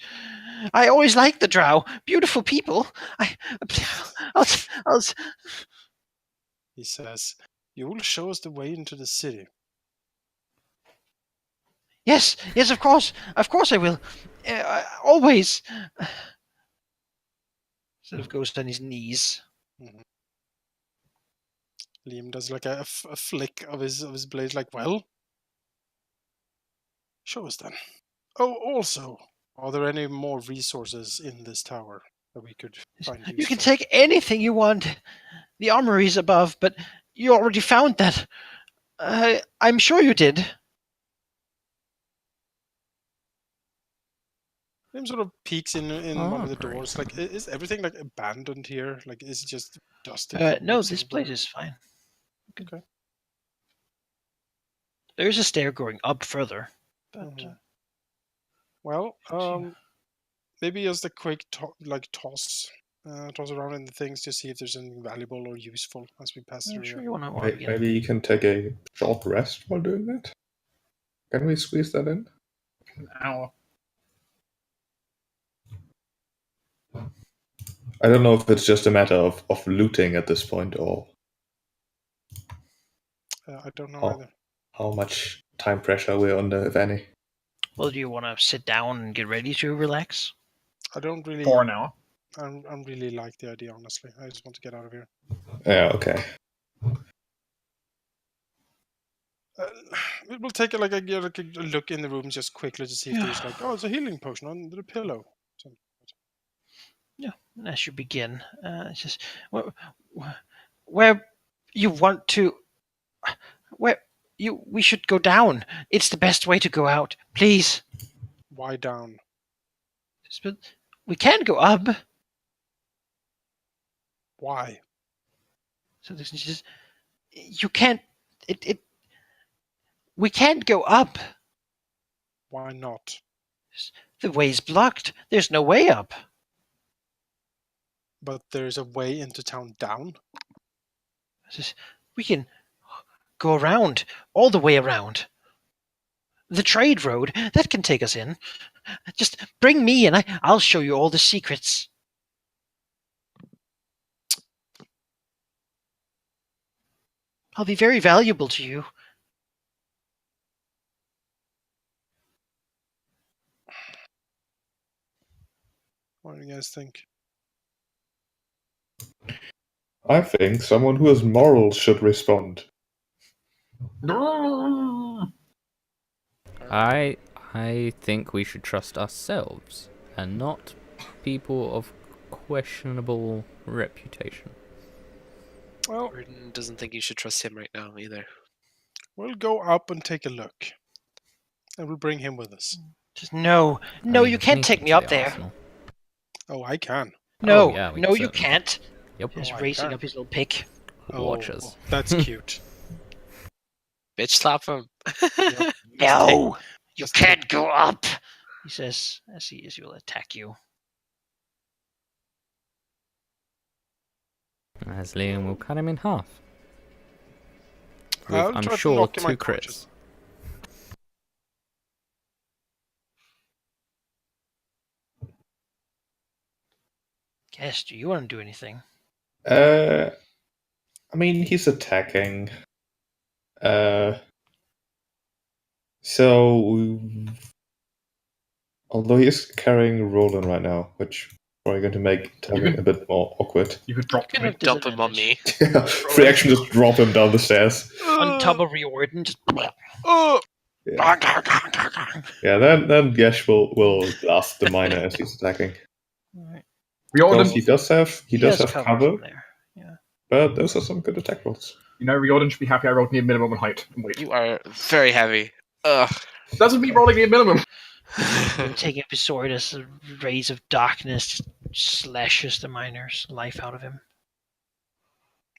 I always liked the Drow. Beautiful people. I'll He says, you will show us the way into the city. Yes, of course I will. Always. Sort of goes on his knees. Liam does like a flick of his blade, like, well, show us then. Oh, also, are there any more resources in this tower that we could find You can useful? take anything you want. The armory's above, but you already found that. I'm sure you did. Liam sort of peeks in one of the Armory. doors. Like, is everything like abandoned here? Like, is it just dusty? No, cobwebs this everywhere? place is fine. Okay. There's a stair going up further. But Mhm. Well, you. maybe just a quick toss around in the things to see if there's anything valuable or useful as we pass I'm through. sure here. you want to begin. Maybe you can take a short rest while doing that. Can we squeeze that in? An hour. I don't know if it's just a matter of looting at this point or I don't know Oh. either. how much time pressure we're under, if any. Well, do you want to sit down and get ready to relax? I don't really. For an hour. I'm really like the idea, honestly. I just want to get out of here. Yeah, okay. We'll take like a look in the room just quickly to see if there's like, oh, it's a healing potion under the pillow. Yeah. And as you begin, it's just where you want to, we should go down. It's the best way to go out. Please. Why down? But we can go up. Why? So this is just, you can't. We can't go up. Why not? The way's blocked. There's no way up. But there's a way into town down. We can go around, all the way around. The trade road, that can take us in. Just bring me and I'll show you all the secrets. I'll be very valuable to you. What do you guys think? I think someone who has morals should respond. I think we should trust ourselves and not people of questionable reputation. Well, Gordon doesn't think you should trust him right now either. we'll go up and take a look. And we'll bring him with us. Just no, I mean, you can't anything take me to up the there. Arsenal. Oh, I can. No, Oh, yeah, we no, can you certainly. can't. Yep. He's Oh, I raising can. up his little pick. Watch us. That's cute. Bitch slap him. Yep. No, you just can't go up. He says as he will attack you. As Liam will cut him in half. With, I'll I'm try to sure, knock him 2 unconscious. crits. Guess, do you want to do anything? I mean, he's attacking. So, although he's carrying Roland right now, which is probably going to make Taggart a bit more awkward. You could drop Gonna me. dump him on me. Free action, just drop him down the stairs. On top of Riordan, just Yeah, then Gesh will blast the miner as he's attacking. Alright. Because Riordan, he does have cover cover, from there. Yeah. but those are some good attack rolls. Riordan should be happy I rolled near minimum on height. Wait. You are very heavy. Ugh. That's me rolling near minimum. Taking up his sword as a rays of darkness slashes the miner's life out of him.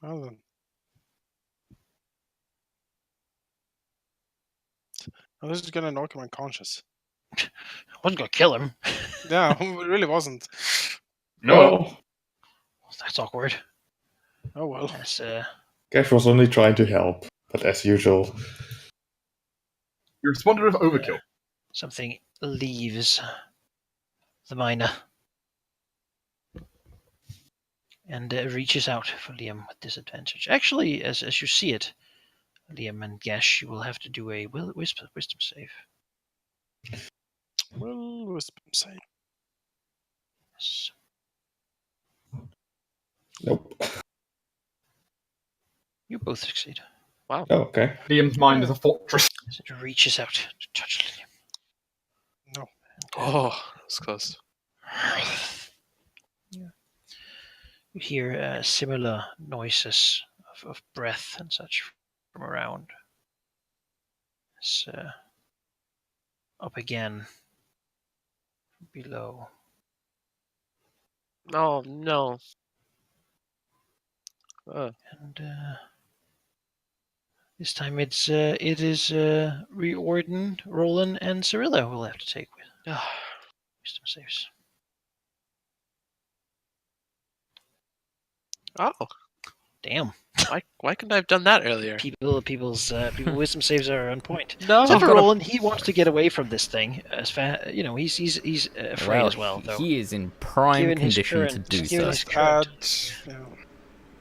Well then. Oh, this is gonna knock him unconscious. I wasn't gonna kill him. Yeah, it really wasn't. No. That's awkward. Oh well. That's, Gesh was only trying to help, but as usual. You responded with overkill. something leaves the miner and reaches out for Liam with disadvantage. Actually, as you see it, Liam and Gash, you will have to do a wisdom save. Well, wisdom save. Yes. Nope. You both succeed. Wow. Oh, okay. Liam's mind is a fortress. As it reaches out to touch Liam. No. Oh, that's close. Yeah. You hear similar noises of breath and such from around. It's up again below. Oh no. And this time it is Riordan, Roland, and Cyrilla who will have to take wisdom saves. Oh, Damn. why couldn't I have done that earlier? People's wisdom saves are on point. No, Except for I'm gonna- Roland, he wants to get away from this thing as fast. You know, he's afraid as well, though. He is in prime Given his condition to current- do given so. his current- Yeah.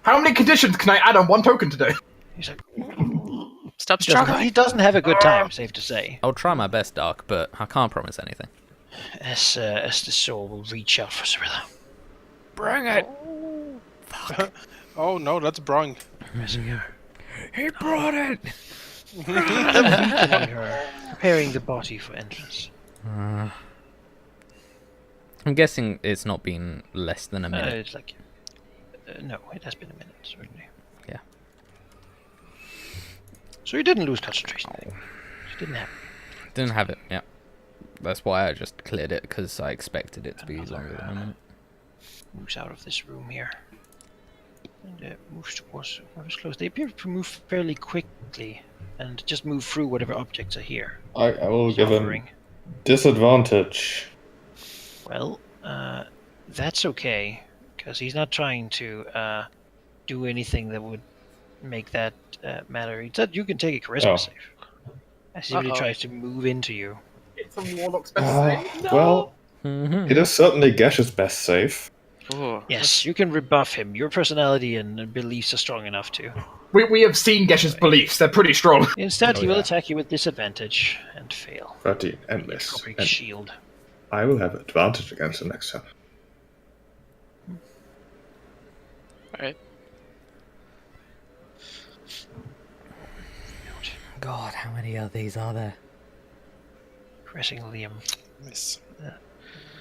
How many conditions can I add on one token today? He's like, Stop struggling. He doesn't have a good time, safe to say. I'll try my best, Dark, but I can't promise anything. As the soul will reach out for Cyrilla. Bring it! Oh no, that's Brung. Pressing her. He brought it! Weakening her. Preparing the body for entrance. I'm guessing it's not been less than a minute. It's like... no, it has been a minute, certainly. Yeah. So you didn't lose concentration. You didn't have it. Didn't have it, yeah. That's why I just cleared it, because I expected it to be longer than a minute. Moves out of this room here. And moves towards whoever's close. They appear to move fairly quickly and just move through whatever objects are here. I will give him Hovering. disadvantage. Well, that's okay, because he's not trying to do anything that would make that matter. He said you can take a charisma Oh. save. As he really tries to move into you. It's a warlock's best save. Well, Mm-hmm. it is certainly Gesh's best save. Ooh. Yes, you can rebuff him. Your personality and beliefs are strong enough to. We have seen Gesh's beliefs. They're pretty strong. Instead, Oh, he will yeah. attack you with disadvantage and fail. 13 and miss. Dropping And shield. I will have advantage against him next time. Alright. God, how many of these are there? Pressing Liam. Miss.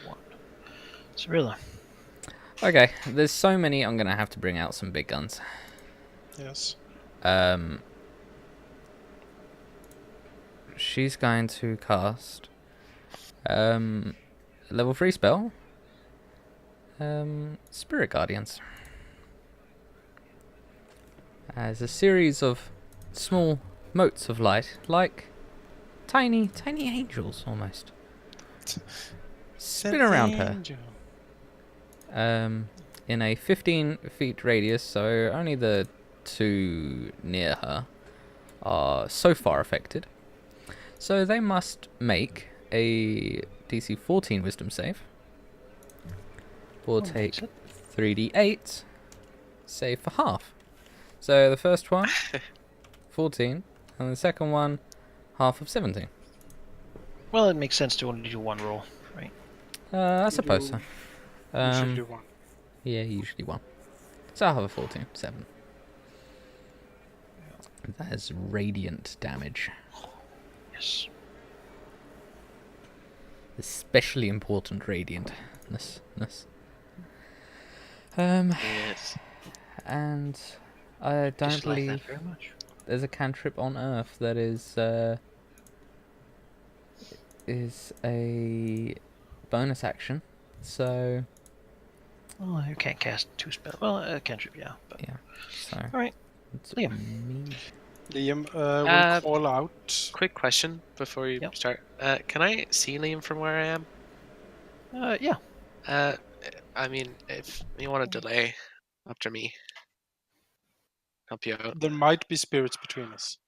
One. Cyrilla. Okay, there's so many, I'm gonna have to bring out some big guns. Yes. She's going to cast level 3 spell. Spirit Guardians. As a series of small motes of light, like tiny angels almost. Spin around her. In a 15 feet radius, so only the two near her are so far affected. So they must make a DC 14 wisdom save. Or take 3d8, save for half. So the first one, 14, and the second one, half of 17. Well, it makes sense to only do one roll, right? I suppose so. You should do one. Yeah, usually one. So I have a 14, 7. That is radiant damage. Yes. Especially important radiantness. Yes. And I don't Dislike believe that very much. there's a cantrip on Earth that is a bonus action. So Well, you can't cast two spells. Well, a cantrip, yeah. But... yeah. So Alright. it's Liam. me. Liam will call out. Quick question before you Yep. start. Can I see Liam from where I am? Yeah. I mean, if you want to delay after me, help you out. There might be spirits between us.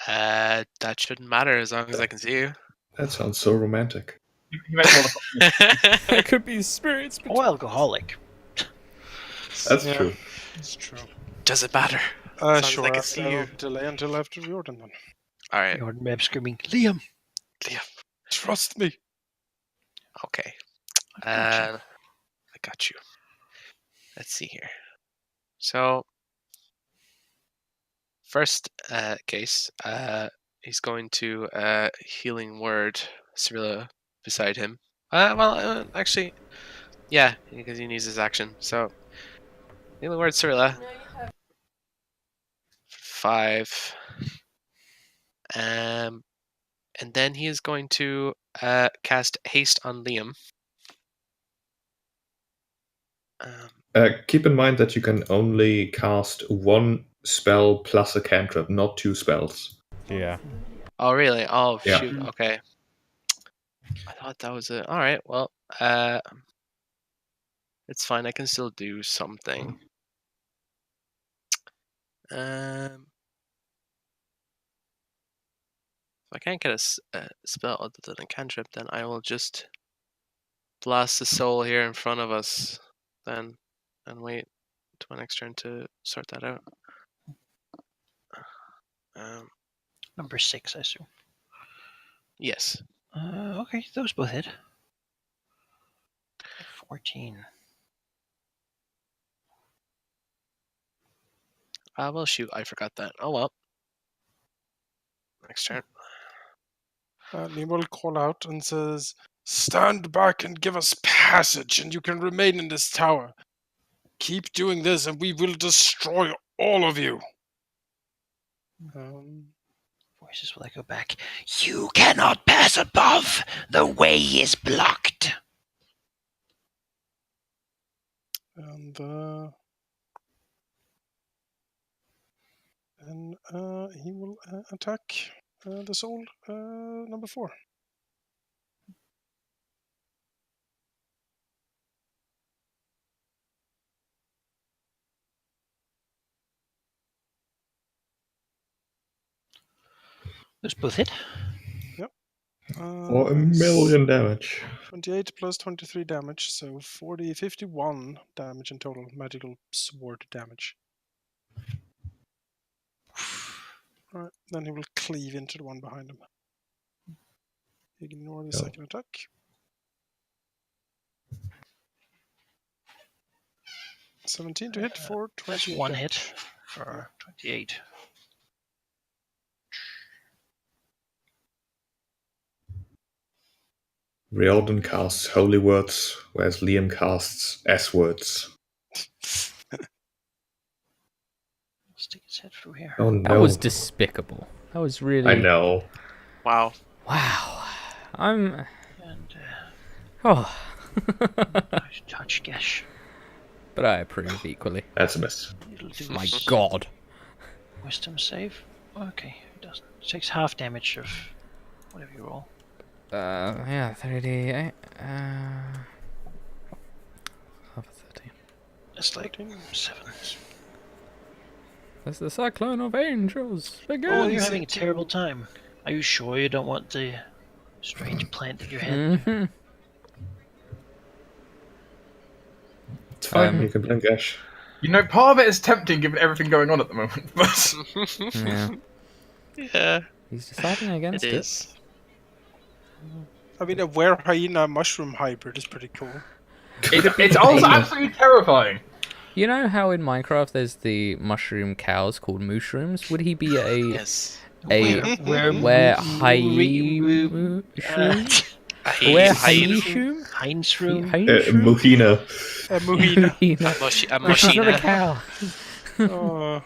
That shouldn't matter as long as I can see you. That sounds so romantic. He might want to. There could be spirits. Or alcoholic. That's Yeah. true. It's true. Does it matter? long as Sure. I can see I'll you. delay until after Jordan then. All right, Jordan Webb screaming, Liam! Trust me. okay. got you. I got you. Let's see here. So, first case, he's going to healing word Cyrilla beside him. Actually, yeah, because he needs his action. So, healing word Cyrilla. 5. And then he is going to cast haste on Liam. Keep in mind that you can only cast one spell plus a cantrip, not 2 spells. Yeah. Oh, really? Oh, Yeah. shoot. Okay. I thought that was it. All right. Well, it's fine. I can still do something. If I can't get a spell other than a cantrip, then I will just blast the soul here in front of us, then, and wait to my next turn to sort that out. Number 6, I assume. Yes. Okay, those both hit. 14. Well, shoot, I forgot that. Oh well. Next turn. And he will call out and says, "Stand back and give us passage, and you can remain in this tower. Keep doing this, and we will destroy all of you." Voices will echo back. You cannot pass above. The way is blocked. And he will attack the soul number 4. Those both hit. Yep. For 1,000,000 damage. 28 plus 23 damage, so 51 damage in total, magical sword damage. Right, then he will cleave into the one behind him. Ignore the second attack. $17 to hit for 28 That's one damage. hit for 28. Riordan casts Holy Words, whereas Liam casts S-Words. Stick his head through here. Oh no. That was despicable. That was really. I know. Wow. Wow. I'm. And Oh. touch Gesh. But I approve equally. That's a miss. It'll do My its God. Wisdom save. Okay, it doesn't. It takes half damage of whatever you roll. Yeah, 38. Half of 13. It's like 7. That's the Cyclone of Angels. Begin. Oh, you're having a terrible time. Are you sure you don't want the strange plant in your head? Mm-hmm. It's fine, you can blink Ash. You know, part of it is tempting given everything going on at the moment, but Yeah. Yeah, He's deciding against it it. is. I mean, a were-hyena mushroom hybrid is pretty cool. it's also absolutely terrifying. You know how in Minecraft there's the mushroom cows called mushrooms? Would he be a Yes. where hyena Heinsroom? Muhina. A muhina. A She's not a machina. cow. Oh,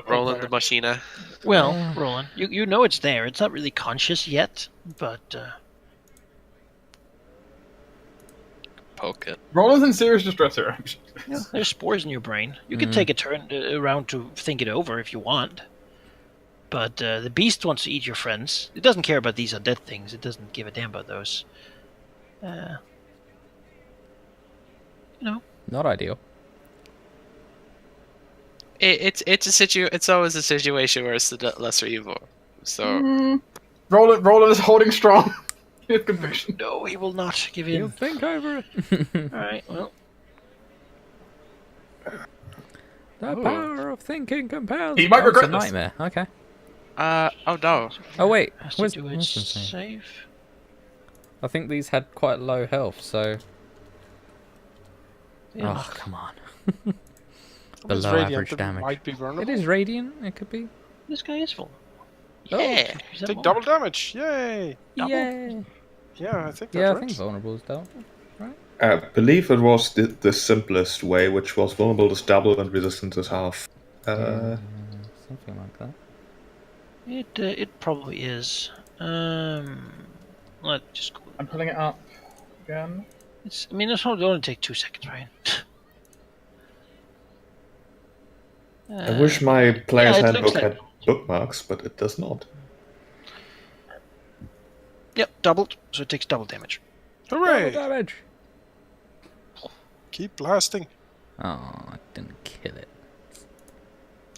Roland the machina. Well, Roland, you know it's there. It's not really conscious yet, but Poke it. Roland's in serious distress here. there's spores in your brain. You can take a turn around to think it over if you want. But the beast wants to eat your friends. It doesn't care about these undead things. It doesn't give a damn about those. You know. Not ideal. It's always a situation where it's the lesser evil. So Roland is holding strong. He has conviction. No, he will not give in. You'll think over it. Alright, well. The power of thinking compels. He might Oh, it's regret a this. nightmare. Okay. oh no. Oh wait, Has to where's do where's its the thing? save. I think these had quite low health, so. Yeah. Oh come on. it's Below radiant, average it damage. might be vulnerable. It is radiant. It could be. This guy is full. Yeah. Take double damage. Yay! Yeah. Yeah, I think that's Yeah, I right. think vulnerable is double. I believe it was the simplest way, which was vulnerable is double and resistance is half. Something like that. It probably is. Let's just go. I'm pulling it up again. I mean, it'll only take 2 seconds, right? I wish my player's yeah, it handbook looks like- had bookmarks, but it does not. Yep, doubled, so it takes double damage. Hooray! Double damage. Keep blasting. Oh, I didn't kill it.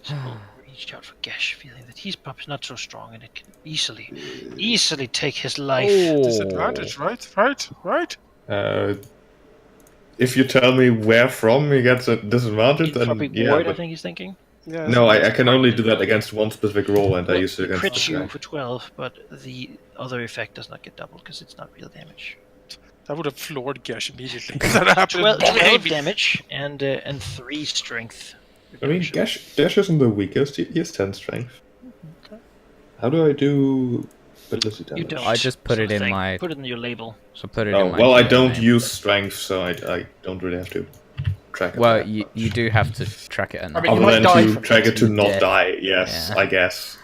So reached out for Gesh, feeling that he's perhaps not so strong and it can easily take his life. Disadvantage, right? If you tell me where from he gets a disadvantage, He's then probably yeah. bored, I But think he's thinking. Yeah. No, I can only do that against one specific roll, and I Well, use it it against crits this you guy. for 12, but the other effect does not get doubled because it's not real damage. I would have floored Gesh immediately. That happened. 12 damage and 3 strength. I mean, reduction. Gash isn't the weakest. He has 10 strength. Okay. How do I do ability damage? You don't. I just put It's it not a in thing. my. Put it in your label. So put it Oh, in my. well, I GM don't name. use strength, so I don't really have to track it. Well, that you much. do have to track it enough. I mean, you Other might than die to from track it to not Yeah. die, yes, Yeah. I guess.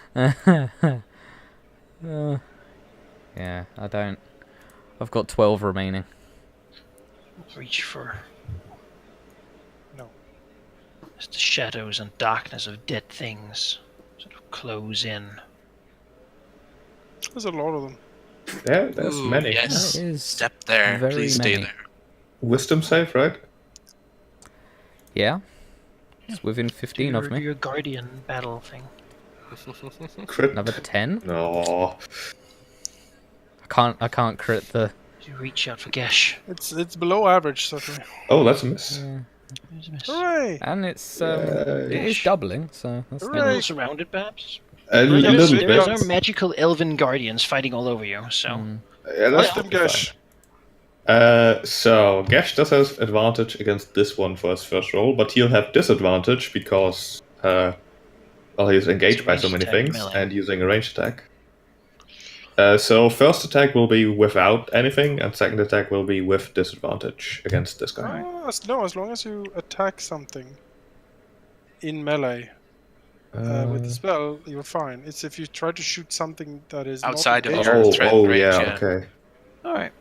Yeah, I don't. I've got 12 remaining. Reach for. No. As the shadows and darkness of dead things sort of close in. There's a lot of them. Yeah, there's Ooh, many. Yes. That is Step there. very Please stay many. there. Wisdom save, right? Yeah. It's within 15 of me. Your guardian battle thing. Crit. Another 10? No. I can't crit the. You reach out for Gesh. It's below average, certainly. Oh, that's a miss. There's a miss. Hooray! And it's Yay. it is doubling, so that's A Hooray. little surrounded, perhaps. A There's- little there There's bit. no magical elven guardians fighting all over you, so. Yeah, that's Let them totally Gesh. fine. So Gash does have advantage against this one for his first roll, but he'll have disadvantage because he's engaged by so ranged many attack, things melee. and using a ranged attack. So first attack will be without anything, and second attack will be with disadvantage against this guy. No, as long as you attack something in melee with the spell, you're fine. It's if you try to shoot something that is Outside of not your engaged. threat oh range, yeah, yeah. okay. Alright.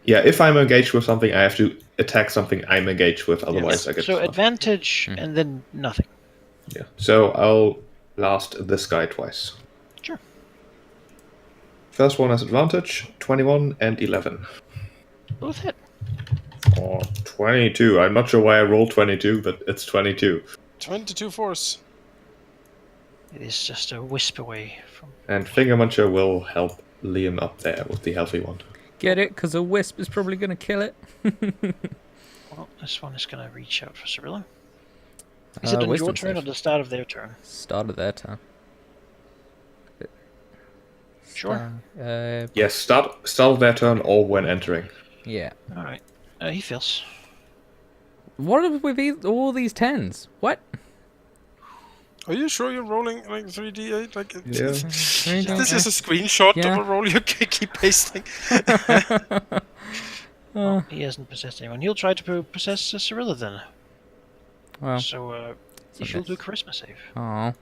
Yeah, if I'm engaged with something, I have to attack something I'm engaged with, otherwise I get So stunned. advantage and then nothing. Yeah. So I'll blast this guy twice. Sure. First one has advantage, 21 and 11. Both hit. Or 22. I'm not sure why I rolled 22, but it's 22. 22 force. It is just a wisp away from. And Finger Muncher will help Liam up there with the healthy one. Get it? Because a wisp is probably going to kill it. Well, this one is going to reach out for Cyrilla. Is it on your Wisdom turn or save. the start of their turn? Start of their turn. Sure. Yes, start of their turn or when entering. Yeah. Alright. He fails. What are with all these 10s? What? Are you sure you're rolling like 3d8? Like, Yeah. this is a screenshot Yeah. of a roll you keep pasting. He hasn't possessed anyone. He'll try to possess Cyrilla then. Well, So, a she'll do a miss. charisma save. oh.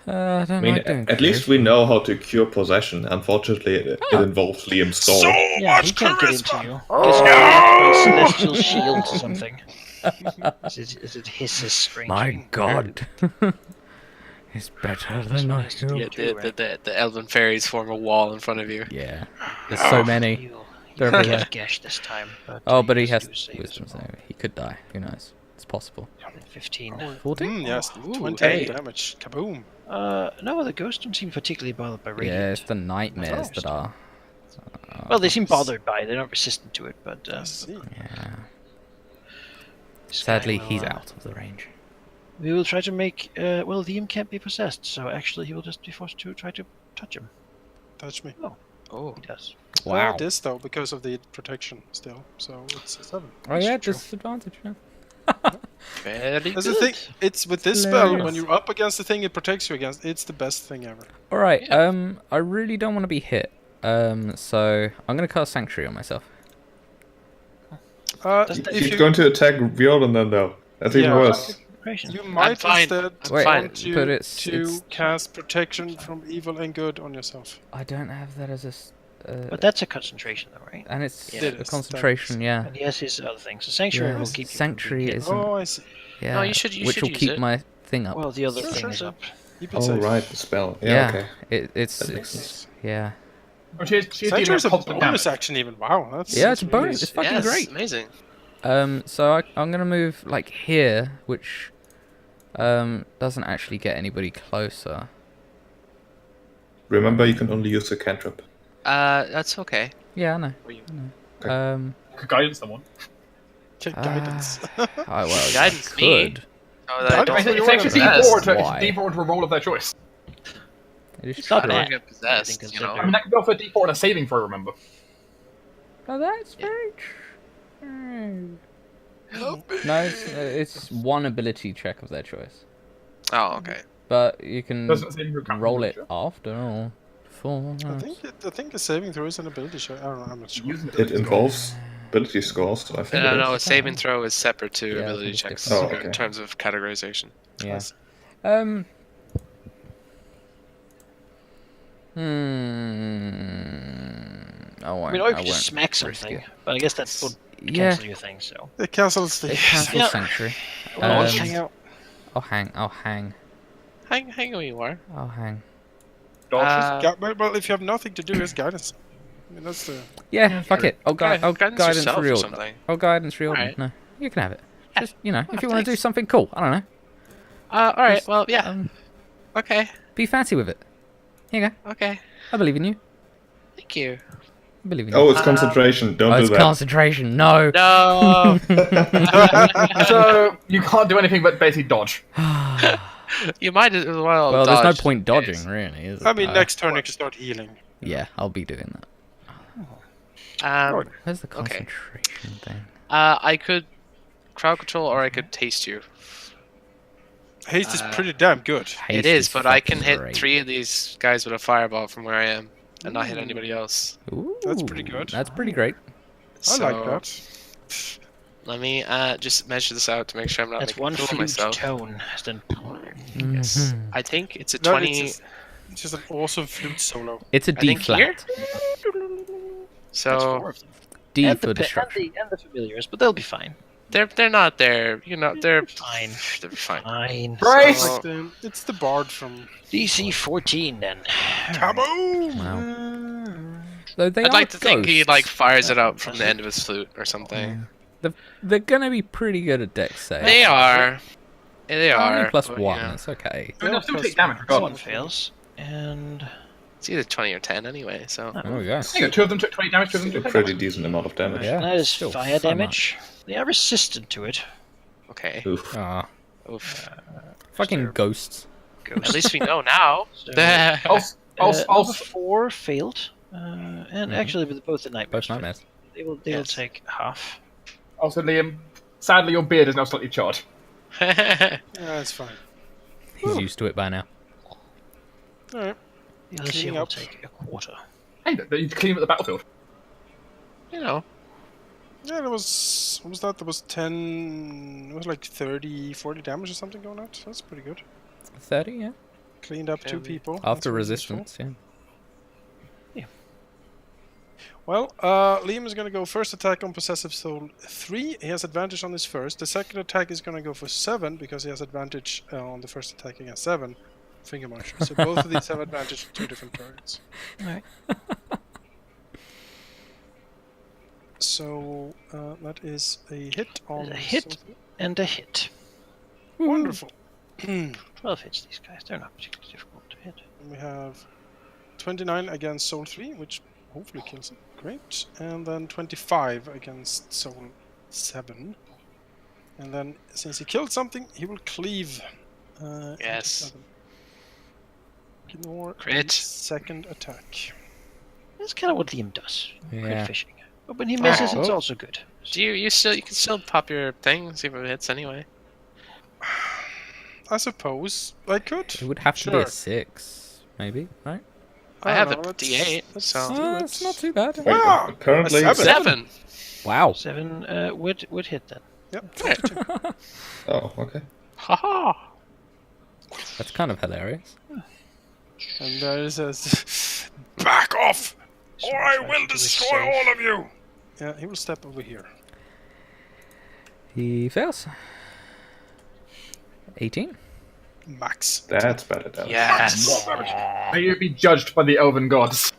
I don't I mean, like doing at least we know how to cure possession. Unfortunately, it involves Liam's soul. Yeah, he can't get into you. Guess a celestial shield or something. As it hisses strangely. My god. It's better than I Yeah, feel. Yeah, too, right? the elven fairies form a wall in front of you. Yeah. There's so many. He'll They're everywhere. get Gesh this time. Oh, but he has to do a save wisdom as well. save. He could die. Who knows? It's possible. 15. 14? Yes, Ooh, 20 hey. damage. Kaboom. No, the ghosts don't seem particularly bothered by radiant. Yeah, it's the nightmares Oh. that are. Well, they seem bothered by it. They're not resistant to it, but I see. Yeah. this Sadly, guy will, he's out of the range. We will try to make. Well, Liam can't be possessed, so actually he will just be forced to try to touch him. Touch me. Oh, He does. Wow. It is though because of the protection still. So it's a 7. Oh yeah, True. disadvantage. Yeah. very That's good. the thing. It's with this spell Hilarious. when you're up against the thing it protects you against. It's the best thing ever. All right. I really don't want to be hit. So I'm gonna cast Sanctuary on myself. Doesn't that- If He's you going to attack Bjorn then, though. That's even Yeah. worse. you might fine. instead I'm Wait, fine. want you but it's- to it's- cast protection from evil and good on yourself. I don't have that as a. But that's a concentration, though, right? And it's Yeah, it a is. concentration. Yeah. And he has his other thing. So sanctuary Yeah, will keep you. Sanctuary from being hit. isn't. Oh, I see. Yeah. No, you should which will use keep it. my thing up. Well, the other Sure, thing sure, is sure. up. Keep it Oh, safe. right, the spell. Yeah, yeah. okay. It's That makes sense. yeah. Oh, she's dealing Sanctuary's a constant bonus damage. action even. Wow, that's Yeah, it's a that's really bonus. good. It's fucking yes, great. amazing. So I'm gonna move like here, which doesn't actually get anybody closer. Remember, you can only use a cantrip. That's okay. Yeah, I know. Were you- Um, Could guidance someone. Take guidance. oh, well, Guidance I me. could. I That's don't It's what you actually possessed. D4 into a roll of their choice. It is It's not I true. don't bad. get possessed, you know. I mean, that could be also a D4 and a saving throw, remember? Oh, that's very true. No, it's one ability check of their choice. Oh, okay. But you can Doesn't seem to count roll as it a- after or before. I think a saving throw is an ability check. I don't know. I'm not sure. Use an It ability score. involves ability scores, so I think it No, a is. saving throw is separate to Yeah, I ability think it's checks different. Oh, okay. in terms of categorization. Yeah. Yes. I won't. I mean, or you I could just won't smack risk something, it. but I guess that would Yeah, cancel your thing. So It cancels the. it cancels Yeah. sanctuary. Well, Um, hang out. I'll hang. Hang where you are. I'll hang. Dodge. Well, if you have nothing to do, it's guidance. I mean, that's the. Yeah, fuck it. I'll Guidance guidance yourself or reorder. something. I'll guidance reorder. Alright. No, you can have it. Just if you want to do thanks. something cool, I don't know. Alright, Just, well, yeah. Okay. Be fancy with it. Here you go. Okay. I believe in you. Thank you. I believe in you. Oh, it's concentration. Don't do it's that. concentration. No. No! So, you can't do anything but basically dodge. You might as well. Well, there's no dodge. point dodging, really, is I it? mean, next turn you can start healing. Yeah, I'll be doing that. Where's the Okay. concentration thing? I could crowd control or I could taste you. Haste is pretty damn good. It Haste is, but I can fucking hit great. 3 of these guys with a fireball from where I am and not hit anybody else. Ooh, That's pretty good. That's pretty great. I So, like that. Let me just measure this out to make sure I'm not That's making one a fool of flute myself. tone. Then Yes. Mhm. I think it's a No, 20. it's just an awesome flute solo. It's a I D think here? flat. That's So 4 of them. D and for the, destruction. and the familiars, but they'll be fine. they're not there. You know, they're Fine. They're fine. Fine. Brace! So- It's the bard from DC 14 then. Kaboom! Wow. Though they I'd are like to think he ghosts. like fires it out from the end of his flute or something. They're gonna be pretty good at dex save. They are. They Only are. plus but, one. you know, It's okay. I mean, they'll still plus take damage One regardless. fails. And it's either 20 or 10 anyway. So There we go. Hang on, 2 of them took 20 damage, 2 of them A took 10 pretty damage. decent amount of damage. Yeah. that is still fire so damage. They are resistant to it. okay. Oof. Ah, Oof. fucking ghosts. At least we know now. Also, Number 4 failed. And actually, with both the nightmares, Both nightmares. they will Yes. take half. also, Liam, sadly, your beard is now slightly charred. Yeah, it's fine. He's used to it by now. Alright. The other two Cleaning will up. take a quarter. Hey, you clean up the battlefield. you know. Yeah, there was. What was that? There was 10. It was like 30, 40 damage or something going out. That's pretty good. 30, yeah. Cleaned up 2 Can- people. That's After really useful. resistance, yeah. Well, Liam is going to go first attack on Possessive Soul 3. He has advantage on his first. The second attack is going to go for 7 because he has advantage on the first attack against 7. Finger march. So both of these have advantage on 2 different targets. Alright. So that is a hit on A hit. Soul 3. And a hit. Wonderful. 12 hits, these guys. They're not particularly difficult to hit. And we have 29 against Soul 3, which hopefully kills it. Great. And then 25 against Soul 7. And then, since he killed something, he will cleave. Yes. Ignore Crit. the second attack. That's kind of what Liam does. Yeah. Crit fishing. But when he misses, it's Oh. also good. Do you can still pop your thing, see if it hits anyway. I suppose I could. It would have to be a Sure. 6, maybe, right? I have don't a know, D8, let's so- do it. It's not too bad. Wait, Ah, currently, a 7. 7. Wow. 7 would hit then. Yep. 22. oh, okay. Haha. That's kind of hilarious. And there it says, "Back off, or I will destroy all of you." Yeah, he will step over here. He fails. 18. Max. That's better damage. Yes. May you be judged by the elven gods.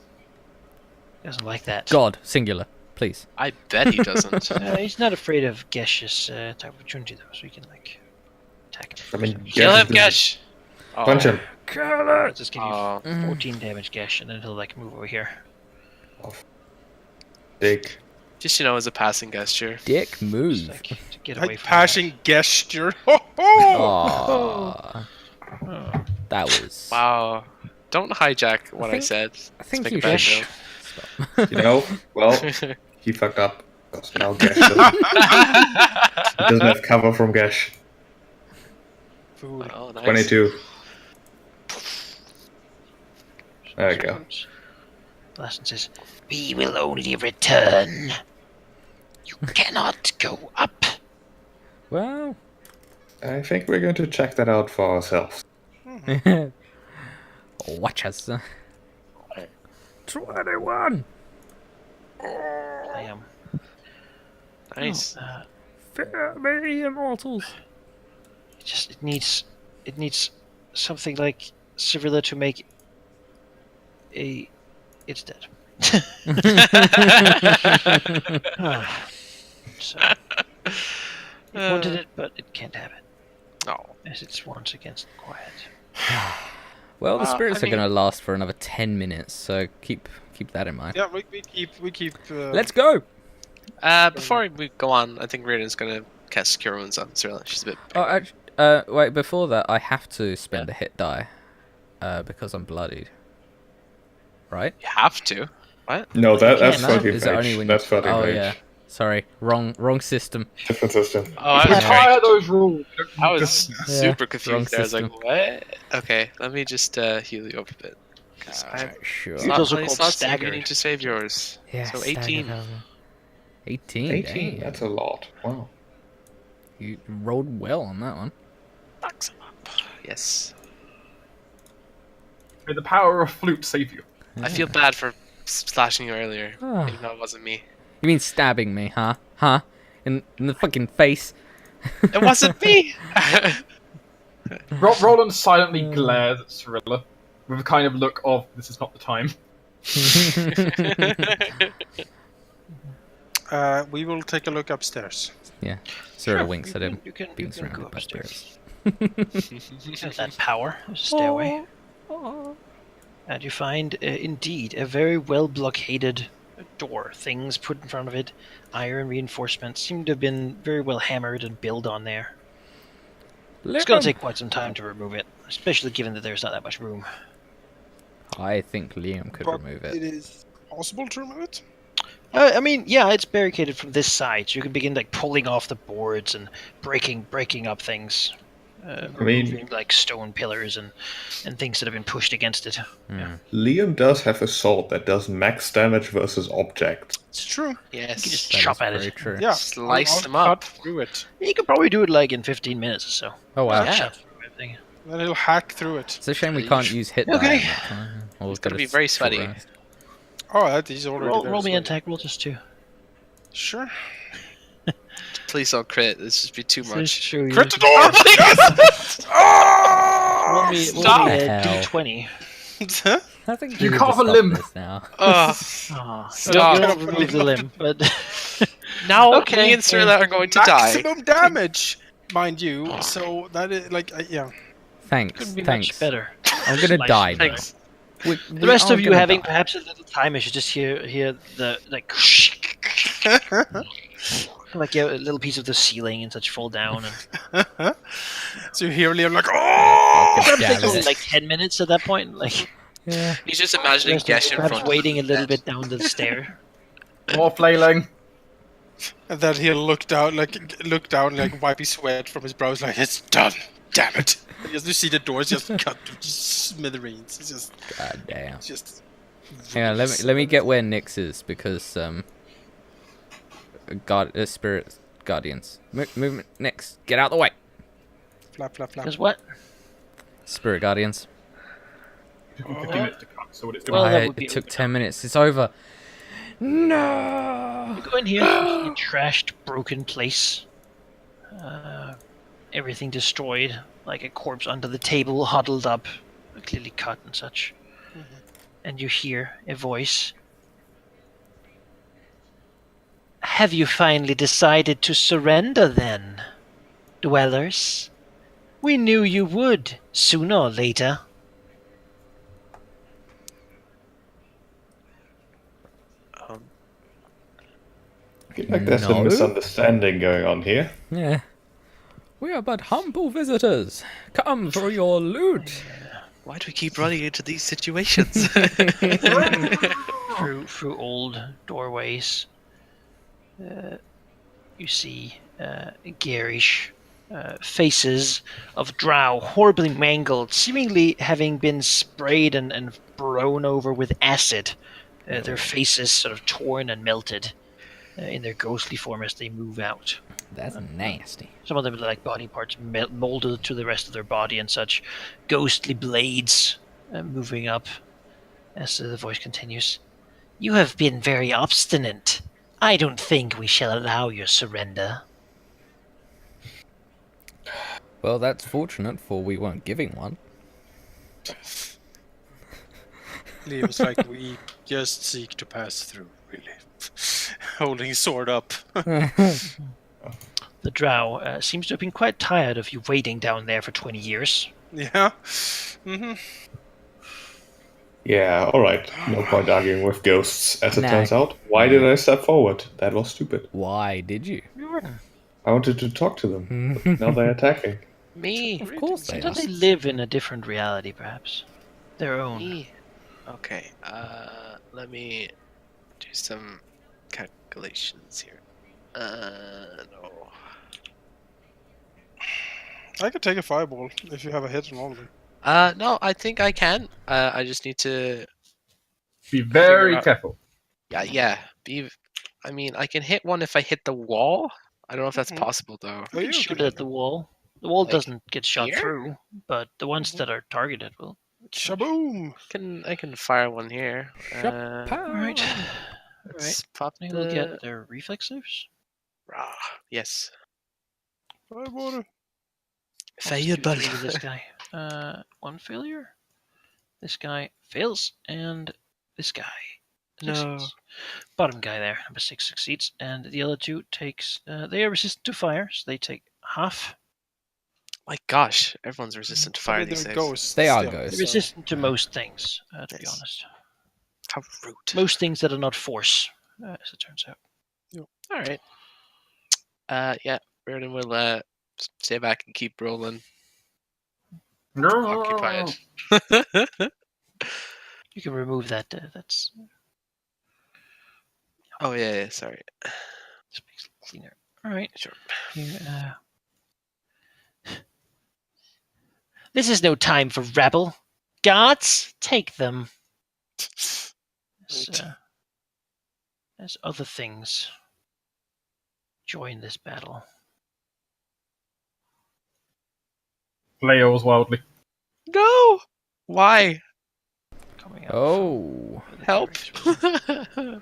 Doesn't like that. God, singular, please. I bet he doesn't. He's not afraid of Gesh's type of opportunity though, so he can like attack him. I mean, Kill him, Gesh is- Gesh. Oh. Punch him. I'll just give you Oh. 14 damage, Gesh, and then he'll like move over here. Dig. Just as a passing gesture. Dick Just move. like to get away Like from passing gesture. Ho ho! Aw, that. that was. Wow. Don't hijack what I think- said. I think Let's you make a bad should. joke. Stop. Well, he fucked up. Because now Gash doesn't have cover from Gash. Fool. Oh, nice. 22. There we go. Lesson says, "We will only return. You cannot go up." Well, I think we're going to check that out for ourselves. watch us. 21. I am. Nice. Fear me, immortals. It needs something like Cirilla to make a. It's dead. So, it wanted it, but it can't have it, Oh. as it's once against quiet. Well, the spirits I are going to last for another 10 minutes, so keep that in mind. Yeah, we keep. Let's go. Before we go on, I think Riordan's gonna cast Cure Wounds on Cirilla. She's a bit. Oh, wait, before that, I have to spend a hit die, because I'm bloodied. Right? You have to. What? No, that's No, floating Is it only rage. when That's floating Oh, rage. yeah. Sorry, wrong system. Different system. Oh, I was Retire those rules. I was Yeah, super wrong confused. There. I was like, system. what? Okay, let me just heal you up a bit. 'Cause I have Sure. It's also many called slots and you staggered. need to save yours. Yeah, So staggered 18. over. 18. 18. Damn. That's a lot. Wow. You rolled well on that one. Box him up. Yes. May the power of flute save you. I feel bad for slashing you earlier, Ah. even though it wasn't me. You mean stabbing me, huh? Huh? In the fucking face. It wasn't me. Roland silently glares at Cirilla with a kind of look of, this is not the time. We will take a look upstairs. Yeah. Cyril winks at him, You can being go surrounded by upstairs. spirits. You have that power. There's a stairway. And you find, indeed, a very well blockaded door. Things put in front of it, iron reinforcements, seem to have been very well hammered and built on there. It's going to take quite some time to remove it, especially given that there's not that much room. I think Liam could But remove it it. is possible to remove it. I mean, yeah, it's barricaded from this side, so you can begin like pulling off the boards and breaking up things. Removing like stone pillars and things that have been pushed against it. Yeah. Liam does have a sword that does max damage versus objects. It's true. You Yes. can just That chop is at very it. true. Yeah. Slice I'll them up. cut through it. You can probably do it like in 15 minutes or so. Oh wow. Just Yeah. chop through everything. Then he'll hack through it. It's a shame we can't use hit die. Okay. in that time. Or It's get gonna a be very short sweaty. rest. Oh, that is already there. Roll me so- an attack roll just to. Sure. Please don't crit. This would be too much. Show you. Crit the door! Roll me, roll Stop. me a Hell. D20. I think You we need can't to have a stop limb. this now. Oh, Stop. Stop. Don't remove the limb, but now Okay. me and Cirilla are going to die. Maximum damage, mind you. So that is like, yeah. Thanks. could be Thanks. much better. I'm gonna Slice die it. now. Thanks. The rest of you having perhaps a little time, I should just hear the like like a little piece of the ceiling and such fall down, and So you hear Liam like, oh! it Yeah, takes only it. like 10 minutes at that point. Like Yeah. He's just imagining rest of you Gesh in perhaps front. waiting a little bit down the stair. More flailing. And then he'll look down, like wipe his sweat from his brows, like it's done. Damn it! And you see the doors just cut to smithereens. It's just, God damn. it's just. Hang on, let me get where Nyx is because spirit guardians. Movement Nyx, get out the way. Flap, flap, flap. Because what? Spirit guardians. It took me 15 minutes to come, so what it's doing. Well, that would be It took over 10 minutes. It's over. No. You go in here, you see a trashed, broken place. Everything destroyed, like a corpse under the table, huddled up, clearly cut and such. And you hear a voice. Have you finally decided to surrender then, dwellers? We knew you would, sooner or later. I feel like there's a No. misunderstanding going on here. Yeah. We are but humble visitors. Come for your loot. Why do we keep running into these situations? Through old doorways, you see garish faces of drow, horribly mangled, seemingly having been sprayed and blown over with acid. Their faces sort of torn and melted in their ghostly form as they move out. That's nasty. Some of them are like body parts molded to the rest of their body and such. Ghostly blades moving up as the voice continues. You have been very obstinate. I don't think we shall allow your surrender. Well, that's fortunate, for we weren't giving one. Liam's like, we just seek to pass through, really. Holding his sword up. The drow seems to have been quite tired of you waiting down there for 20 years. Yeah. Mm-hmm. Yeah, alright. No point arguing with ghosts, as it Nah. turns out. Why did I step forward? That was stupid. Why did you? I wanted to talk to them. But now they're attacking. Me. Of course they are. Sometimes they live in a different reality, perhaps. Their own. Me. Okay. Let me do some calculations here. No. I could take a fireball if you have a hit on all of them. No, I think I can. I just need to. Be very Figure out- careful. Yeah. I mean, I can hit one if I hit the wall. I don't know if that's Mhm. possible though. Oh, You you can shoot can it at the wall. The wall Like, doesn't get shot here? through, but the ones Mhm. that are targeted will. Shaboom! I can fire one here. Alright. Let's pop They will the. get their reflex saves. Rah, yes. Fireball. Failed, Let's do 3 with this guy. One failure. This guy fails, and this guy No. succeeds. Bottom guy there, number 6 succeeds, and the other 2 takes. They are resistant to fire, so they take half. My gosh, everyone's resistant to I fire mean, these they're days. ghosts. They are still, ghosts. They're so- resistant to most things, to be Yes. honest. How rude. Most things that are not force, as it turns out. All right. Yeah. Reardon will stay back and keep rolling. Occupied. You can remove that. That's Oh yeah. Sorry. this makes it cleaner. All right. Sure. You, This is no time for rabble. Guards, take them. Right. As other things join this battle. Leo's wildly. No. Why? Coming out Oh. from the Help. direction.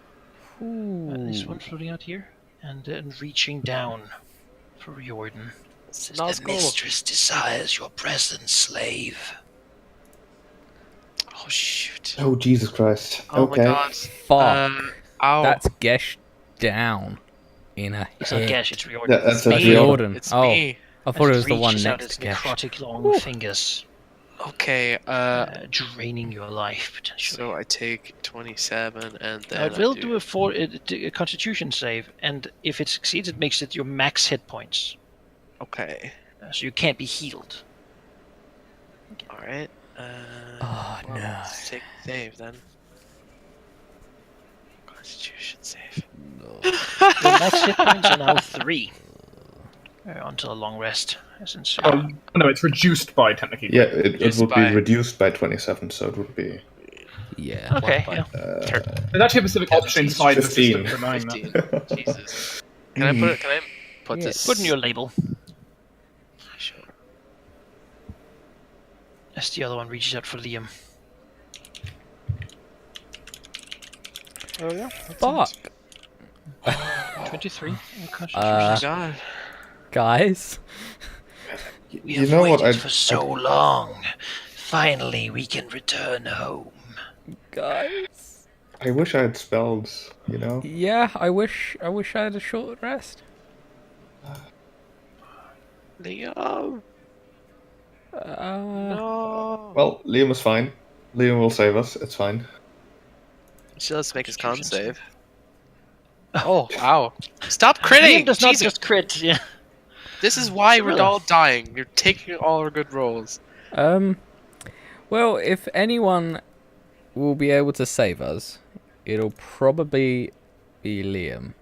Ooh. This one floating out here and reaching down for Riordan. Not cool. Desires your presence, slave. Oh shoot. Oh, Jesus Christ. Oh Okay. my god. Fuck. Ow. That's Gesh down in a It's not hit. Gesh, it's Riordan. That's me. actually all. Riordan. It's Oh, me. I thought it was the one Reaches out next its to Gesh. necrotic long fingers, Okay. draining your life potentially. So I take 27 and then It I will do a Constitution save, and if it succeeds, it makes it your max hit points, Okay. so you can't be healed. All right. Oh, no. Let's take the save then. Constitution save. Your max hit points are now 3 until a long rest. Since Oh, no, it's reduced by technically. Yeah, it Reduced would be by- reduced by 27, so it would be. Yeah. okay, yeah. There's actually a specific option inside the 15. system for knowing that. 15. Jesus. Can I put Yeah. this? Put in your label Sure. as the other one reaches out for Liam. Oh yeah. Fuck. 23. Constitution Uh, save. God. Guys. We You have know what? waited for so long. Finally, we can return home. Guys. I wish I had spells, you know? Yeah, I wish I had a short rest. Liam. No. Well, Liam is fine. Liam will save us, it's fine. She does make his con Constitution save. Oh wow! Stop Liam critting. does not Jesus. just crit. Yeah. This is why we're Cyrilla. all dying. You're taking all our good rolls. Well, if anyone will be able to save us, it'll probably be Liam.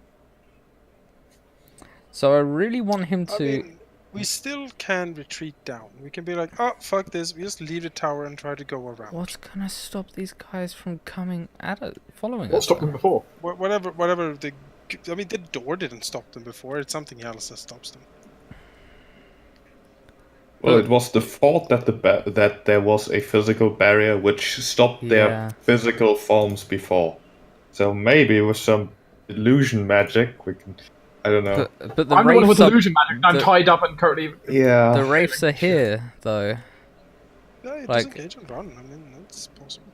So I really want him I to. mean, we still can retreat down. We can be like, oh, fuck this. We just leave the tower and try to go around. What's gonna stop these guys from coming at us, following What us? stopped them before? Whatever the... I mean, the door didn't stop them before. It's something else that stops them. Well, it was the fault that that there was a physical barrier which stopped Yeah. their physical forms before. So maybe with some illusion magic, we can. I don't know. But the I'm the one with wraiths are illusion magic. I'm the- tied up and currently. Yeah. the wraiths are here though. Yeah, it Like- disengage and run. I mean, that's possible.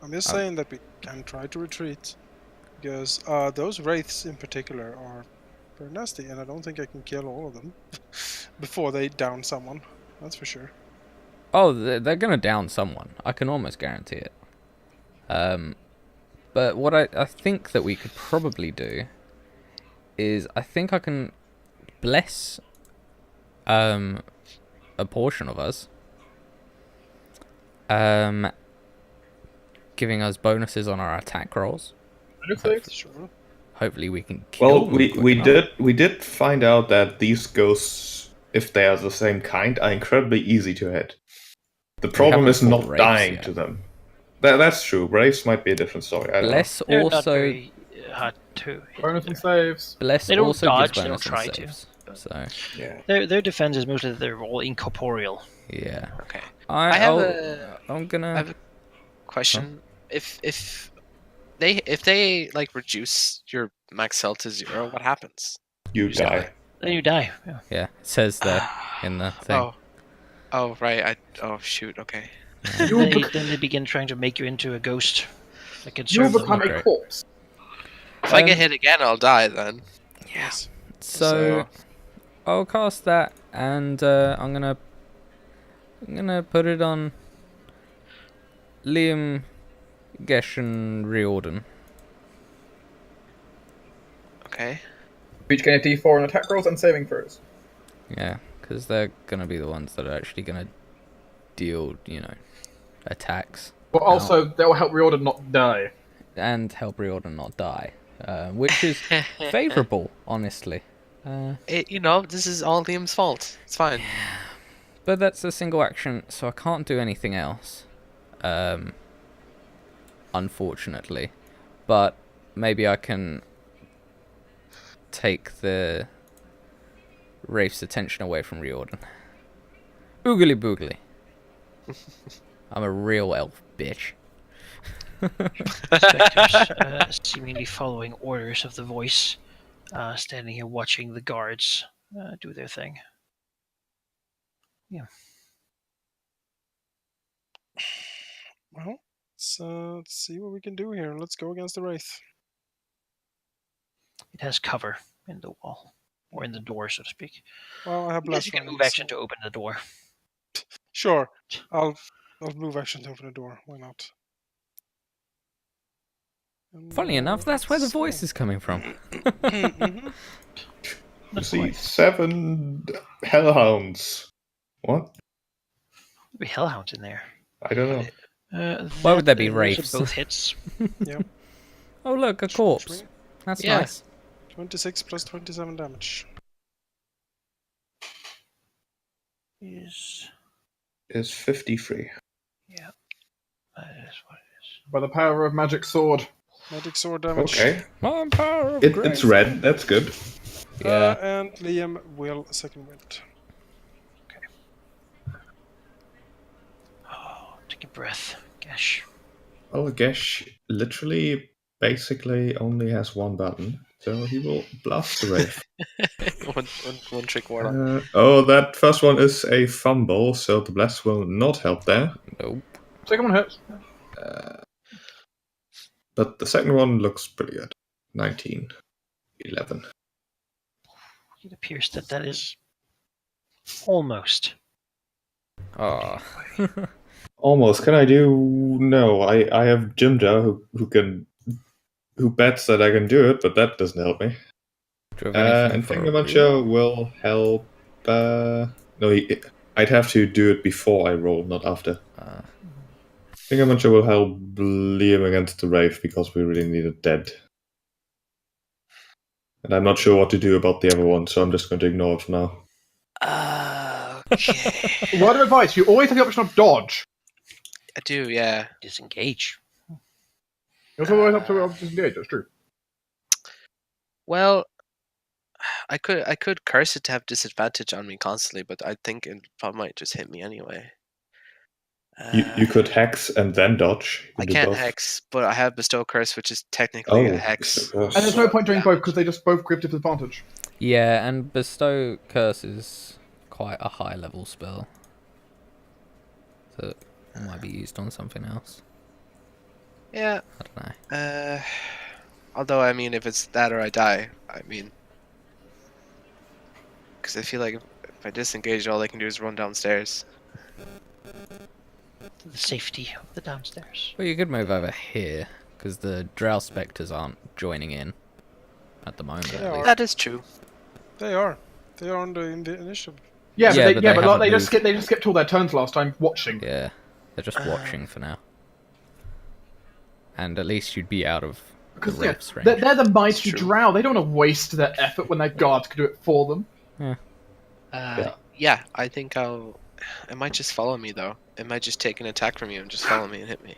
I'm just saying that we can try to retreat. Because those wraiths in particular are very nasty, and I don't think I can kill all of them before they down someone. That's for sure. Oh, they're gonna down someone. I can almost guarantee it. But what I think that we could probably do is I think I can bless a portion of us, giving us bonuses on our attack rolls. Sure. Hopefully we can kill Well, them we quick enough. we did find out that these ghosts, if they are the same kind, are incredibly easy to hit. The problem haven't is fought not wraiths dying yet. to them. That's true. Wraiths might be a different story. I don't know. Bless They're not also very hard to hit. Bonus and saves. bless They don't also dodge, gives they bonus don't on try to. saves. So Yeah. Their defense is mostly that they're all incorporeal. yeah, Okay. I'm I gonna. have a question. If they like reduce your max health to 0, what happens? You Just die. Then you die. Yeah. Yeah, it says there in the thing. Oh right. Oh shoot. Okay. Then they begin trying to make you into a ghost. Like it's You'll sort of become a great. corpse. If I get hit again, I'll die then. Yes. So I'll cast that, and I'm gonna put it on Liam, Gesh, and Riordan. Okay. Each gain a d4 on attack rolls and saving throws. Yeah, because they're gonna be the ones that are actually gonna deal, attacks. But also, that will help Riordan not die. And help Riordan not die, which is favourable, honestly. This is all Liam's fault. It's fine. But that's a single action, so I can't do anything else. Unfortunately. But maybe I can take the Wraith's attention away from Riordan. Oogly boogly. I'm a real elf, bitch. Spectres, seemingly following orders of the voice, standing here watching the guards do their thing. Yeah. Well, let's see what we can do here. Let's go against the wraith. It has cover in the wall. Or in the door, so to speak. Well, I have I guess blast you can running, move action so- to open the door. Sure. I'll move action to open the door. Why not? And, Funny enough, that's where the let's go. voice is coming from. Mhm. You see 7 hellhounds. What? There'll be hellhounds in there. I don't know. Why would there be those are wraiths? Both hits. Oh look, a corpse. That's Yeah. nice. 26 plus 27 damage. Is Is 53. yeah. That is what it is. By the power of magic sword. Magic sword damage. Okay. I'm power of It's grace. red. That's good. Yeah. And Liam will second wind. Oh, take a breath. Gosh. Well, Gesh literally basically only has one button, so he will blast the wraith. one trick warlock. That first one is a fumble, so the blast will not help there. Nope. Second one hits. But the second one looks pretty good. 19. 11. It appears that is almost. Oh. Almost. Can I do... No, I have Jimja who can who bets that I can do it, but that doesn't help me. Do you have anything And for a Fingermuncher will help. No, I'd have to do it before I roll, not after. Fingermuncher will help Liam against the Wraith because we really need it dead. And I'm not sure what to do about the other one, so I'm just going to ignore it for now. Okay. Word of advice: you always have the option of dodge. I do, yeah. Disengage. You also always have to disengage. That's true. Well, I could curse it to have disadvantage on me constantly, but I think it probably might just hit me anyway. You could hex and then dodge. You I can do can't both. hex, but I have bestow curse, which is technically a hex. of course. And there's no point doing both because they just both grip to disadvantage. Yeah, and bestow curse is quite a high level spell. So it might be used on something else. Yeah. I don't know. Although I mean, if it's that or I die, I mean, because I feel like if I disengage, all I can do is run downstairs. To the safety of the downstairs. Well, you could move over here because the Drow Spectres aren't joining in at the moment. They At are. least. That is true. They are in the initiative. Yeah, Yeah, but but they haven't they moved. just skipped all their turns last time watching. Yeah, they're just watching for now. And at least you'd be out of the Because Wraith's range. they're the mighty true. drow. They don't want to waste their effort when their guards could do it for them. Yeah, I think it might just follow me though. It might just take an attack from you and just follow me and hit me.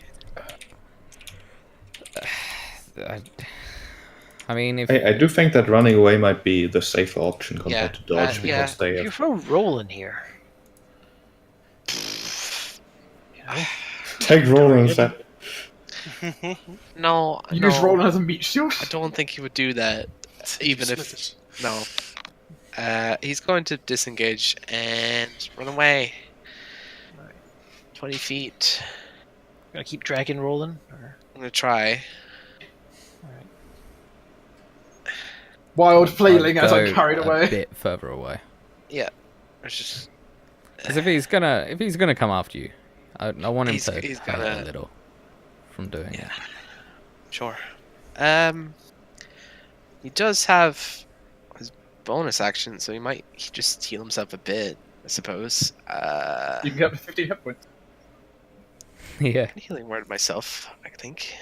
I mean, if I do think that running away might be the safer option compared to dodge yeah. because they You have... throw roll in here. You know? Take roll instead. No, You no, use Roland as a meat shield. I don't think he would do that. Even if no, he's going to disengage and run away. 20 feet. Gonna keep dragging rolling? Or... I'm gonna try. Wild flailing I'd as I go carried a away. bit further away. Yeah, it's just Because if he's gonna come after you, I want him He's to hurt gonna- a little from doing it. sure. He does have his bonus action, so he just heal himself a bit, I suppose. You can get up to 15 hit points. Yeah. Healing word myself, I think.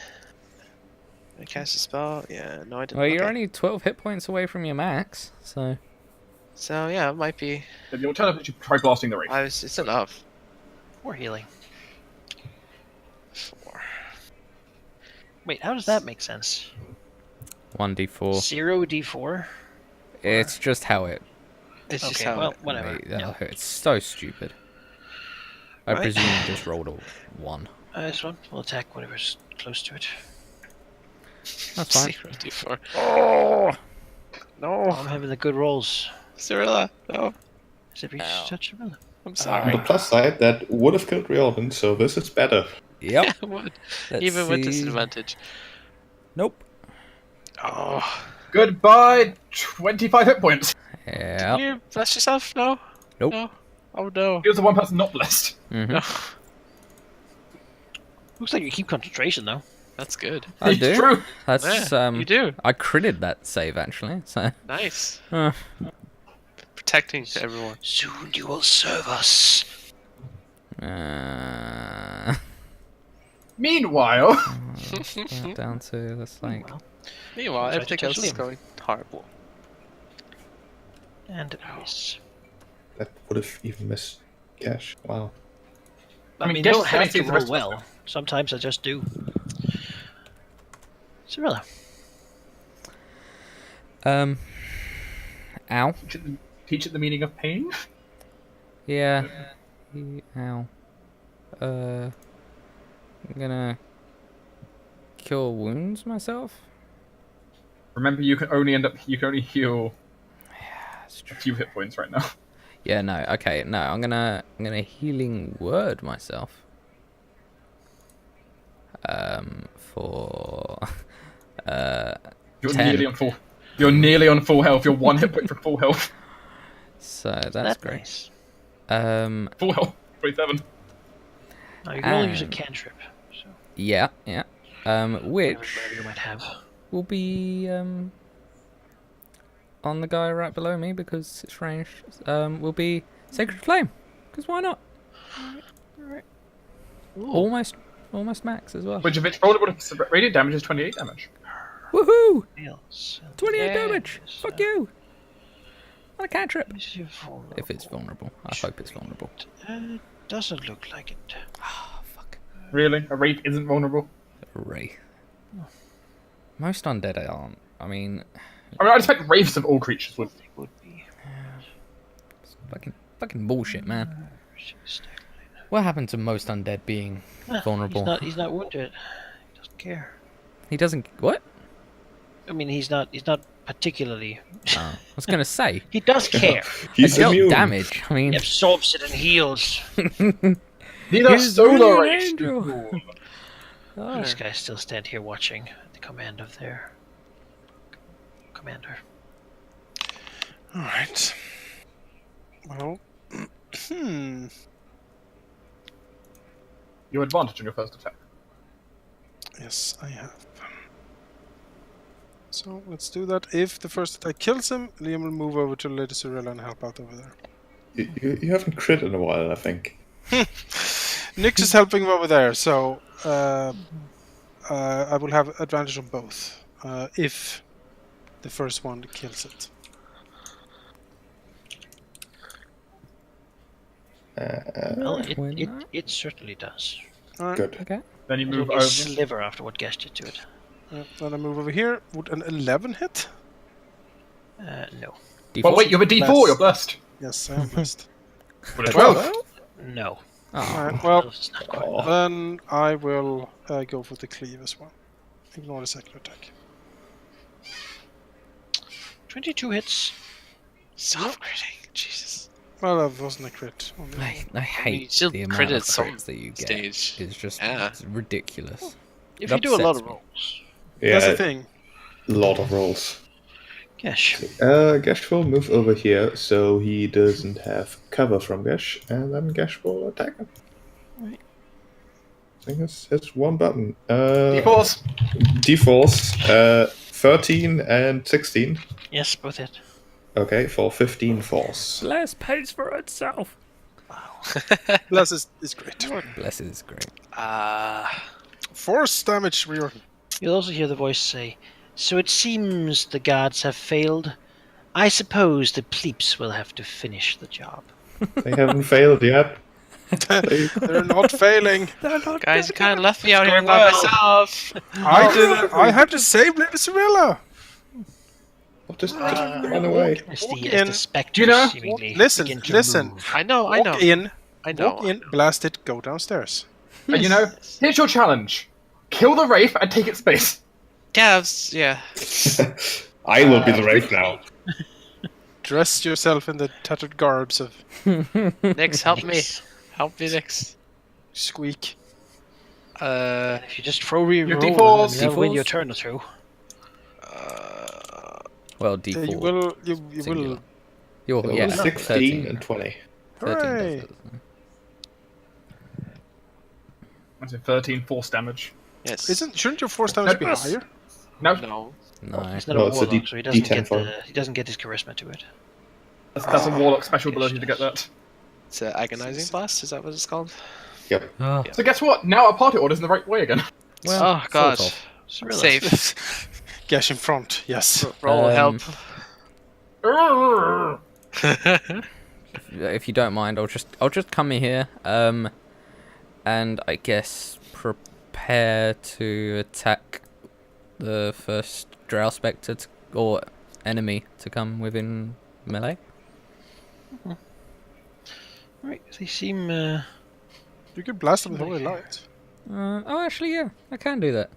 Did I cast a spell? Yeah, no, I didn't. Well, you're Okay. only 12 hit points away from your max, so So yeah, it might be. Then the alternative is you try blasting the wraith. It's enough. Or healing. 4. Wait, how does that make sense? 1d4. 0d4? It's just how it. It's just Okay, how. well, whatever. It's so stupid. I Right. presume you just rolled a 1. This one. We'll attack whatever's close to it. That's fine. 0d4. Oh, No, I'm having the good rolls. Cyrilla, no. Except you Ow. touch Cyrilla. I'm On sorry. the plus side, that would have killed Riordan, so this is better. Yep. It would. Let's Even with see. disadvantage. Nope. Oh. Goodbye, 25 hit points. Yeah. Did you bless yourself? No? Nope. No? Oh no. He was the one person not blessed. Mm-hmm. No. Looks like you keep concentration, though. That's good. I It's do. true. That's Yeah, you do. I critted that save actually. So. Nice. Uh, Protecting everyone. Soon you will serve us. Meanwhile, down to this like. Well, Meanwhile, Try to everything touch else is Liam. going horrible. and it miss. That would have even missed Cash. Wow. I mean, you guess don't have Sanity to is the roll best well. Sometimes I just do. Cyrilla. Ow. teach it the meaning of pain. Yeah. Ow. I'm gonna cure wounds myself. Remember, you can only heal That's a true. few hit points right now. Yeah. No. Okay. No. I'm gonna healing word myself. For You're 10. nearly on full. You're nearly on full health. You're 1 hit point from full health. So that's That's great. nice. Full health. 27. Now you can only use a And- cantrip. So Yeah. Yeah. whatever Which you might have. will be on the guy right below me because it's ranged. Will be Sacred Flame. Because why not? Alright. Almost max as well. Which, if it's rollable, radiant damage is 28 damage. Woohoo! Else. 28 damage. Yes, Fuck you. On a cantrip. Is it vulnerable? If it's vulnerable, I hope it's vulnerable. Doesn't look like it. Oh fuck. Really? A wraith isn't vulnerable? Wraith. Most undead aren't. I mean, I'd expect wraiths of all creatures would. Would be. it's fucking bullshit, man. What happened to most undead being vulnerable? He's not wounded. He doesn't care. He doesn't. What? I mean, he's not particularly. Oh, I was gonna say. He does care. He's He dealt immune. damage. I mean, He absorbs it and heals. These are he's solo really an wraiths. angel. Oh. These guys still stand here watching the command of their commander. All right. Well, Your advantage on your first attack. yes, I have. So let's do that. If the first attack kills him, Liam will move over to Lady Sorella and help out over there. You haven't crit in a while, I think. Nyx is helping him over there, so I will have advantage on both if the first one kills it. Well, why it not? certainly does. All right. Good. Okay. Then you It'll move be a over. sliver after what gashed you to it. Then I move over here. Would an 11 hit? No. Well, wait, you have a D4, Bless. you're blessed. Yes, I am blessed. Would a 12. No. Oh, Alright, well, It's not quite. then I will go for the cleave as well. Ignore the second attack. 22 hits. Stop critting. Jesus. Well, that wasn't a crit. Only I you hate still the amount of critted some crits that you get. stage. It's just Yeah. it's ridiculous. If It you do a lot upsets of me. rolls. That's Yeah, the thing. a lot of rolls. Gesh. Gash will move over here so he doesn't have cover from Gash, and then Gash will attack him. Right. I think it's one button. D4s. D4s, 13 and 16. Yes, both hit. Okay, for 15 force. Bless pays for itself. Bless is great. Bless is great. Force damage, Riordan. You'll also hear the voice say, "So it seems the guards have failed. I suppose the plebes will have to finish the job." They haven't failed yet. They're not failing. Guys, you kind of left me out here going by well. myself. I did. I had to save Lady Sorella. Just run away. As Walk the in. specters You know, seemingly listen, begin to listen. move. I know, I know. Walk in, I know. walk in, blast it, go downstairs. And you know, here's your challenge. Kill the wraith and take its space. Yeah, yeah. I will be the wraith now. Dress yourself in the tattered garbs of Nix, help me. Help me, Nix. Squeak. If you just throw reroll, Your and D4s. you'll win your D4s. turn or two. Well, D4. You will. You Singular. will. You're, yeah, 16 13. and 20. 13 does Hooray. it, doesn't it? That's a 13 force damage. Yes. Shouldn't your force damage be Yes. higher? No, No. No. He's not No, a it's a warlock, so he doesn't D10 get for he doesn't get his charisma to it. that's a warlock special ability to get that. It's an agonizing blast. Is that what it's called? Yep. Ah, So guess what? Now our party order's in the right way again. well, Oh God. sort of. Safe. Gash in front. Yes. Roll help. If you don't mind, I'll just come in here, and I guess prepare to attack the first Drow Spectre or enemy to come within melee. Right, they seem. You could blast them with holy light. Oh, actually, yeah, I can do that.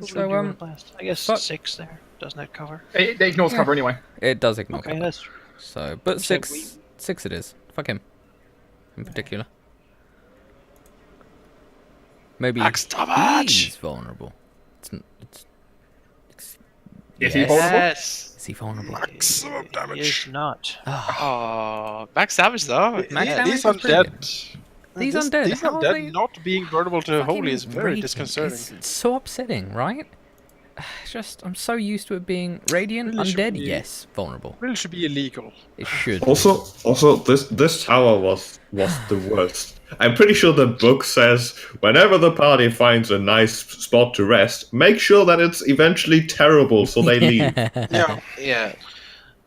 So, blast. I guess fuck. 6 there. Doesn't that cover? It ignores cover anyway. It does ignore Okay, cover. that's true. So, but said six it is. Fuck him, in particular. Maybe Max damage. he's vulnerable. Is he vulnerable? Yes. Is he vulnerable? Maximum He damage. is not. Oh, max damage though. Max Yeah. damage These is undead. brilliant. These undead, These how are undead they not being vulnerable to Fucking holy is very raging. disconcerting. It's so upsetting, right? I'm so used to it being radiant, Really should undead, be- yes, vulnerable. Really should be illegal. It should. Also, this tower was the worst. I'm pretty sure the book says whenever the party finds a nice spot to rest, make sure that it's eventually terrible, so they leave. Yeah. Yeah.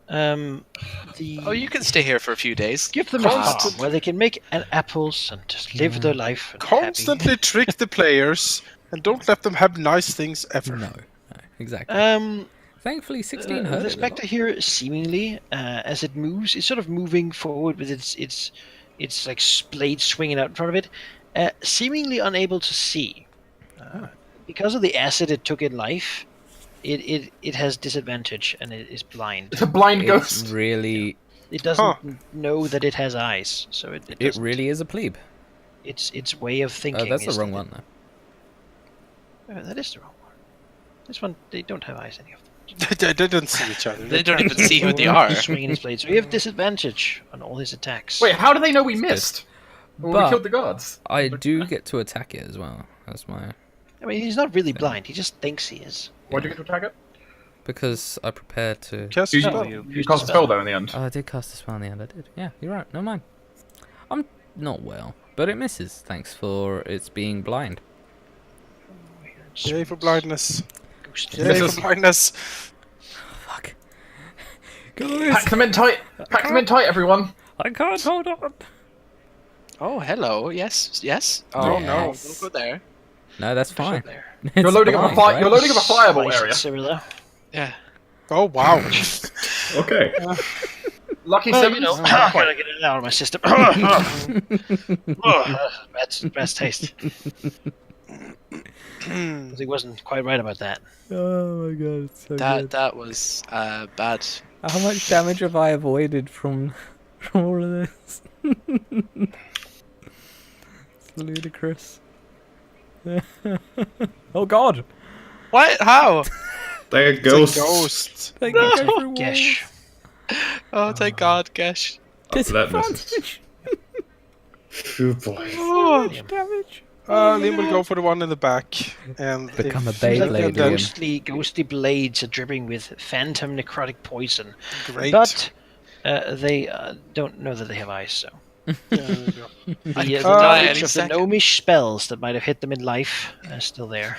The Oh, you can stay here for a few days. give them a farm Constant- where they can make apples and just live their life. And Constantly trick the players and don't let them have nice things ever. No, exactly. Happy. Thankfully, 16 The hurt. it a spectre lot. here, seemingly, as it moves, is sort of moving forward with its like blade swinging out in front of it, seemingly unable to see. Because of the acid it took in life, it has disadvantage and it is blind. It's a blind It's ghost. really, It doesn't know that it has eyes, so it it doesn't. really is a plebe. Its way of Oh, thinking. that's the is wrong that one though. that is the wrong one. This one, they don't have eyes, any of them. They didn't see each other. They don't even see who they are. He's swinging his blade, so we have disadvantage on all his attacks. Wait, how do they know we missed? When we But- killed the guards. I do get to attack it as well. That's my I mean, he's not really blind. He just thinks he is. Why'd you get to attack it? because I prepared to. Cast You, a spell. you you used cast a the spell though in the end. Oh, I did cast a spell in the end. I did. Yeah, you're right. No mind. I'm not well, but it misses thanks for its being blind. Yay for blindness. Ghost. Yay This for is- blindness. Fuck. Guys, Pack them in tight! Pack them in tight, everyone! I can't hold on. Oh, hello. Yes, yes. Oh no, Yes. don't go there. No, that's fine. There. You're It's loading up a blind, fire. right? You're loading up a fireball Slice it, area. Cyrilla. Yeah. Oh wow. Okay. Lucky Well, sevens. you know, gotta get it out of my system. Bad taste. He wasn't quite right about that. Oh my god, it's so That was bad. How much damage have I avoided from all of this? It's ludicrous. Oh god! What? How? They're It's a ghosts. ghost. They can go through Gesh. Oh, thank God, Gesh. walls. That misses. Disadvantage. Oh boy. Oh, Damage. Liam will go for the one in the back and Become a if- Beyblade, and then- Liam. Ghostly blades are dripping with phantom necrotic poison. Great. But they don't know that they have eyes, so. Yeah, there you go. The die knowledge any of the second. gnomish spells that might have hit them in life are still there.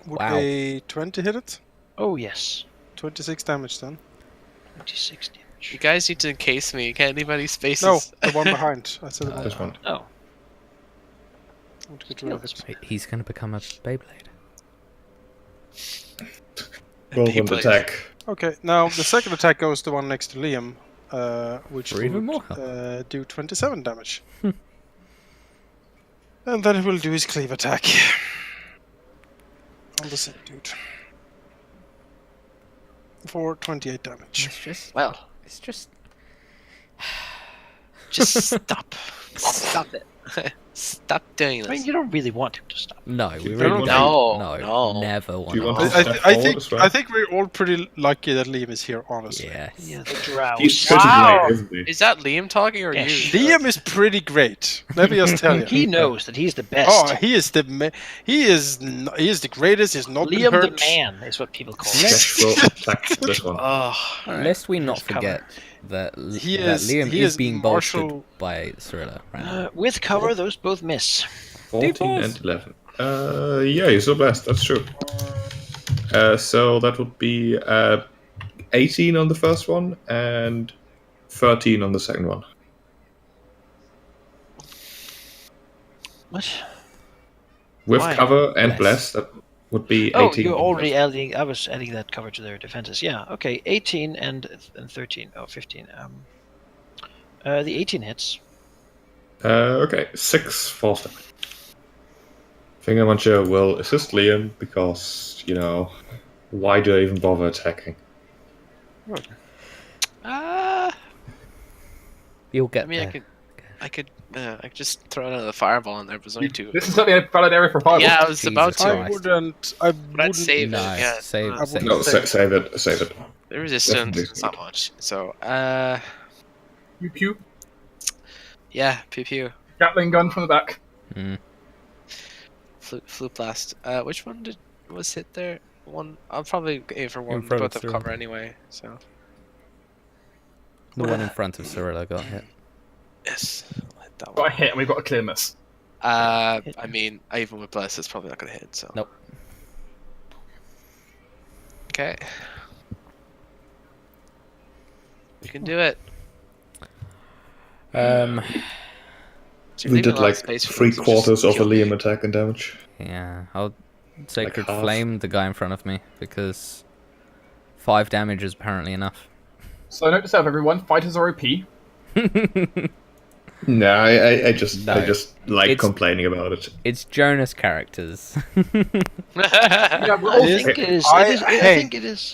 Would Wow. a 20 hit it? Oh, yes. 26 damage then. 26 you damage. guys need to encase me. You can't leave any spaces. No, the one behind. I said the one This behind. one. Oh. I want to get rid of it. Wait, he's gonna become a Beyblade. Roll one Beyblade. attack. Okay, now the second attack goes to one next to Liam, which For even would, more do 27 damage. And then he will do his cleave attack. On the same dude. For 28 damage. It's just, Well, it's just. just stop. Stop it. Stop doing I mean, this. you don't really want him to stop. No, we don't really want don't. to- No, No. never want Do you want to. to- I, step I forward think as well? I think we're all pretty lucky that Liam is here, honestly. Yes. Yeah, the drow. He's pretty Wow. great, isn't he? Is that Liam talking or Yes. you? Liam is pretty great. Let me just tell you. He knows that he's the best. Oh, he is the he is the greatest. He's not been Liam the hurt. man is what people call him. Gesh will attack this one. Oh, Lest we not Here's cover. forget that, He that is- Liam he is is being Marshall- bolstered by Cyrilla right now. With cover, those both miss. 14 D4s. and 11. Yeah, you're so blessed. That's true. So that would be 18 on the first one and 13 on the second one. What? With Why? cover and Bless. bless, that would be 18. Oh, you're on the already first adding. I was adding that cover to their defenses. Yeah. Okay. 18 and 13. Oh, 15. The 18 hits. one. Okay, 6 false damage. Finger Muncher will assist Liam because, why do I even bother attacking? You'll get I mean, there. I could just throw another fireball in there, but there's only two. This is certainly a valid area for fireballs. Yeah, I was Jesus about to. I Christ. wouldn't. I wouldn't. But I'd save it. No, Yeah, save, I save. No, Save. save it. Save it. the resistance Definitely. is not much. So, Pew pew. yeah, pew pew, Gatling gun from the back. Mm. flute blast. Which one did? was hit there? One. I'll probably aim for one. They front of both have Cyril. cover anyway, so. The one in front of Cyrilla got hit. Yes. I'll hit that Got a one. hit and we've got a clear miss. I mean, even with Bless, it's probably not going to hit, so. Nope. Okay. You can do it. We So you're leaving did a lot like of space for three them, so just quarters of a kill me. Liam attack and damage. Yeah, I'll Sacred half. Flame the guy in front of me because 5 damage is apparently enough. So note to self, everyone: fighters are OP. No, I just No. like It's- complaining about it. It's Jonas characters. Yeah, we're I all think it is. I- I hey. think it is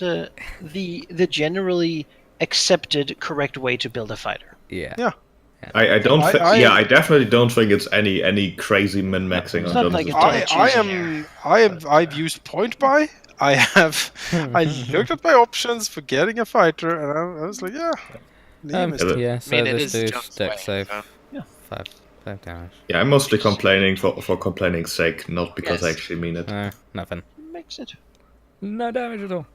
the generally accepted correct way to build a fighter. Yeah. Yeah. I don't. I- I definitely don't think it's any crazy min maxing It's on not like Jonas's a part. I've used point buy. I looked at my options for getting a fighter, and I was like, yeah, Liam is Yeah, Yeah, so I mean, it let's is do just deck way, save. so. 5 damage. Yeah, I'm mostly complaining for complaining's sake, not because I Yes. actually mean it. No, nothing. Makes it. No damage at all.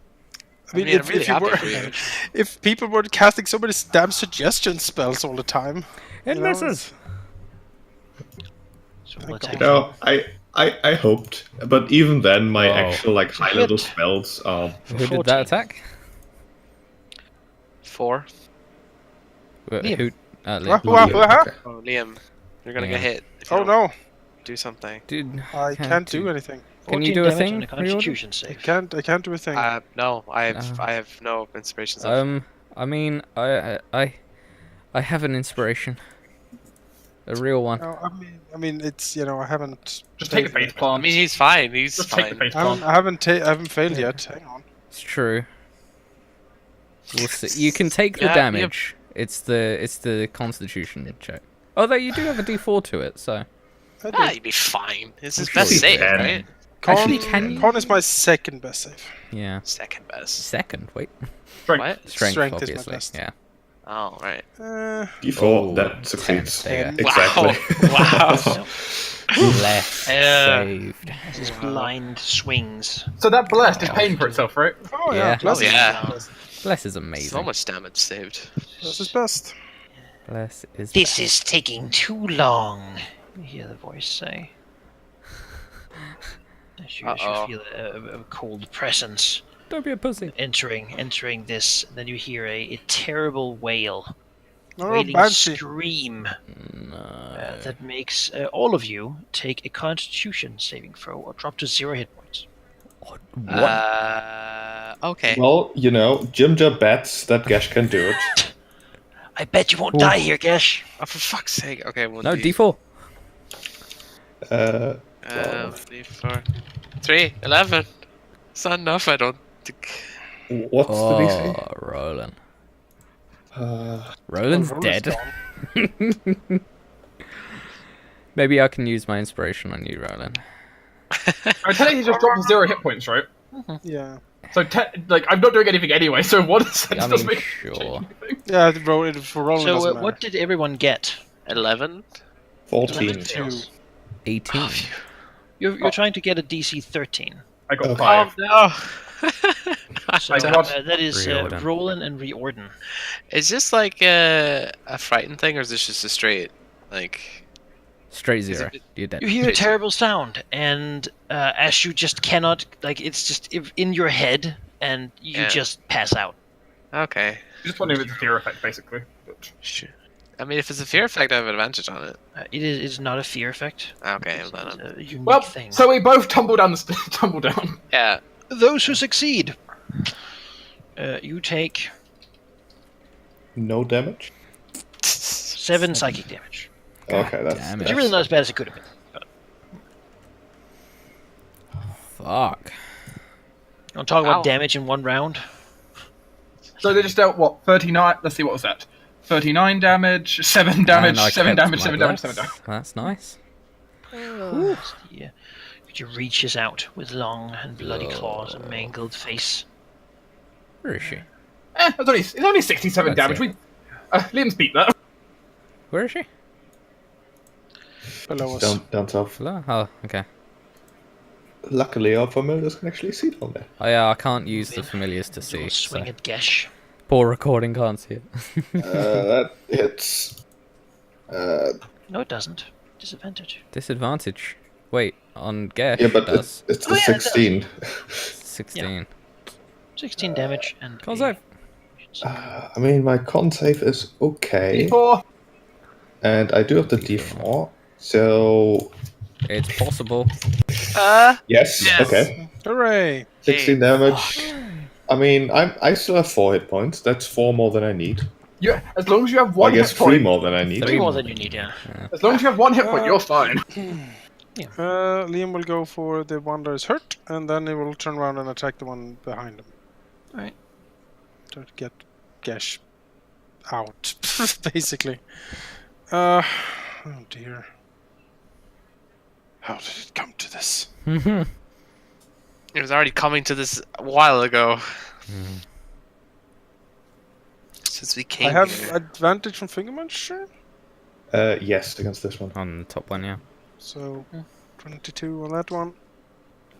I mean, I'm if, really if you happy were, for you. if people were casting so many damn suggestion spells all the time, It you know, misses. So we'll Thank attack. No, I hoped, but even then, my Oh. actual like high level spells are. Who did 14. that attack? 4. Liam. Who? Wah, Liam. wah, wah. Okay. Oh, Liam, you're gonna Yeah. get hit. If you Oh don't no, do something. Dude, I can't do anything. Can you 14 do a damage thing, and a Constitution I save. can't do a thing. No, I No. have no inspirations. Of. I mean, I have an inspiration. A real one. No, I mean, it's I haven't. Just take the base I plant. mean, he's fine. He's Just take the fine. base I plant. haven't failed yet. Hang on. It's true. We'll see. You can take the Yeah, damage. It's the Constitution check. Although you do have a D4 to it, so. I do. You'd be fine. It's his I'm best sure you save, can. right? Actually, can you? Con is my second best save. Yeah. Second best. Second, wait. Strength. What? Strength, Strength is my obviously. best. Yeah. Oh, right. D4 Oh, that succeeds. there you go. Exactly. Wow. Less saved. This is blind swings. So that blessed is paying for itself, right? Oh Yeah. yeah, Oh, bless yeah. Bless is amazing. So much damage saved. This is best. Bless is. This is taking too long. You hear the voice say. As you Uh-oh. feel a cold presence Don't be a pussy. entering this, then you hear a terrible wail, No, wailing Banshee. scream No. that makes all of you take a Constitution saving throw or drop to 0 hit points. What? Okay. Well, Jimja bets that Gash can do it. I bet you won't die here, Gesh. Oh, for fuck's sake. Okay, well, No, D4. Uh, 3, 4, 3, 11. It's not enough, I don't think. what's the DC? Oh, Roland. Uh, Roland's Roland's dead. Maybe I can use my inspiration on you, Roland. I tell you, he just dropped to 0 hit points, right? Yeah. So, I'm not doing anything anyway. So, what sense I does mean, make sure. change anything? Yeah, for Roland So, doesn't matter. what did everyone get? 11? 14. Two. 18. You're trying to get a DC 13. I got Okay. 5. Oh, no. So I got- that is Riordan. Roland and Riordan. Is this like a frightened thing, or is this just a straight, like... Straight Is 0. it- You're dead. You hear a terrible sound, and as you just cannot, it's just in your head, and you Yeah. just pass out. Okay. Just wondering if it's a fear effect, basically. But Sure. I mean, if it's a fear effect, I have advantage on it. It is not a fear effect. Okay, It's well then. a unique well, thing. so we both tumble down tumble down. Yeah. Those who succeed, you take No damage? 7 psychic damage. Okay, that's. damn it. Which is really not as bad as it could have been. Fuck. You want to talk Ow. about damage in one round? So they just dealt, what, 39? Let's see, what was that? 39 damage, 7 damage, And I 7 kept damage, my 7 damage, bless. 7 damage. That's nice. Yeah. He reaches out with long and bloody claws and mangled face. Where is she? It's only 67 That's damage. it. Liam's beat that. Where is she? Below us. Down south. Hello? Oh, okay. luckily our familiars can actually see down there. Oh yeah, I can't use the familiars to Do see. a swing So. at Gesh. Poor recording can't see it. That hits. No, it doesn't. Disadvantage. Disadvantage. Wait, on Gesh Yeah, but does it's Oh, the yeah, it does. 16. 16. 16 damage and. Con save. I mean, my con save is okay. D4. And I do have the D4. So. It's possible. Yes, Yes. okay. Hooray! 16 damage. I mean, I still have 4 hit points. That's 4 more than I need. As long as you have Well, one I guess hit 3 point, more than I need. 3 more than you need, yeah. as long as you have one hit point, you're fine. Liam will go for the one that is hurt, and then he will turn around and attack the one behind him. Alright. To get Gesh out, basically. Oh dear. How did it come to this? It was already coming to this a while ago. Since we came I have here. advantage from finger punch, sure. Yes, against this one. On the top one, yeah. So 22 on that one.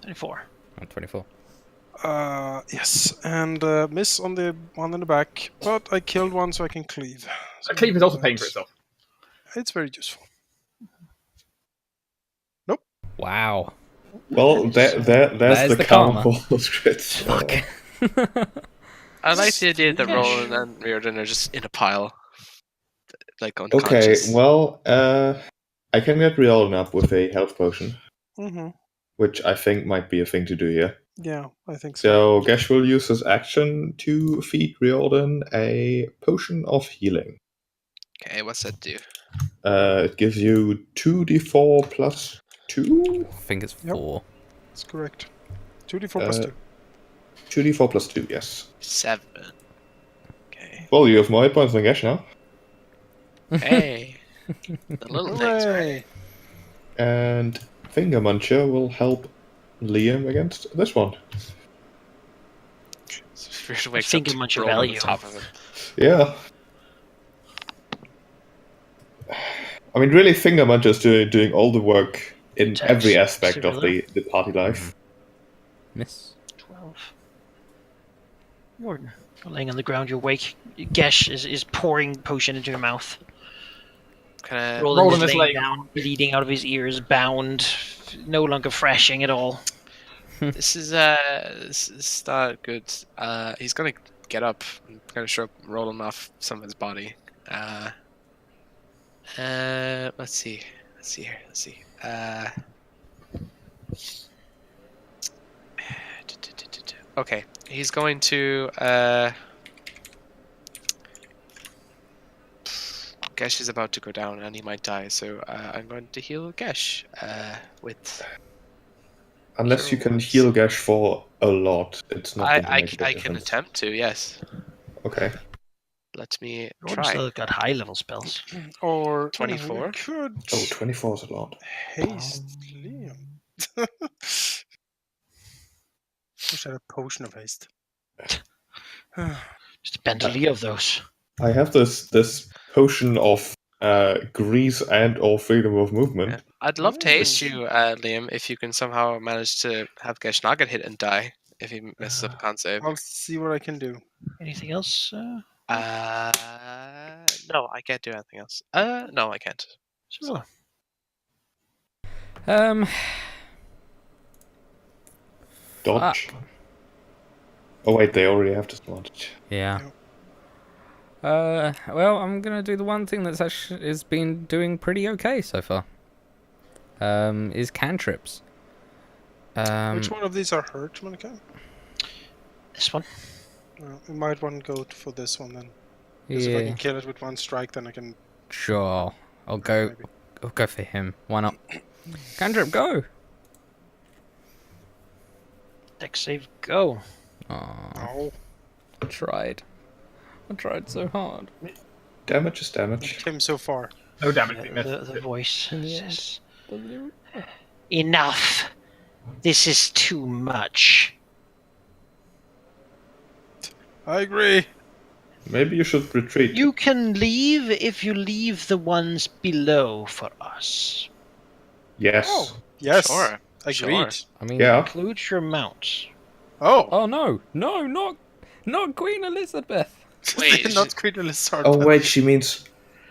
24. On 24. Yes, and miss on the one in the back, but I killed one, so I can cleave. So Cleave is also paying for itself. It's very useful. Wow. Well, there's the the karma karma. for those crits. I like the idea that Roland and Riordan are just in a pile. Like Okay, unconscious. well, I can get Riordan up with a health potion, Mm-hmm. which I think might be a thing to do here. Yeah, I think so. So Gesh will use his action to feed Riordan a potion of healing. Okay, what's that do? It gives you 2d4 plus 2? I think it's Yep. 4. That's correct. 2d4 plus 2. 2d4 plus 2, yes. 7. Okay. Well, you have more hit points than Gesh now. Hey. The little things, right? Hooray! And Finger Muncher will help Liam against this one. So Riordan wakes Finger up to muncher roll on value. the top of him. Yeah. I mean, really, Finger Muncher is doing all the work in Attacks, every aspect of similar. the party life. Miss. 12. Riordan, you're laying on the ground, you're awake. Gesh is pouring potion into your mouth. Kinda Roland Roland is is laying laying- down, bleeding out of his ears, bound, no longer freshing at all. This is not good. He's gonna get up and kind of show Roland off some of his body. Let's see here. Okay, he's going to Gesh is about to go down and he might die, so I'm going to heal Gesh with. Unless you can Sure. heal Gesh for a lot, it's not going to I make a can difference. attempt to, yes. Okay. Let me Roland's try. still got high level spells. Or 24? You could Oh, 24 is a lot. haste Liam. Wish I had a potion of haste. Just plenty of those. I have this potion of grease and or freedom of movement. Yeah. I'd love to haste Ooh. you, Liam, if you can somehow manage to have Gesh not get hit and die if he messes up a con save. I'll see what I can do. Anything else? No, I can't do anything else. No, I can't. Cyrilla? Dodge. Oh wait, they already have disadvantage. Yeah. Well, I'm gonna do the one thing that's actually has been doing pretty okay so far. Is cantrips. Which one of these are hurt, Monica? This one? We might want to go for this one then. Because if I Yeah. can kill it with one strike, then I can. Sure. I'll go. Maybe. I'll go for him. Why not? Cantrip, go. Dex save, go. Aw, Oh, I tried. I tried so hard. Damage is damage. came so far. No damage being missed. The voice Yeah. says, enough. This is too much. I agree. Maybe you should retreat. You can leave if you leave the ones below for us. Yes. Oh, yes. Sure. Agreed. Sure. I mean, Yeah. Include your mounts. Oh, Oh no, not Queen Elizabeth. Wait, not Queen Elizabeth. Oh wait, she means.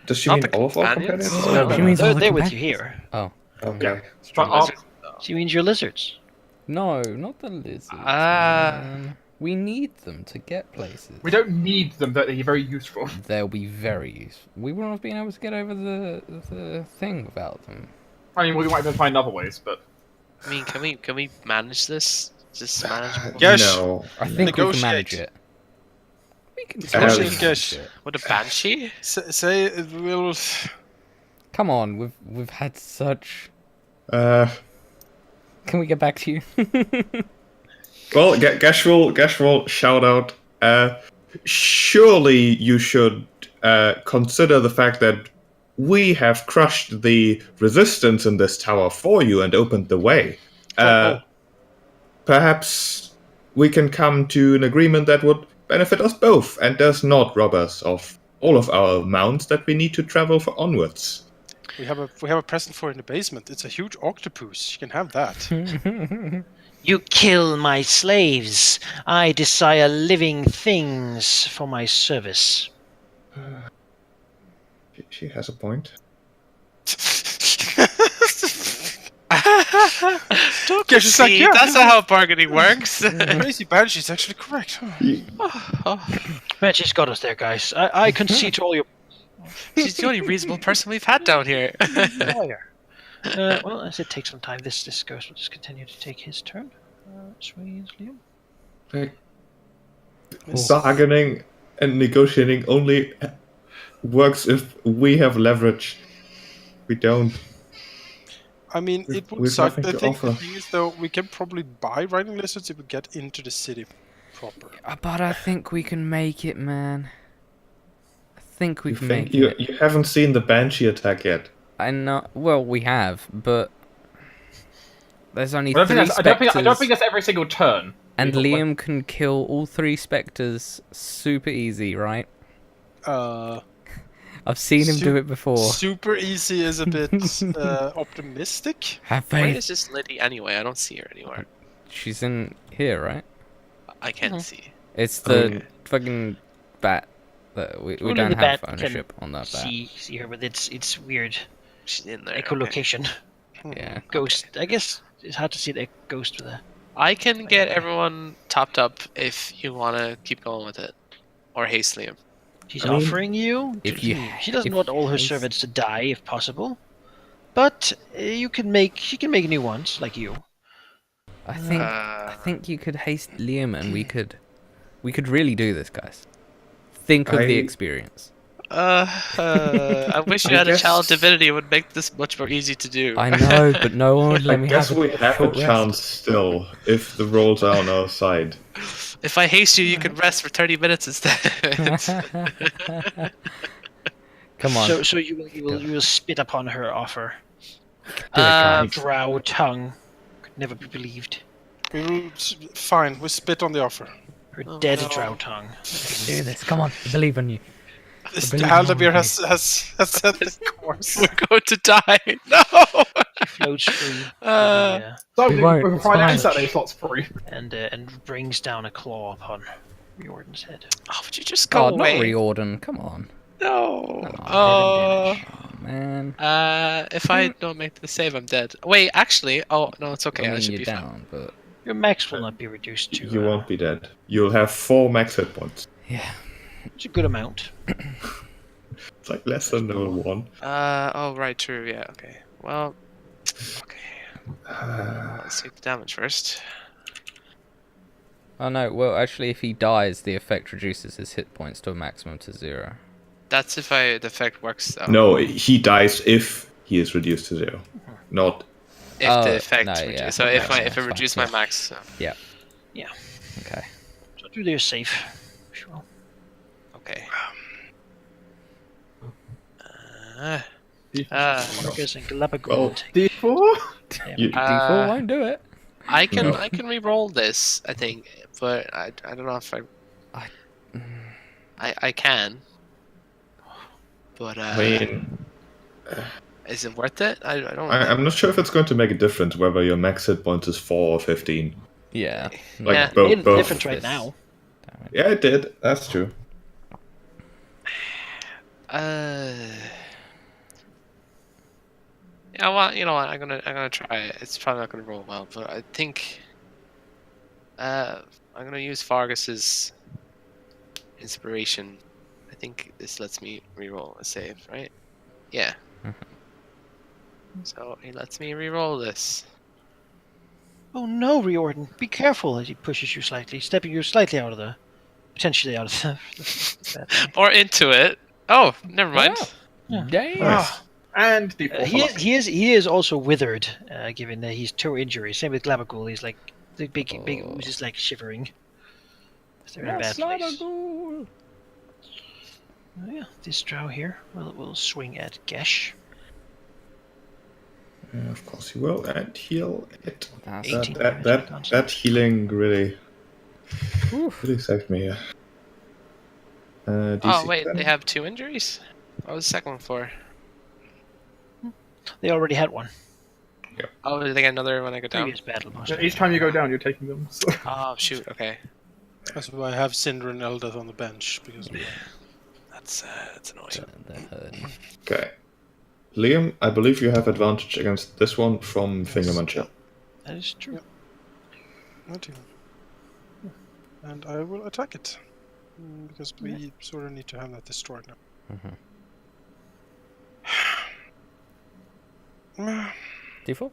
Does she Not mean the all of our companions? companions? No, She no, means all the They're with you companions. here. Oh, Okay. But Lizards, She means your lizards. no, not the lizards. Ah. Man. We need them to get places. we don't need them, but they're very useful. They'll be very useful. We wouldn't have been able to get over the thing without them. I mean, we might be able to find other ways, but I mean, can we manage this? Is this manageable? Yes. No. I think we can Negotiate. manage it. We can Negotiate, totally guys. manage it. With a banshee? Say it will. Come on, we've had such. Uh. Can we get back to you? Well, Gashwal, shout out. Surely you should consider the fact that we have crushed the resistance in this tower for you and opened the way. Perhaps we can come to an agreement that would benefit us both and does not rob us of all of our mounts that we need to travel for onwards. We have a present for in the basement. It's a huge octopus. You can have that. You kill my slaves. I desire living things for my service. She has a point. Don't Guess it's like, concede, yeah, that's not how bargaining works. Crazy Banshee is actually correct. Man, she's got us there, guys. I concede to all your She's the only reasonable person we've had down here. lawyer. Well, as it takes some time, this ghost will just continue to take his turn. Sway's Liam. Bargaining and negotiating only works if we have leverage. We don't. I mean, it would We've suck. nothing The to thing offer. is, though, we can probably buy riding lizards if we get into the city proper. But I think we can make it, man. I think we You can think make you it. you haven't seen the Banshee attack yet? I know. Well, we have, but there's only I don't, three think that's, specters, I don't think that's every single turn. and Like- Liam can kill all three specters super easy, right? I've seen him do it before. Super easy is a bit optimistic. Have Where faith. is this lady anyway? I don't see her anywhere. She's in here, right? I can't see. It's the Okay. fucking bat that we Only don't the have bat can ownership on that bat. See her with its weird She's in there. okay. echolocation. Yeah. Ghost. I guess it's hard to see the ghost with a. I can get everyone topped up if you want to keep going with it. Or haste Liam. She's I mean, offering you. if you- She doesn't if want all her haste- servants to die if possible, but you can make. She can make new ones like you. I think you could haste Liam, and we could really do this, guys. Think of the I- experience. I wish you I had a child guess- divinity. It would make this much more easy to do. I know, but no one would I let me guess have we have a short rest. chance still if the rolls are on our side. If I haste you, you can rest for 30 minutes instead. Come on. So you will spit upon her offer. guys. Drow tongue could never be believed. We will fine. We spit on the offer. Her Oh, dead no. drow tongue. do this. Come on. I believe in you. believe in Halldamir you. has set the course. We're going to die. No. She floats free So We we won't, can it's find out fine. Saturday slots free. and brings down a claw upon Riordan's head. Oh, would you just go Oh, not away? Riordan. Come on. No. Oh, man. If I don't make the save, I'm dead. Wait, actually, oh no, it's okay. I I, mean, should you're be fine. down, but Your max will not be reduced to. You won't be dead. You'll have 4 max hit points. yeah. It's a good amount. It's like less than level 1. Oh right, true. Yeah. Okay. Well. Okay. Let's take the damage first. Oh no. Well, actually, if he dies, the effect reduces his hit points to a maximum to 0. That's if the effect works though. No, he dies if he is reduced to 0. Not. If Oh, the effect. no, yeah. So Okay, if I that's fine, reduce yeah. my max. So. Okay. So do their safe. Sure. Okay. Marcus and Galapagos. Well, D4? You- D4 won't do it. I can No. I can re-roll this, I think, but I don't know if I can. But I mean, Is it worth it? I don't. I'm not sure if it's going to make a difference whether your max hit points is 4 or 15. Yeah. Like, Yeah. both- Made a both. difference right This now. damage. Yeah, it did. That's true. Yeah, well, you know what? I'm gonna try it. It's probably not gonna roll well, but I think I'm gonna use Fargus's inspiration. I think this lets me reroll a save, right? Yeah. So he lets me reroll this. Oh no, Riordan! Be careful as he pushes you slightly, stepping you slightly out of the, potentially out of the. Or into it. Oh, never mind. Wow. Yeah. Damn. Nice. And D4 for luck. He is also withered, given that he's two injuries. Same with Glabagul. He's like the big ooze is like shivering. They're in a bad place. Oh, yeah, this drow here will swing at Gesh. Of course he will, and heal it. That's 18 That damage. that healing really saved me. DC Oh wait, 10. they have 2 injuries. What was the second one for? They already had one. Oh, did they get another when I go down? Previous battle. Yeah, each time you go down, you're taking them. So. Oh shoot. Okay. That's why I have Cinder and Eldeth on the bench because That's annoying. the herd. Okay. Liam, I believe you have advantage against this one from Finger Muncher. That is true. Not even. And I will attack it because we sort of need to have that destroyed now. D4?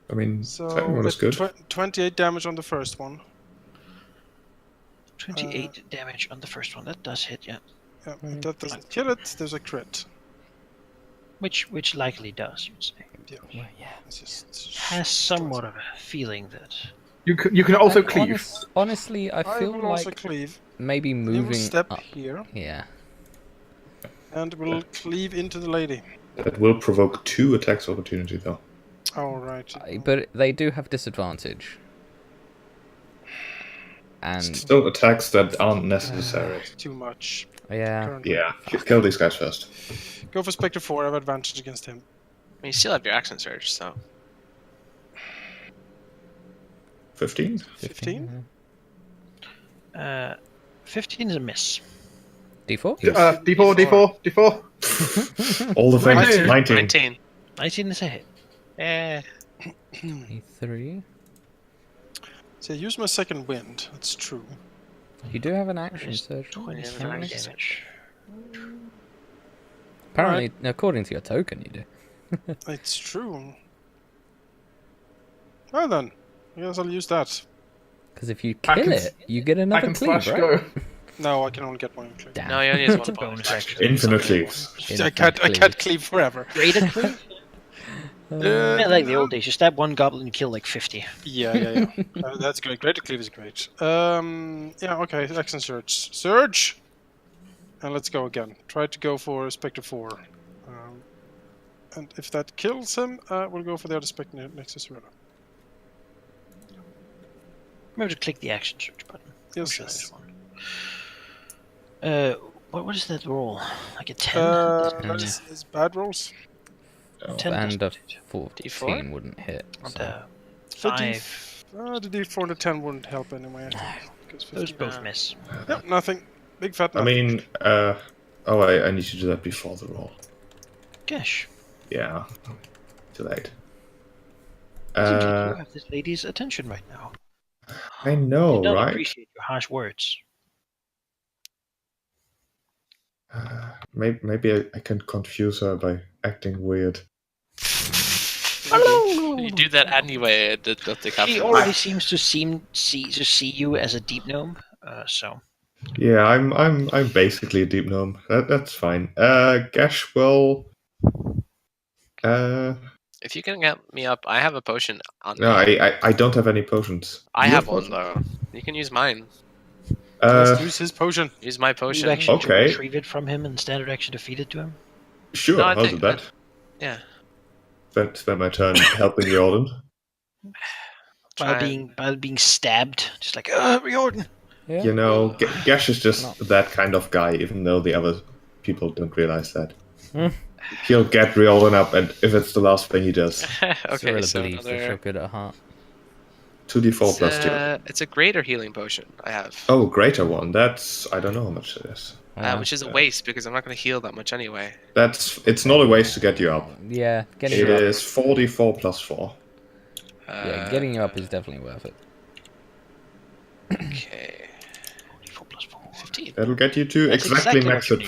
I mean, So second one is it's good. 28 damage on the first one. 28 damage on the first one. That does hit, yeah. Yeah, if that doesn't kill it, there's a crit. Which likely does, you'd say. Yeah, Well, yeah. it's just Has somewhat of a feeling that. You can also And cleave. honestly, I I feel will also like cleave. maybe He will moving step up. here Yeah. and will cleave into the lady. That will provoke 2 attacks opportunity, though. All right. But they do have disadvantage. And Still attacks that aren't necessary. Too much. yeah, Currently. Yeah, kill these guys first. Go for Spectre 4. I have advantage against him. I mean, you still have your action surge, so 15? 15? 15 is a miss. D4? Yes. D4. All the things. 19. 19. 19. 19 is a hit. Eh. 23. So I use my second wind. That's true. You do have an action There's surge. 23 Yeah, damage. Apparently, according to your token, you do. It's true. Well then, I guess I'll use that. Because if you Back kill and it, you get I another can cleave, slash right? go. No, I can only get one clip. Damn. No, you only use It's a one bonus bonus action. Infinite cleaves. I can't cleave forever. Rated cleave? Yeah, like the old days. You stab one goblin, you kill like 50. Yeah. That's great. Greater cleave is great. Yeah, okay. Action surge. Surge! And let's go again. Try to go for Spectre 4. And if that kills him, we'll go for the other Spectre next to Serena. Remember to click the action search button. Yes, Push that yes. one. What is that roll? Like a 10? It's bad rolls. 10 And a doesn't hit. 14 D4? wouldn't hit. And, So. The 5. The D4 and the 10 wouldn't help anyway. I think, because Those 15 both miss. Yep, nothing. Big fat I nothing. mean, I need to do that before the roll. Gosh. Yeah. Too late. Seems like you have this lady's attention right now. I know, I don't right? appreciate your harsh words. Maybe I can confuse her by acting weird. You do that anyway. It does take She up. already seems to see you as a deep gnome, so Yeah, I'm basically a deep gnome. That's fine. Gash will. If you can get me up, I have a potion on No, me. I don't have any potions. I You have potions? one though. You can use mine. Let's use his potion. Use my you potion. actually Okay. retrieve it from him and standard action to feed it to him. Sure, No, I I'll do think- that. Yeah. Spend my turn helping Jordan. While Try being stabbed, just like Riordan. Yeah. You know, Gash is just No. that kind of guy, even though the other people don't realize that. He'll get Riolin up, and if it's the last thing he does, Okay, Cyrilla so believes that she'll another. good at heart. 2d4 plus 2. It's a greater healing potion I have. Oh, greater one. That's I don't know how much it is. Which is a waste because I'm not going to heal that much anyway. It's not a waste to get you up. Yeah, getting It you up. is 4d4 plus 4. Yeah, getting you up is definitely worth it. Okay. 44 plus 4, 15. That'll get you to That's exactly exactly max what it.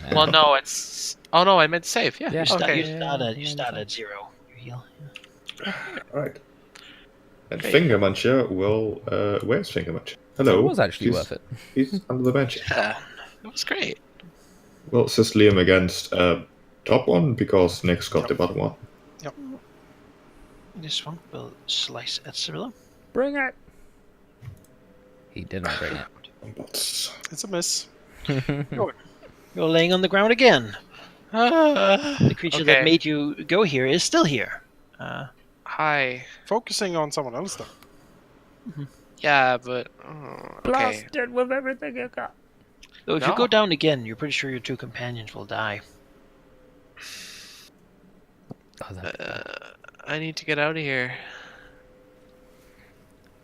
you Yeah. Well, no, it's. Oh no, I meant save. Yeah. Yeah. Okay. You start at 0. You heal. Alright. And Great. Finger Muncher will. Where's Finger Muncher? It Hello. was actually He's- worth it. He's under the bench. Yeah, it was great. Well, just Liam against top one because Nick's got the bottom one. This one will slice at Cyrilla. Bring it. He didn't bring it. But It's a miss. You're laying on the ground again. The creature that Okay. made you go here is still here. Hi. Focusing on someone else though. Yeah, but okay. it with everything you got. So if you No. go down again, you're pretty sure your 2 companions will die. Oh, that's bad. I need to get out of here.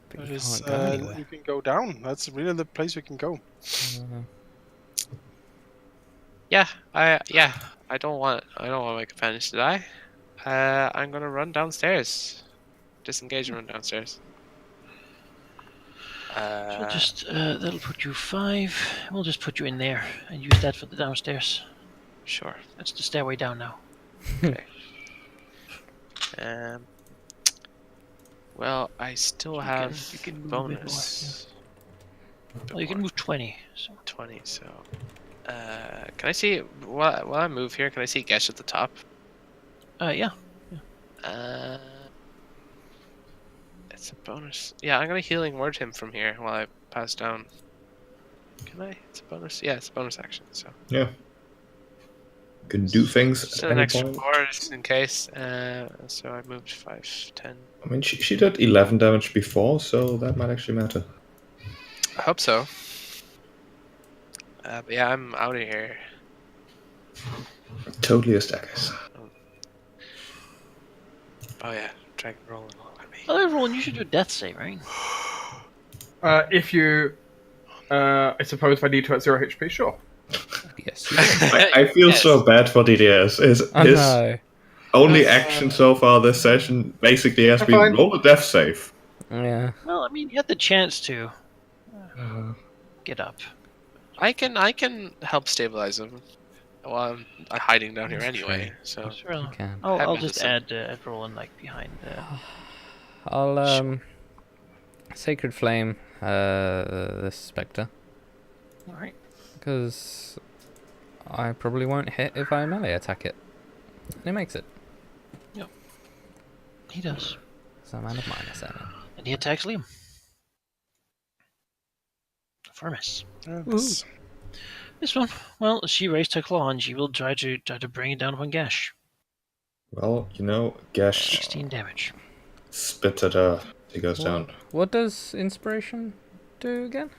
But That you is, can't go anywhere. you can go down. That's really the place we can go. Yeah, I don't want my companions to die. I'm gonna run downstairs. Disengage and run downstairs. So just that'll put you 5. We'll just put you in there and use that for the downstairs. Sure. That's the stairway down now. Well, I still have you can move a bit bonus. Well, you can move 20. So 20. So, can I see while I move here? Can I see Gesh at the top? yeah. It's a bonus. Yeah, I'm gonna healing word him from here while I pass down. Can I? It's a bonus. Yeah, it's a bonus action. So yeah. Can do things just at an any extra point. 4 just in case. So I moved 5, 10. I mean, she did 11 damage before, so that might actually matter. I hope so. But yeah, I'm out of here. Totally a stackers. Oh yeah, dragon rolling all at me. Well, everyone, you should do a death save, right? If you, I suppose if I need to at 0 HP, sure. Yes. I feel Yes. so bad for DDS. His No. only action so far this session basically has been Fine. roll a death save. Yeah. Well, I mean, you had the chance to get up. I can help stabilize him. Well, I'm hiding down here anyway, so Sure. You can. I'll Happy just to add Roland like behind. I'll Sacred Flame this Spectre All right. because I probably won't hit if I melee attack it. And it makes it. He does, So I'm out of -7. and he attacks Liam. For a miss. Miss. This one, well, she raised her claw and she will try to bring it down upon Gash. Well, you know, Gash 16 damage. spits at her. He goes down. What does Inspiration do again?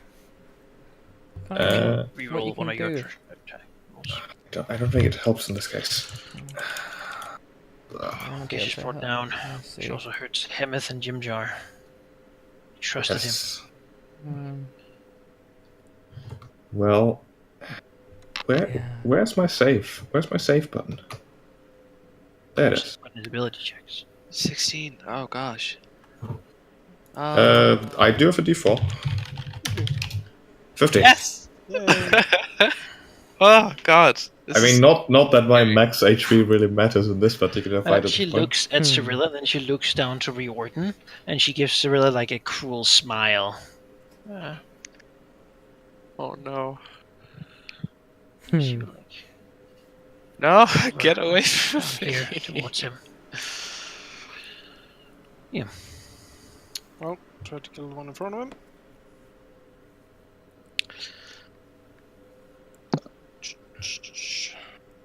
Can't remember what you Reroll one of your can do. attack rolls. I don't think it helps in this case. Okay, she's brought down. Let's see. She also hurts Hemeth and Jimjar. Trusted him. Yes. Um, Well, Yeah. where's my save? Where's my save button? There it is. On his ability checks. 16. Oh gosh. I do have a D4. 15. Yes. Yay. Oh god. I mean, not that my max HP really matters in this particular fight. At She this point. looks at Cyrilla, then she looks down to Riordan, and she gives Cyrilla like a cruel smile. Oh no. She will, like, No, get away from here me. towards him. Well, try to kill the one in front of him.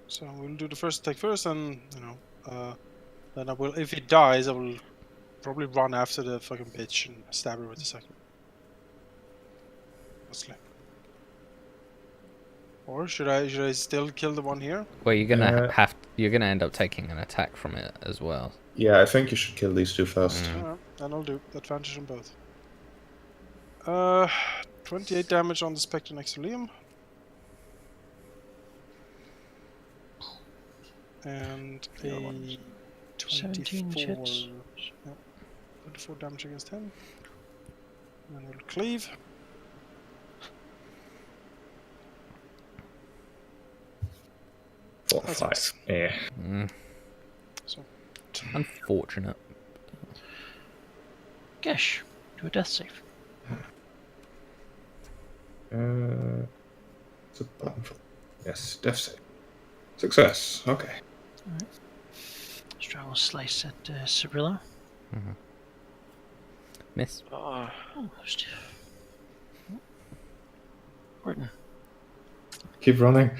So we'll do the first attack first, and then I will. If he dies, I will probably run after the fucking bitch and stab her with the second. Mostly. Or should I still kill the one here? Well, you're gonna you're gonna end up taking an attack from it as well. Yeah, I think you should kill these two first. Alright, then I'll do advantage on both. 28 damage on the Spectre next to Liam. And a 17 24. hits. Yep, 24 damage against him. And then we'll cleave. Four, That's 5. Yeah. So, Unfortunate. Gesh, do a death save. It's a button for... Yes, death save. Success. Okay. Let's try a slice at Cyrilla. Miss. Almost. Gordon. Keep running.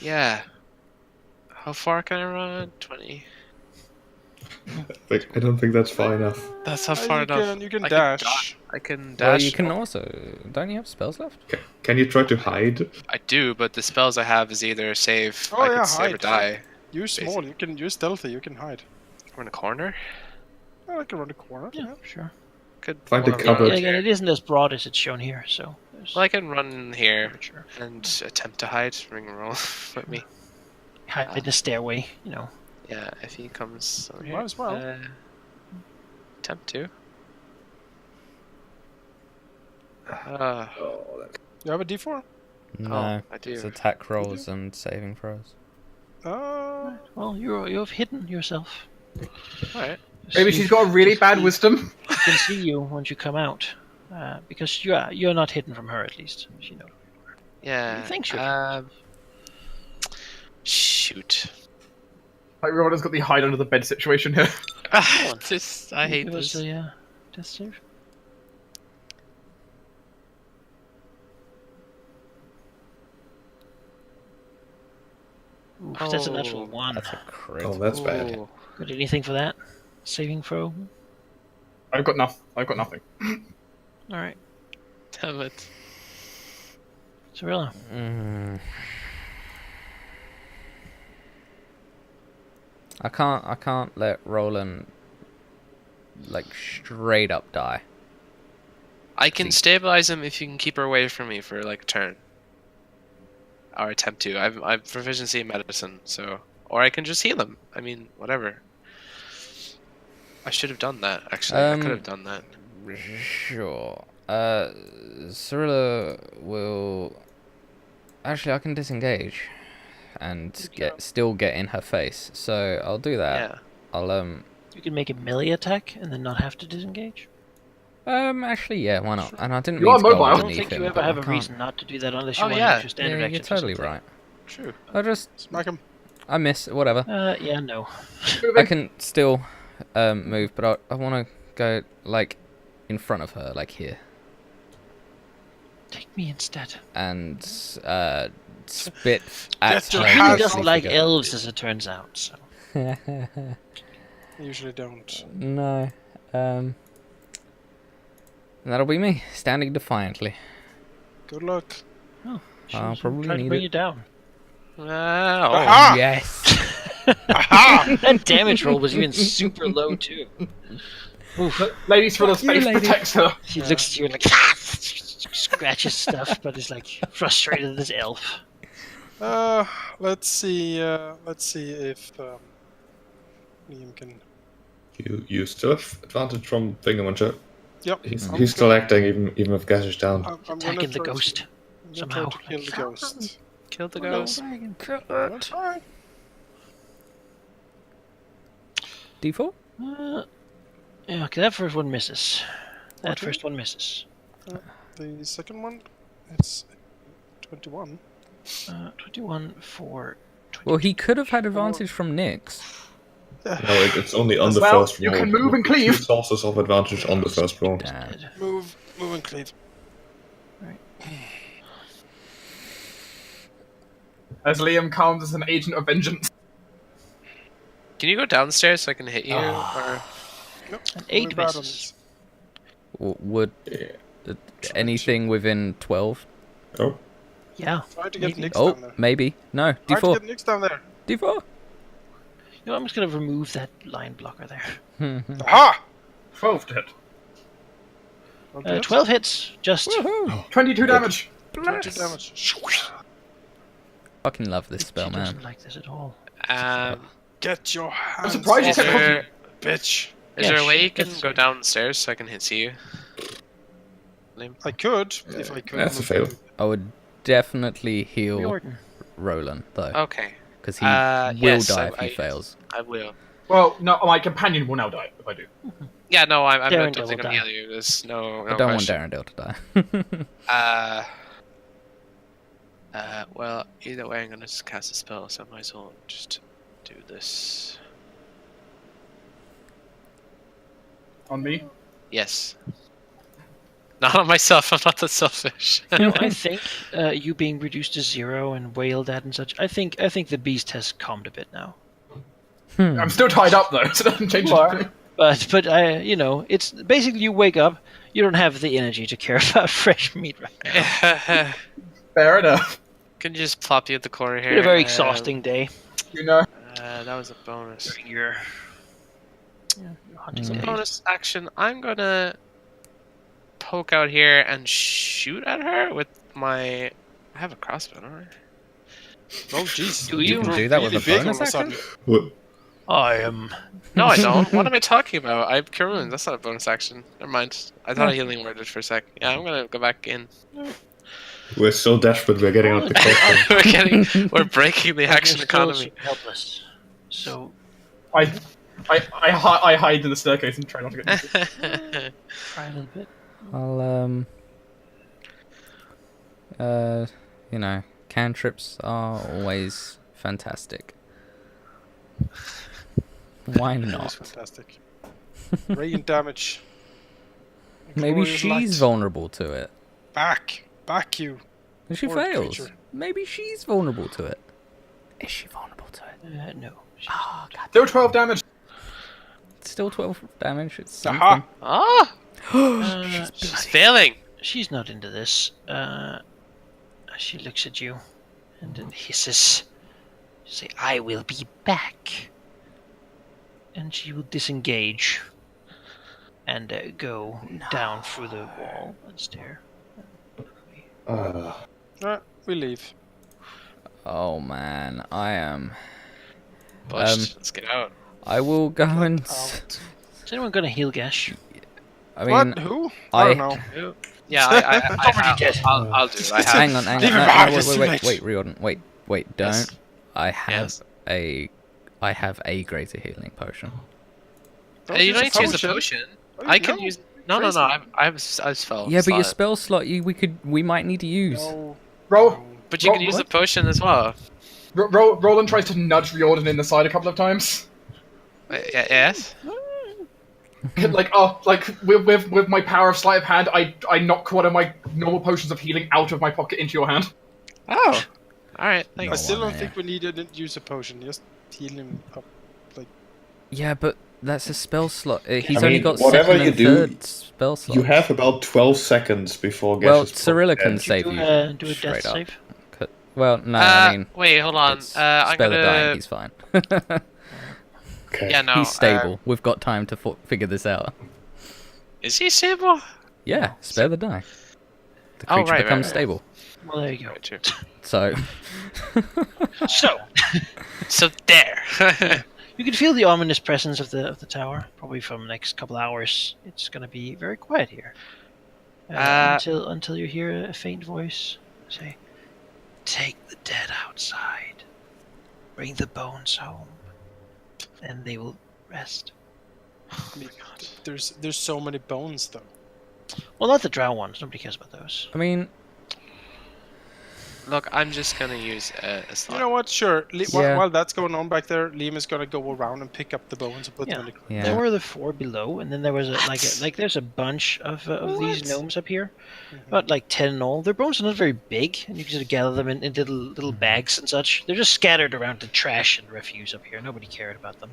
Yeah. How far can I run? 20. I don't think that's far enough. That's not far enough. you can I dash. I can Well, dash. you can also. Don't you have spells left? Can you try to hide? I do, but the spells I have is either save. Oh, I yeah, can save or hide. die. You're small. You can. You're stealthy. You can hide. We're in a corner. Oh, I can run the corner. Yeah, sure. Could Find a wanna cupboard. run Again, here. it isn't as broad as it's shown here, so. Well, I can run here Sure. and attempt to hide. Ring and roll with me. Hide in the stairway, you know. Yeah, if he comes over Might here. as well. Attempt to. You have a D4? No. I It's do. attack rolls and saving throws. Well, you've hidden yourself. Alright. Maybe she's got a really bad wisdom. She can see you once you come out, because you're not hidden from her at least. She knows. Yeah. You think you're shoot. Like, Roda's got the hide under the bed situation here. Just, I hate Give us this. a death save. Oof, that's a natural Oh. 1. That's a crit. Oh, that's bad. Ooh. Got anything for that? Saving throw? I've got nothing. Alright. Damn it. Cyrilla. I can't let Roland like straight up die. I can stabilize him if you can keep her away from me for like a turn. Or attempt to. I've proficiency in medicine, so or I can just heal him. I mean, whatever. I should have done that. Actually, I could have done that. Sure. Cyrilla will. Actually, I can disengage and still get in her face. So I'll do that. Yeah. I'll You can make a melee attack and then not have to disengage. Actually, yeah, why not? And I didn't You mean are to go mobile. I I don't underneath think him. you ever but have I a can't. reason not to do that unless you Oh, want yeah. to use standard Yeah, action. you're or totally something. right. True. I just Smack him. I miss whatever. Yeah, no. I can still move, but I want to go like in front of her, like here, Take me instead. and spit at Get your her. hands He off doesn't like figure. elves, as it turns out. So. I usually don't. No. That'll be me, standing defiantly. Good luck. Oh, I'll she's probably trying to need bring it. you down. Aha! Yes. That damage roll was even super low too. Ladies for the space lady. protects her. He looks at you and like scratches stuff, but is like frustrated at this elf. Let's see if Liam can. You still have advantage from Fingermuncher. Yep. He's still acting even if Gas is down. I'm gonna Attacking the try to- ghost I'm gonna somehow. try to kill the ghost. Kill the ghost. I'll try. D4? Yeah, okay, that first one misses. That 14? first one misses. The second one, it's 21. 21 for. 22. Well, he could have had advantage from Nyx. No, it's only on the Well, first you roll. can move and Two cleave. sources of advantage on the first roll. Damn. Move and cleave. As Liam comes as an agent of vengeance. Can you go downstairs so I can hit you? Ah. Or An 8 Only bad on misses. this. Would anything within 12 Oh, Yeah. Try to get Maybe. Nyx Oh, down there. maybe. No, Try to D4. get Nyx down there. D4. You know, I'm just gonna remove that line blocker there. Aha! 12 to hit. Not yet. 12 hits. Just. Woohoo. 22 damage. 20 damage. Fucking love this He spell, man. doesn't like this at all. Get your hands surprised you off kept me, talking. bitch. Is Yeah, there a way you shit, can that's go right. downstairs so I can hit you? I could, if I could. that's a fail. I would definitely heal Reorder. Roland, though. Okay, Because he will yes, die if he I- fails. I will. Well, no, my companion will now die if I do. Yeah, no, I'm Darren totally will gonna die. heal you. There's no I don't want question. Darendale to die. Well, either way, I'm gonna just cast a spell, so I might as well just do this. On me? Yes. Not on myself. I'm not that selfish. You know, I think you being reduced to 0 and wailed at and such. I think the beast has calmed a bit now. I'm still tied up though, so it doesn't change You are. anything. But you know, it's basically you wake up, you don't have the energy to care about fresh meat right now. Fair enough. Can you just plop you at the corner here? It's been a very exhausting day. You know. That was a bonus. During your hunting As a days. bonus action, I'm gonna poke out here and shoot at her with my. I have a crossbow, don't I? Oh, jeez. Do You you? can do that with Really a big bonus all of a action? sudden. What? I am. No, I don't. What am I talking about? I have Cure Wounds. That's not a bonus action. Never mind. I thought a healing word for a sec. Yeah, I'm gonna go back in. We're so desperate. We're getting out the coffin. we're breaking the action You're still economy. helpless. So I hide in the staircase and try not to get into try a little bit. I'll, you know, cantrips are always fantastic. Why That was not? fantastic. Radiant damage. Maybe Glorious she's light. vulnerable to it. Back you. If she Poor fails, creature. maybe she's vulnerable to it. Is she vulnerable to it? No. Oh, God. Still 12 damage. It's still 12 damage. It's Aha! something. Ah! Uh, She's failing. she's not into this. She looks at you and then hisses. She say, "I will be back." And she will disengage and go down through the wall and stare. We leave. Oh, man. I am. Bush, let's get out. I will go and... Out. Is anyone gonna heal Gash? I mean... What? Who? I don't know. Yeah, I'll do it. I have. Hang on, hang on. Leave it No, behind, no, it's too wait, late. Riordan. Wait, don't. Yes. I have Yes. I have a greater healing potion. You don't need to use the potion. potion. Oh, I can no. use. No. I have spell. Yeah, but your slot. spell slot, we might need to use. No. Roll. But you can use the potion as well. Roland tries to nudge Riordan in the side a couple of times. Yes. like with my power of sleight of hand, I knock one of my normal potions of healing out of my pocket into your hand. Oh. All right. I Thanks. still don't yeah. think we need to use a potion. Just heal him up. Yeah, but that's a spell slot. He's I only mean, got whatever second you and do, third spell slot. You have about 12 seconds before Well, Gesh is Cyrilla dead. can save Do you. a death straight up. save. Well, no, I mean, Wait, hold on. it's I'm spell gonna. of dying. He's fine. Okay. Yeah, no. He's stable. We've got time to figure this out. Is he stable? Yeah, spare the die. The Oh, creature right, becomes right. stable. Well, there you go. Right, true. So, So So there. you can feel the ominous presence of the tower. Probably from the next couple hours, it's gonna be very quiet here. Until you hear a faint voice say, "Take the dead outside. Bring the bones home, and they will rest." There's so many bones though. Well, not the drow ones. Nobody cares about those. I mean, Look, I'm just gonna use a slot. You know what? Sure. Yeah. While that's going on back there, Liam is gonna go around and pick up the bones and put them in the. yeah. There were the 4 below, and then there was there's a bunch of these What? gnomes up here, about like 10 in all. Their bones are not very big, and you can just gather them in little bags and such. They're just scattered around the trash and refuse up here. Nobody cared about them.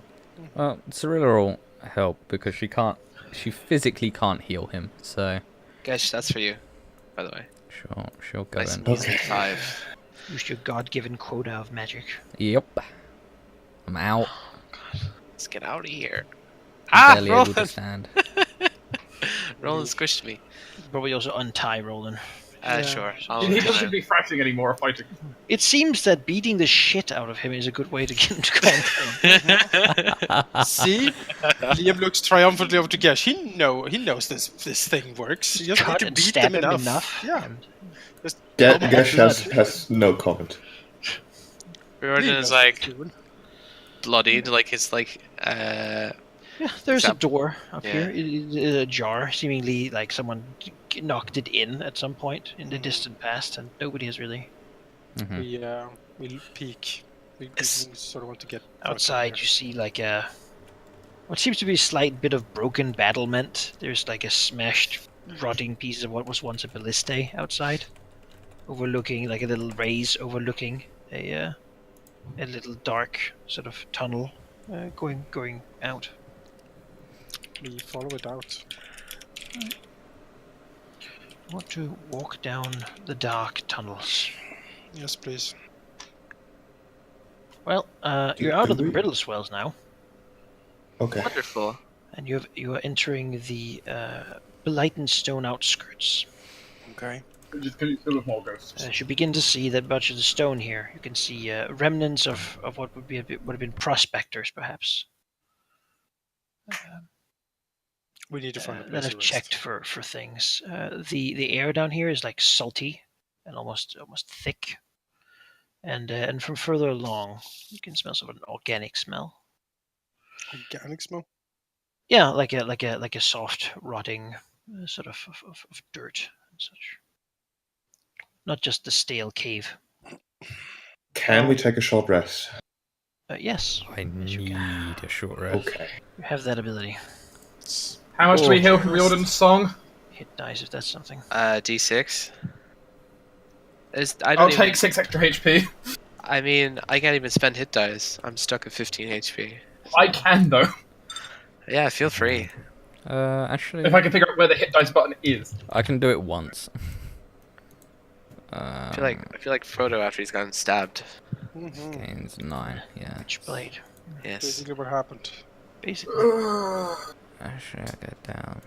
well, Cyrilla will help because she physically can't heal him. So, Guys, that's for you. by the way. Sure, go Nice in. and easy 5. Use your god-given quota of magic. Yep. I'm out. Let's get out of here. I'm Ah, barely able to Roland! stand. Roland squished me. Probably also untie Roland. Yeah. Sure. He I'll doesn't seem try. to be thrashing anymore or fighting. It seems that beating the shit out of him is a good way to get him to calm down. See, Liam looks triumphantly over to Gesh. He knows this thing works. You just need Cut to and beat stab them him enough. Yeah. and Just Gesh blood. has no comment. Roland he is knows what like he's doing. bloodied, like his Yeah, there's a Except- door up yeah. here. It is ajar, seemingly like someone knocked it in at some point in the Mhm. distant past, and nobody has really. Mhm. We peek. We Yes. sort of want to get out Outside, of you see like a what seems to be a slight bit of broken battlement. There's like a smashed, rotting piece of what was once a ballista outside, overlooking like a little raise overlooking a little dark sort of tunnel going out. We follow it out. I want to walk down the dark tunnels. Yes, please. Well, you're out do of the we? brittle swells now, Okay. wonderful. and you are entering the Blighton Stone outskirts. Okay. Just because it's more ghosts. As you begin to see that much of the stone here, you can see remnants of what would have been prospectors, perhaps, We need to find a that place have to rest. checked for things. The air down here is like salty and almost thick, and from further along, you can smell sort of an organic smell. Organic smell. Yeah, like a soft rotting sort of dirt and such. Not just the stale cave. Can we take a short rest? Yes, I yes, you can. need a short rest. Okay. You have that ability. How much do we heal from the Odin's song? Hit dice if that's something. D6. I I'll don't even. take 6 extra HP. I mean, I can't even spend hit dice. I'm stuck at 15 HP. I can though, Yeah, feel free. Actually, if I can figure out where the hit dice button is. I can do it once. I feel like Frodo after he's gotten stabbed. Mm-hmm. Gains 9. Yeah. Which blade? Yes. Basically, what happened? Basically. Actually, I get down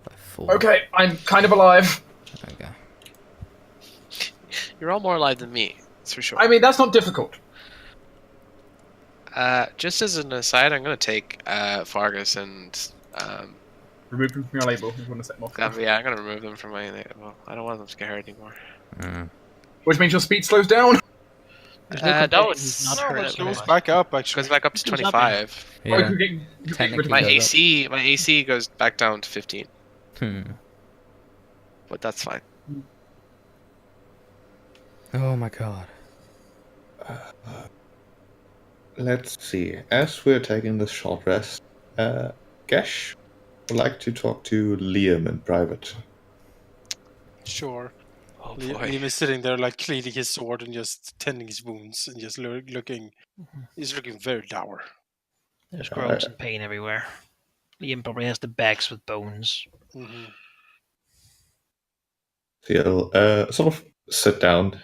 by 4. Okay, I'm kind of alive. There we go. You're all more alive than me. That's for sure. I mean, that's not difficult. Just as an aside, I'm gonna take Fargus and Remove them from your label if you want to set them off. yeah, I'm gonna remove them from my. Well, I don't want them to get hurt anymore. Which means your speed slows down. There's no, companion it's- who's not No, hurt it at all. goes back up, actually. Goes back up to It goes up, 25. Or you Yeah. could get, you could get rid Technically of My goes up. my AC goes back down to 15, Hmm. but that's fine. Oh my god. Let's see. As we're taking this short rest, Gesh would like to talk to Liam in private. Sure. Oh Liam is sitting there, like cleaning his sword and just tending his wounds and just looking. He's looking very dour. There's groans and pain everywhere. Liam probably has the bags with bones. Mm-hmm. He'll sort of sit down,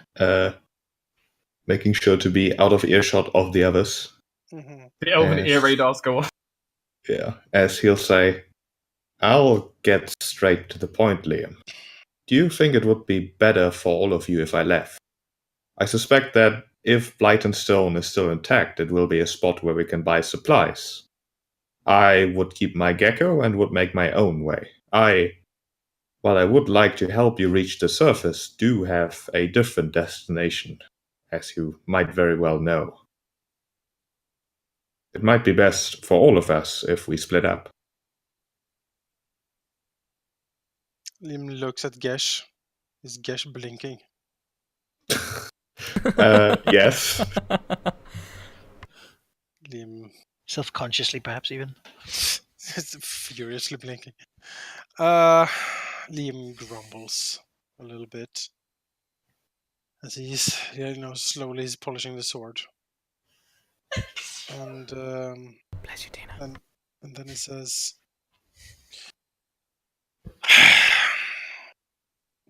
making sure to be out of earshot of the others. Mm-hmm. The elven Yes. ear radars go off. Yeah, as he'll say, I'll get straight to the point, Liam. Do you think it would be better for all of you if I left? I suspect that if Blighton Stone is still intact, it will be a spot where we can buy supplies. I would keep my gecko and would make my own way. While I would like to help you reach the surface, do have a different destination, as you might very well know. It might be best for all of us if we split up. Liam looks at Gesh. Is Gesh blinking? Yes. Liam Self-consciously, perhaps even. is furiously blinking. Liam grumbles a little bit as he's, slowly he's polishing the sword. And Bless you, Tina. and then he says,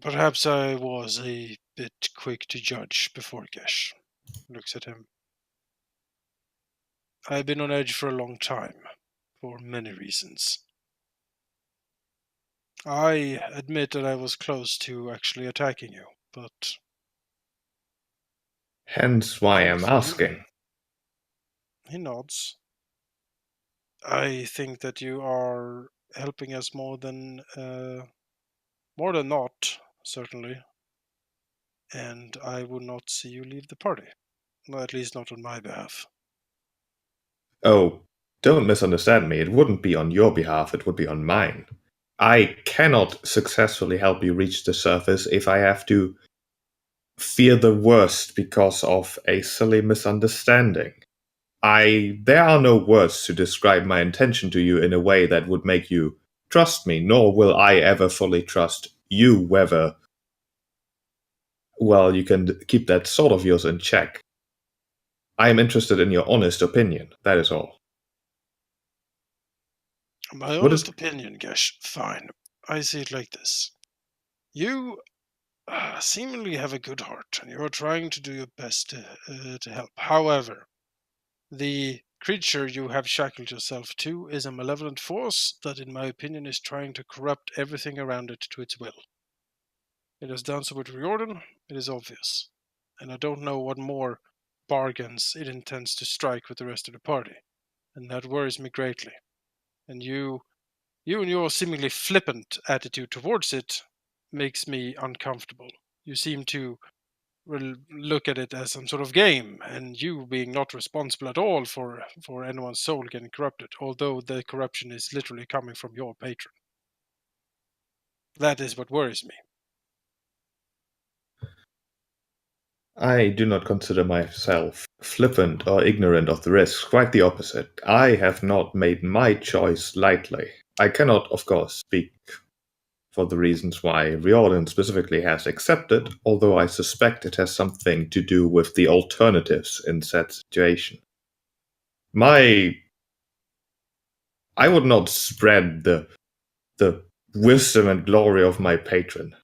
Perhaps I was a bit quick to judge before Gesh. Looks at him. I've been on edge for a long time, for many reasons. I admit that I was close to actually attacking you, but Hence why I'm thankfully, asking. he nods. I think that you are helping us more than not, certainly. And I would not see you leave the party. Well, at least not on my behalf. Oh, don't misunderstand me. It wouldn't be on your behalf, it would be on mine. I cannot successfully help you reach the surface if I have to fear the worst because of a silly misunderstanding. There are no words to describe my intention to you in a way that would make you trust me, nor will I ever fully trust you, whether, well, you can keep that sort of yours in check. I am interested in your honest opinion, that is all. My Would honest it opinion, Gesh, fine. I see it like this. You seemingly have a good heart, and you are trying to do your best to help. However, the creature you have shackled yourself to is a malevolent force that, in my opinion, is trying to corrupt everything around it to its will. It has done so with Riordan, it is obvious. And I don't know what more bargains it intends to strike with the rest of the party. And that worries me greatly. And you and your seemingly flippant attitude towards it makes me uncomfortable. You seem to look at it as some sort of game, and you being not responsible at all for anyone's soul getting corrupted, although the corruption is literally coming from your patron. That is what worries me. I do not consider myself flippant or ignorant of the risks, quite the opposite. I have not made my choice lightly. I cannot, of course, speak for the reasons why Riordan specifically has accepted, although I suspect it has something to do with the alternatives in said situation. I would not spread the wisdom and glory of my patron.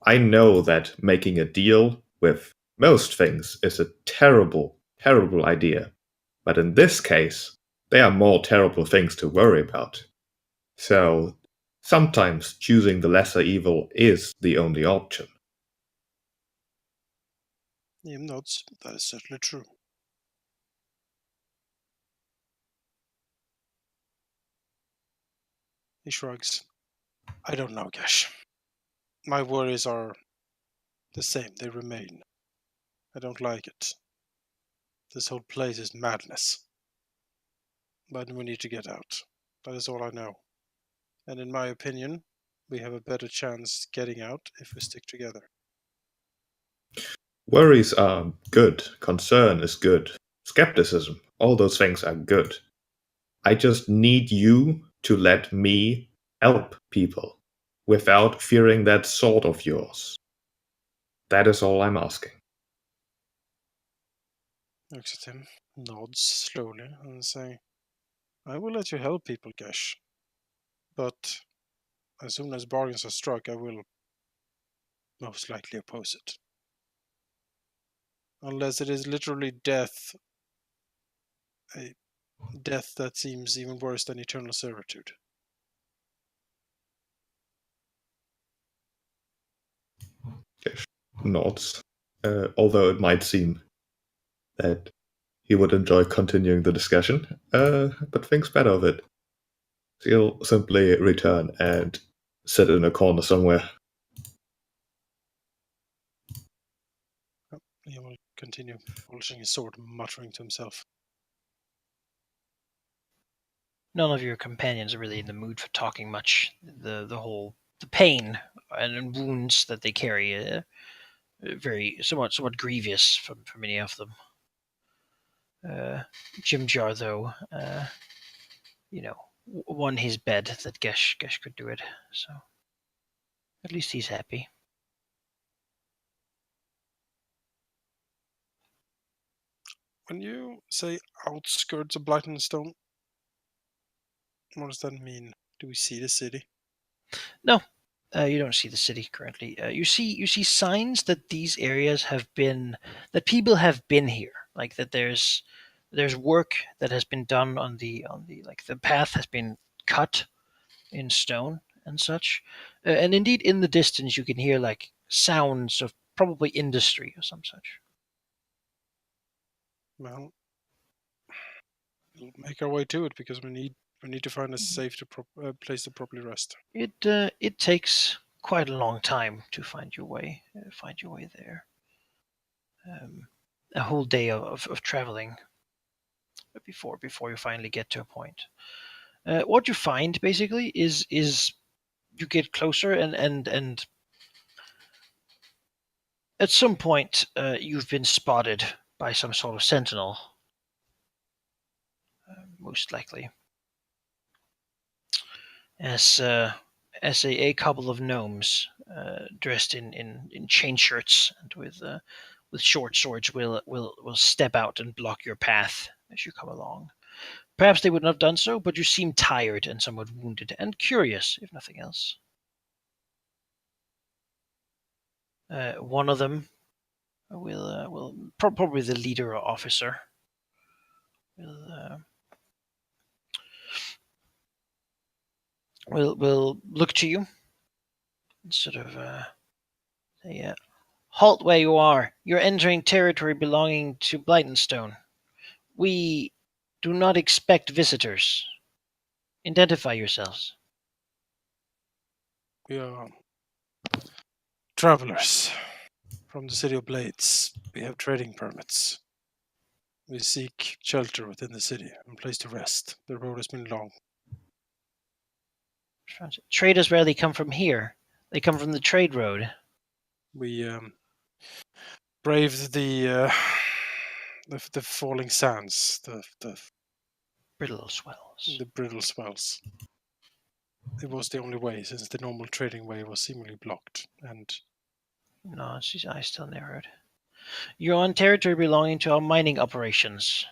I know that making a deal with most things is a terrible, terrible idea. But in this case, there are more terrible things to worry about. So sometimes choosing the lesser evil is the only option. Nim nods. That is certainly true. He shrugs. I don't know, Gash. My worries are the same. They remain. I don't like it. This whole place is madness. But we need to get out. That is all I know. And in my opinion, we have a better chance getting out if we stick together. Worries are good, concern is good, skepticism, all those things are good. I just need you to let me help people without fearing that sword of yours. That is all I'm asking. Looks at him, nods slowly, and say, I will let you help people, Gash. But as soon as bargains are struck, I will most likely oppose it. Unless it is literally death, a death that seems even worse than eternal servitude. Gish nods, although it might seem that he would enjoy continuing the discussion, but thinks better of it. He'll simply return and sit in a corner somewhere. He will continue polishing his sword, muttering to himself. None of your companions are really in the mood for talking much. The pain and wounds that they carry very somewhat grievous for many of them. Jim Jar, though, won his bet that Gesh could do it, so at least he's happy. When you say outskirts of Blightonstone, what does that mean? Do we see the city? No, You don't see the city currently. You see signs that these areas that people have been here. Like that there's work that has been done on the like the path has been cut in stone and such. And indeed, in the distance, you can hear like sounds of probably industry or some such. Well, we'll make our way to it because we need to find a safe place to properly rest. It takes quite a long time to find your way there. A whole day of traveling before you finally get to a point. What you find basically is you get closer and at some point you've been spotted by some sort of sentinel, most likely, as a couple of gnomes dressed in chain shirts and with short swords will step out and block your path as you come along. Perhaps they would not have done so, but you seem tired and somewhat wounded and curious, if nothing else. One of them will probably the leader or officer will look to you and sort of say, "Halt where you are. You're entering territory belonging to Blightenstone. We do not expect visitors. Identify yourselves." We are travelers from the city of Blades. We have trading permits. We seek shelter within the city and a place to rest. The road has been long. Traders rarely come from here. They come from the trade road. We braved the falling sands, the Brittle swells. the brittle swells. It was the only way, since the normal trading way was seemingly blocked. And No, his eyes still narrowed. You're on territory belonging to our mining operations.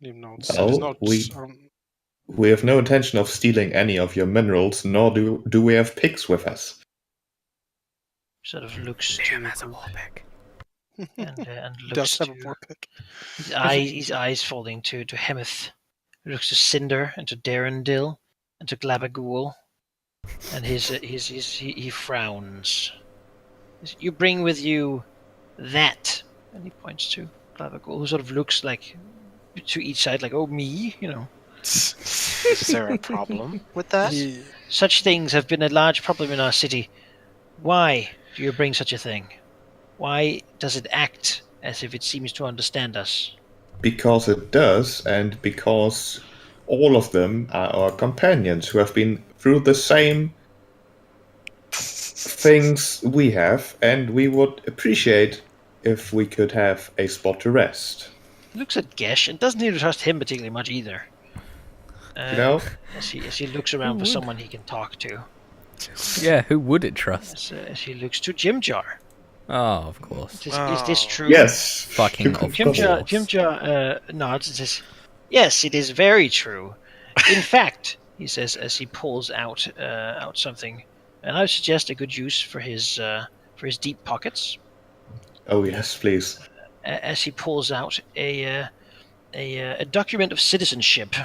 you know, Oh, it is not. we have no intention of stealing any of your minerals, nor do we have pigs with us. Sort of looks to Liam has a war pick. and looks does have to a war pick. his eyes falling to Hemeth. He looks to Cinder and to Darendil and to Glabagul, and he frowns. You bring with you that, and he points to Glabagul, who sort of looks like to each side, like, "Oh, me," you know. Is there a problem with that? Such things have been a large problem in our city. Why do you bring such a thing? Why does it act as if it seems to understand us? Because it does, and because all of them are our companions who have been through the same things we have, and we would appreciate if we could have a spot to rest. He looks at Gesh and doesn't even trust him particularly much either. You know? As he looks around for someone he can talk to. Yeah, who would it trust? As he looks to Jimjar. Oh, of course. Is this true? Yes. Fucking of course. Jimjar nods and says, "Yes, it is very true. In fact," he says as he pulls out something, and I would suggest a good use for his deep pockets. Oh yes, please. As he pulls out a document of citizenship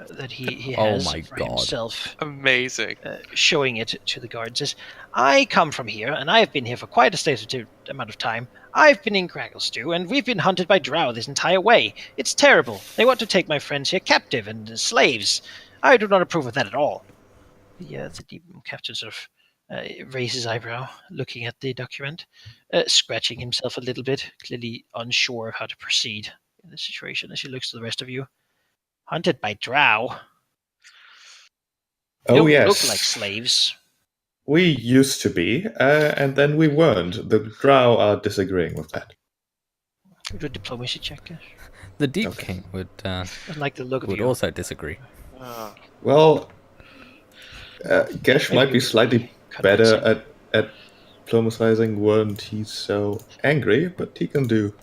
that he has for himself. Amazing. Showing it to the guard, says, "I come from here, and I have been here for quite a stated amount of time. I've been in Cragglestew, and we've been hunted by drow this entire way. It's terrible. They want to take my friends here captive and as slaves. I do not approve of that at all." The deep captain sort of raises his eyebrow, looking at the document, scratching himself a little bit, clearly unsure of how to proceed in this situation as he looks to the rest of you. "Hunted by drow? Oh Don't yes. look like slaves." We used to be, and then we weren't. The drow are disagreeing with that. Do a diplomacy check, Gesh. The Deep King would I like the look of you. also disagree. Well, Gesh might be slightly better at diplomatizing, weren't he so angry, but he can do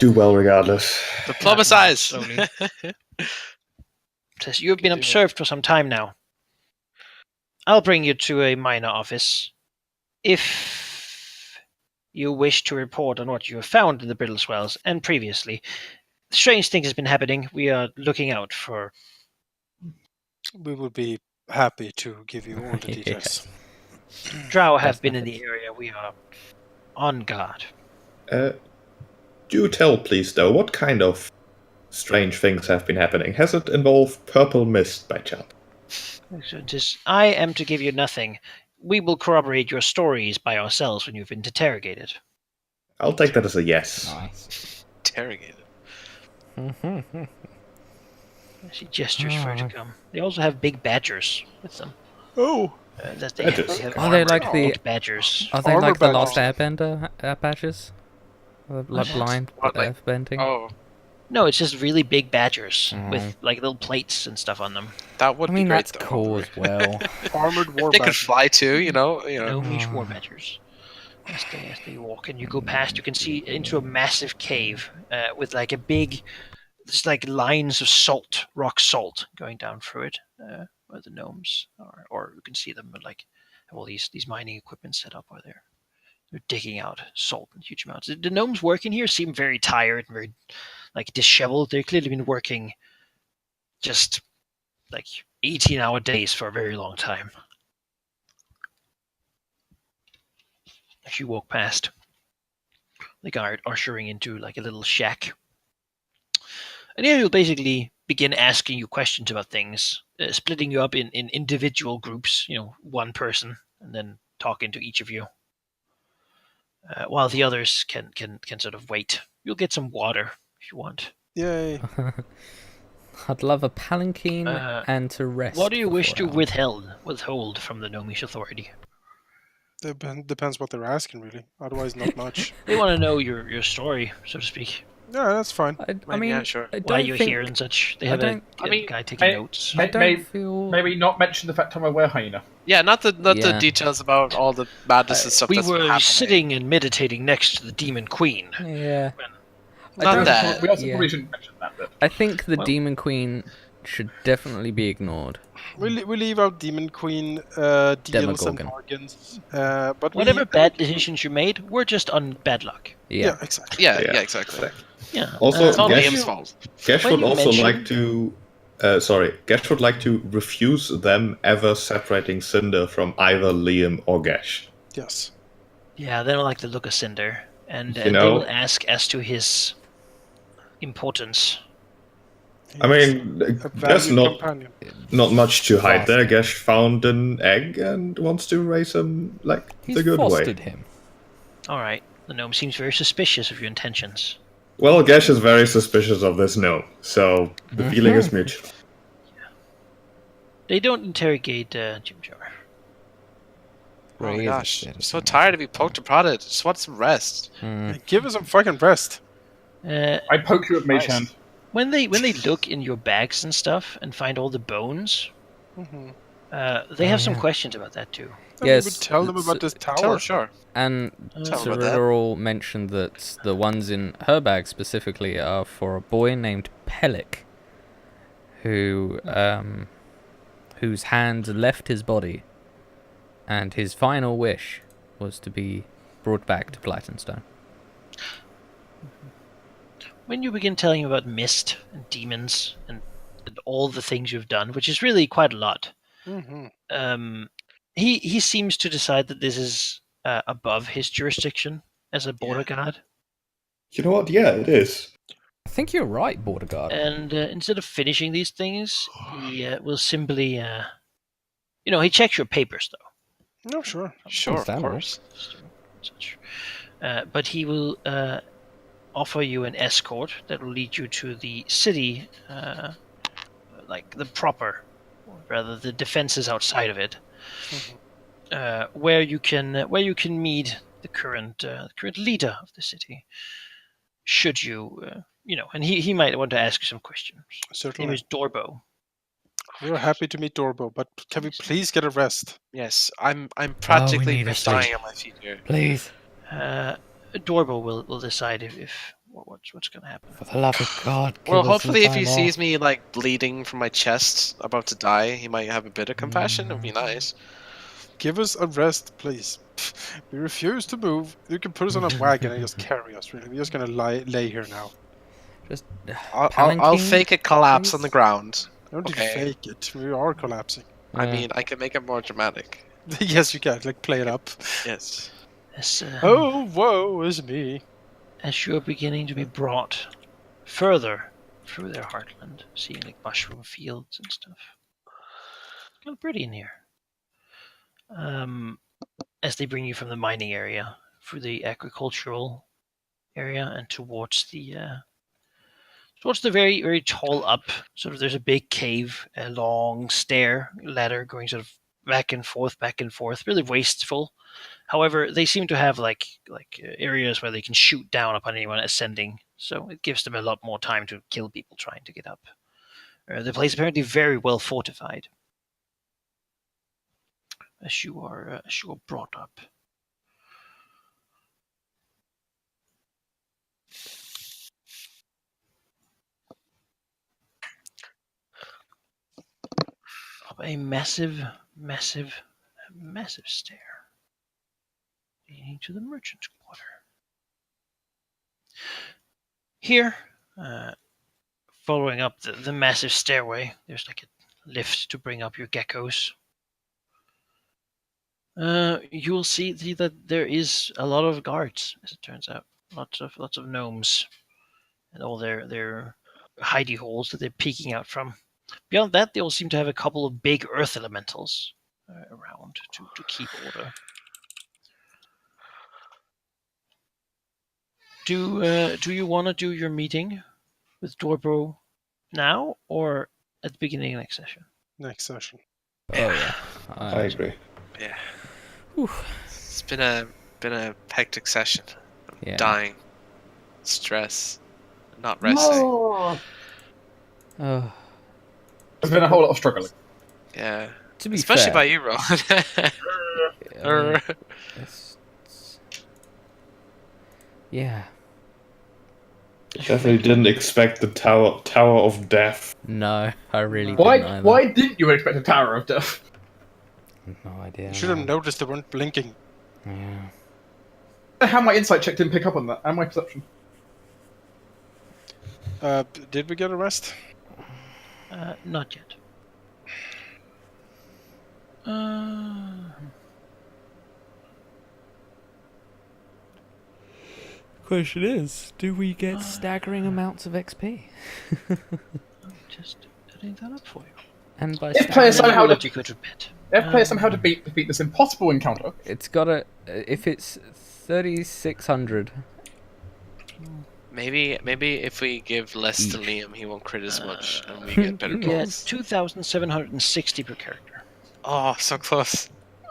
well regardless. Diplomatize! Slowly. Says, "You have been observed for some time now. I'll bring you to a minor office. If you wish to report on what you have found in the brittle swells and previously, strange things has been happening. We are looking out for. We would be happy to give you all the Yes. details. Drow have Best been in methods. the area. We are on guard. Do tell, please, though, what kind of strange things have been happening? Has it involved purple mist by chance? So I am to give you nothing. We will corroborate your stories by ourselves when you've been interrogated. I'll take that as a yes. Nice. Interrogated. She gestures for you to come. They also have big badgers with them. Oh, That they Badgers? have Are they armored like the- big badgers? Are they Armor like the Last badges. Airbender badges? Like What? blind What, like- airbending? Oh, No, it's just really big badgers Mhm. with like little plates and stuff on them. that would I mean, be great. that's though. cool as well. armored war If they could badges. fly too, you know. Gnomish war badgers. As they walk and you go past, you can see into a massive cave with like a big, just like lines of salt, rock salt going down through it, where the gnomes are, or you can see them like have all these mining equipment set up where they're digging out salt in huge amounts. The gnomes working here seem very tired and very like disheveled. They've clearly been working just like 18-hour days for a very long time. As you walk past, the guard ushering into like a little shack. And here he'll basically begin asking you questions about things, splitting you up in individual groups, one person, and then talking to each of you. While the others can sort of wait. You'll get some water if you want. Yay. I'd love a palanquin and to rest. What do you for wish 4 to hours. withhold from the Gnomish authority? Depends what they're asking, really. Otherwise, not much. They want to know your story, so to speak. Yeah, that's fine. I mean, yeah, sure. I Why don't you're think, here and such. They I have a don't- guy taking I- notes. I don't Maybe- feel. Maybe not mention the fact I'm a were-hyena. Yeah, not the Yeah. details about all the madness and stuff We that's been were happening. sitting and meditating next to the demon queen. Yeah. I Not don't- that. We also Yeah. probably shouldn't mention that bit. I think the Well- Demon Queen should definitely be ignored. We leave out Demon Queen deals Demagoguing. and bargains. But Whatever bad decisions you made, were just on bad luck. Yeah, exactly. Yeah, Yeah. yeah, exactly. Yeah. Also, It's all Gesh- Liam's fault. Gesh When would you also mention- like to. Gesh would like to refuse them ever separating Cinder from either Liam or Gesh. Yes. Yeah, they don't like the look of Cinder, and You they know- will ask as to his importance. I mean, A there's valued companion. not much to hide there. Gesh found an egg and wants to raise him like He's the good fostered way. him. All right, the gnome seems very suspicious of your intentions. Well, Gesh is very suspicious of this gnome, so the feeling is mutual. They don't interrogate Jim Jar. Oh my Raise gosh, the I'm status so of tired of being poked and prodded. Just want some rest. Give us some fucking rest. I poke you at Mage Nice. Hand. When they look in your bags and stuff and find all the bones, Mm-hmm. they have some yeah. questions about that too. Yes, We would tell them about this Tell tower. her, sure. And Tell her about that. Cyril mentioned that the ones in her bag specifically are for a boy named Pelik, who whose hand left his body, and his final wish was to be brought back to Blightonstone. When you begin telling him about mist and demons and all the things you've done, which is really quite a lot, Mm-hmm. he seems to decide that this is above his jurisdiction as a border guard, You know what? Yeah, it is. I think you're right, Border Guard. and instead of finishing these things, he will simply, he checks your papers though. No, sure. Sure, of Understandable. course. Such. But he will offer you an escort that will lead you to the city, like the proper, or rather the defenses outside of it, where you can meet the current leader of the city. Should you, and he might want to ask you some questions. His name Certainly. is Dorbo. We're happy to meet Dorbo, but can we please get a rest? Yes, I'm practically need a dying sleep. on my feet here. Please. Dorbo will decide if what's gonna happen? For the love of God, Well, give us some hopefully, if he time sees off. me like bleeding from my chest, about to die, he might have a bit of compassion. It would be nice. Give us a rest, please. We refuse to move. You can put us on a wagon and just carry us. Really, we're just gonna lay here now. Just I'll palanquin, fake a collapse on the please? ground. Don't you Okay. fake it. We are collapsing. I Yeah. mean, I can make it more dramatic. Yes, you can. Like play it up. Yes. Oh, woe is me. As you're beginning to be brought further through their heartland, seeing like mushroom fields and stuff. It's kind of pretty in here. As they bring you from the mining area through the agricultural area and towards the very, very tall up. Sort of, there's a big cave, a long stair ladder going sort of back and forth, really wasteful. However, they seem to have like areas where they can shoot down upon anyone ascending, so it gives them a lot more time to kill people trying to get up. The place is apparently very well fortified. As you are brought up. Up a massive stair leading to the merchant's quarter. Here, following up the massive stairway, there's like a lift to bring up your geckos. You will see that there is a lot of guards, as it turns out. Lots of gnomes, and all their hidey holes that they're peeking out from. Beyond that, they all seem to have a couple of big earth elementals around to keep order. Do you want to do your meeting with Dorbro now or at the beginning of next session? Next session. Oh yeah. I agree. Yeah. Whew. It's been a hectic session. I'm Yeah. dying. Stress. Not resting. Oh. There's been a whole lot of struggling. Yeah. To be Especially fair, by you, Roland. it's- yeah. Definitely didn't expect the Tower of Death. No, I really didn't Why? either. Why didn't you expect a Tower of Death? No idea. You should have man. noticed they weren't blinking. Yeah. How my insight check didn't pick up on that, and my perception. Did we get a rest? Not yet. Question is, do we get staggering amounts of XP? Just setting that up for you. And by If players staggering, somehow You go to bed. If players somehow defeat this impossible encounter, it's gotta. If it's 3,600. Maybe if we give less to Liam, he won't crit as much, and we get better You get rolls. 2,760 per character. Oh, so close.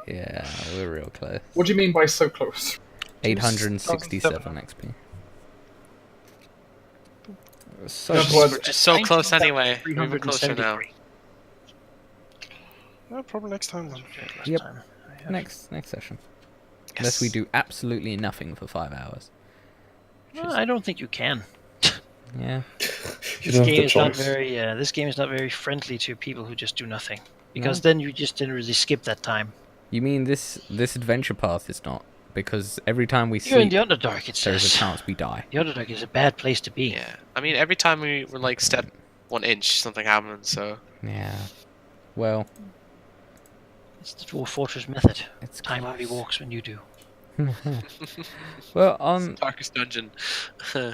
Yeah, we're real close. what do you mean by so close? 867 XP. So In other words, We're just so close anyway. We're even closer now. 373. Probably next time then. Last Yep. time. I have. next session. Unless we do absolutely nothing for 5 hours. No, I don't think you can. Yeah. You This don't have game the is not choice. very. This game is not very friendly to people who just do nothing, because then you just didn't really skip that time. You mean this adventure path is not? Because every time we You're in sleep, the Underdark. It there's a says chance we die. the Underdark is a bad place to be. Yeah. I mean, every time we were like step 1 inch, something happens. So Yeah. Well, It's the Dwarf Fortress method. it's Time only close. walks when you do. Well, on darkest dungeon.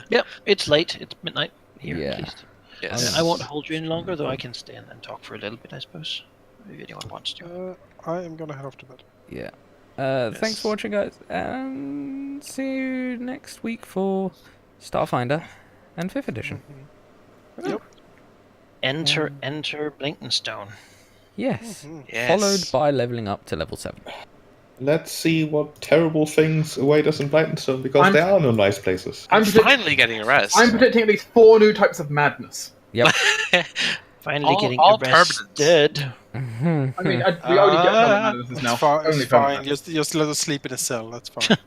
Yep, it's late. It's midnight here, Yeah. at least. Yes. I won't hold you any longer, though I can stay and talk for a little bit, I suppose. If anyone wants to. I am gonna head off to bed. yeah. Thanks for watching, guys, and see you next week for Starfinder and 5th edition. Yep. Enter Blinkenstone. Yes. Yes. Followed by leveling up to level 7. Let's see what terrible things await us in Blytonstone, because there are no nice places. I'm finally getting a rest. I'm predicting at least 4 new types of madness. Yep. Finally All- getting all arrested. I mean, we only get some madnesses now. It's Only fine. permanent. Just let us sleep in a cell. That's fine.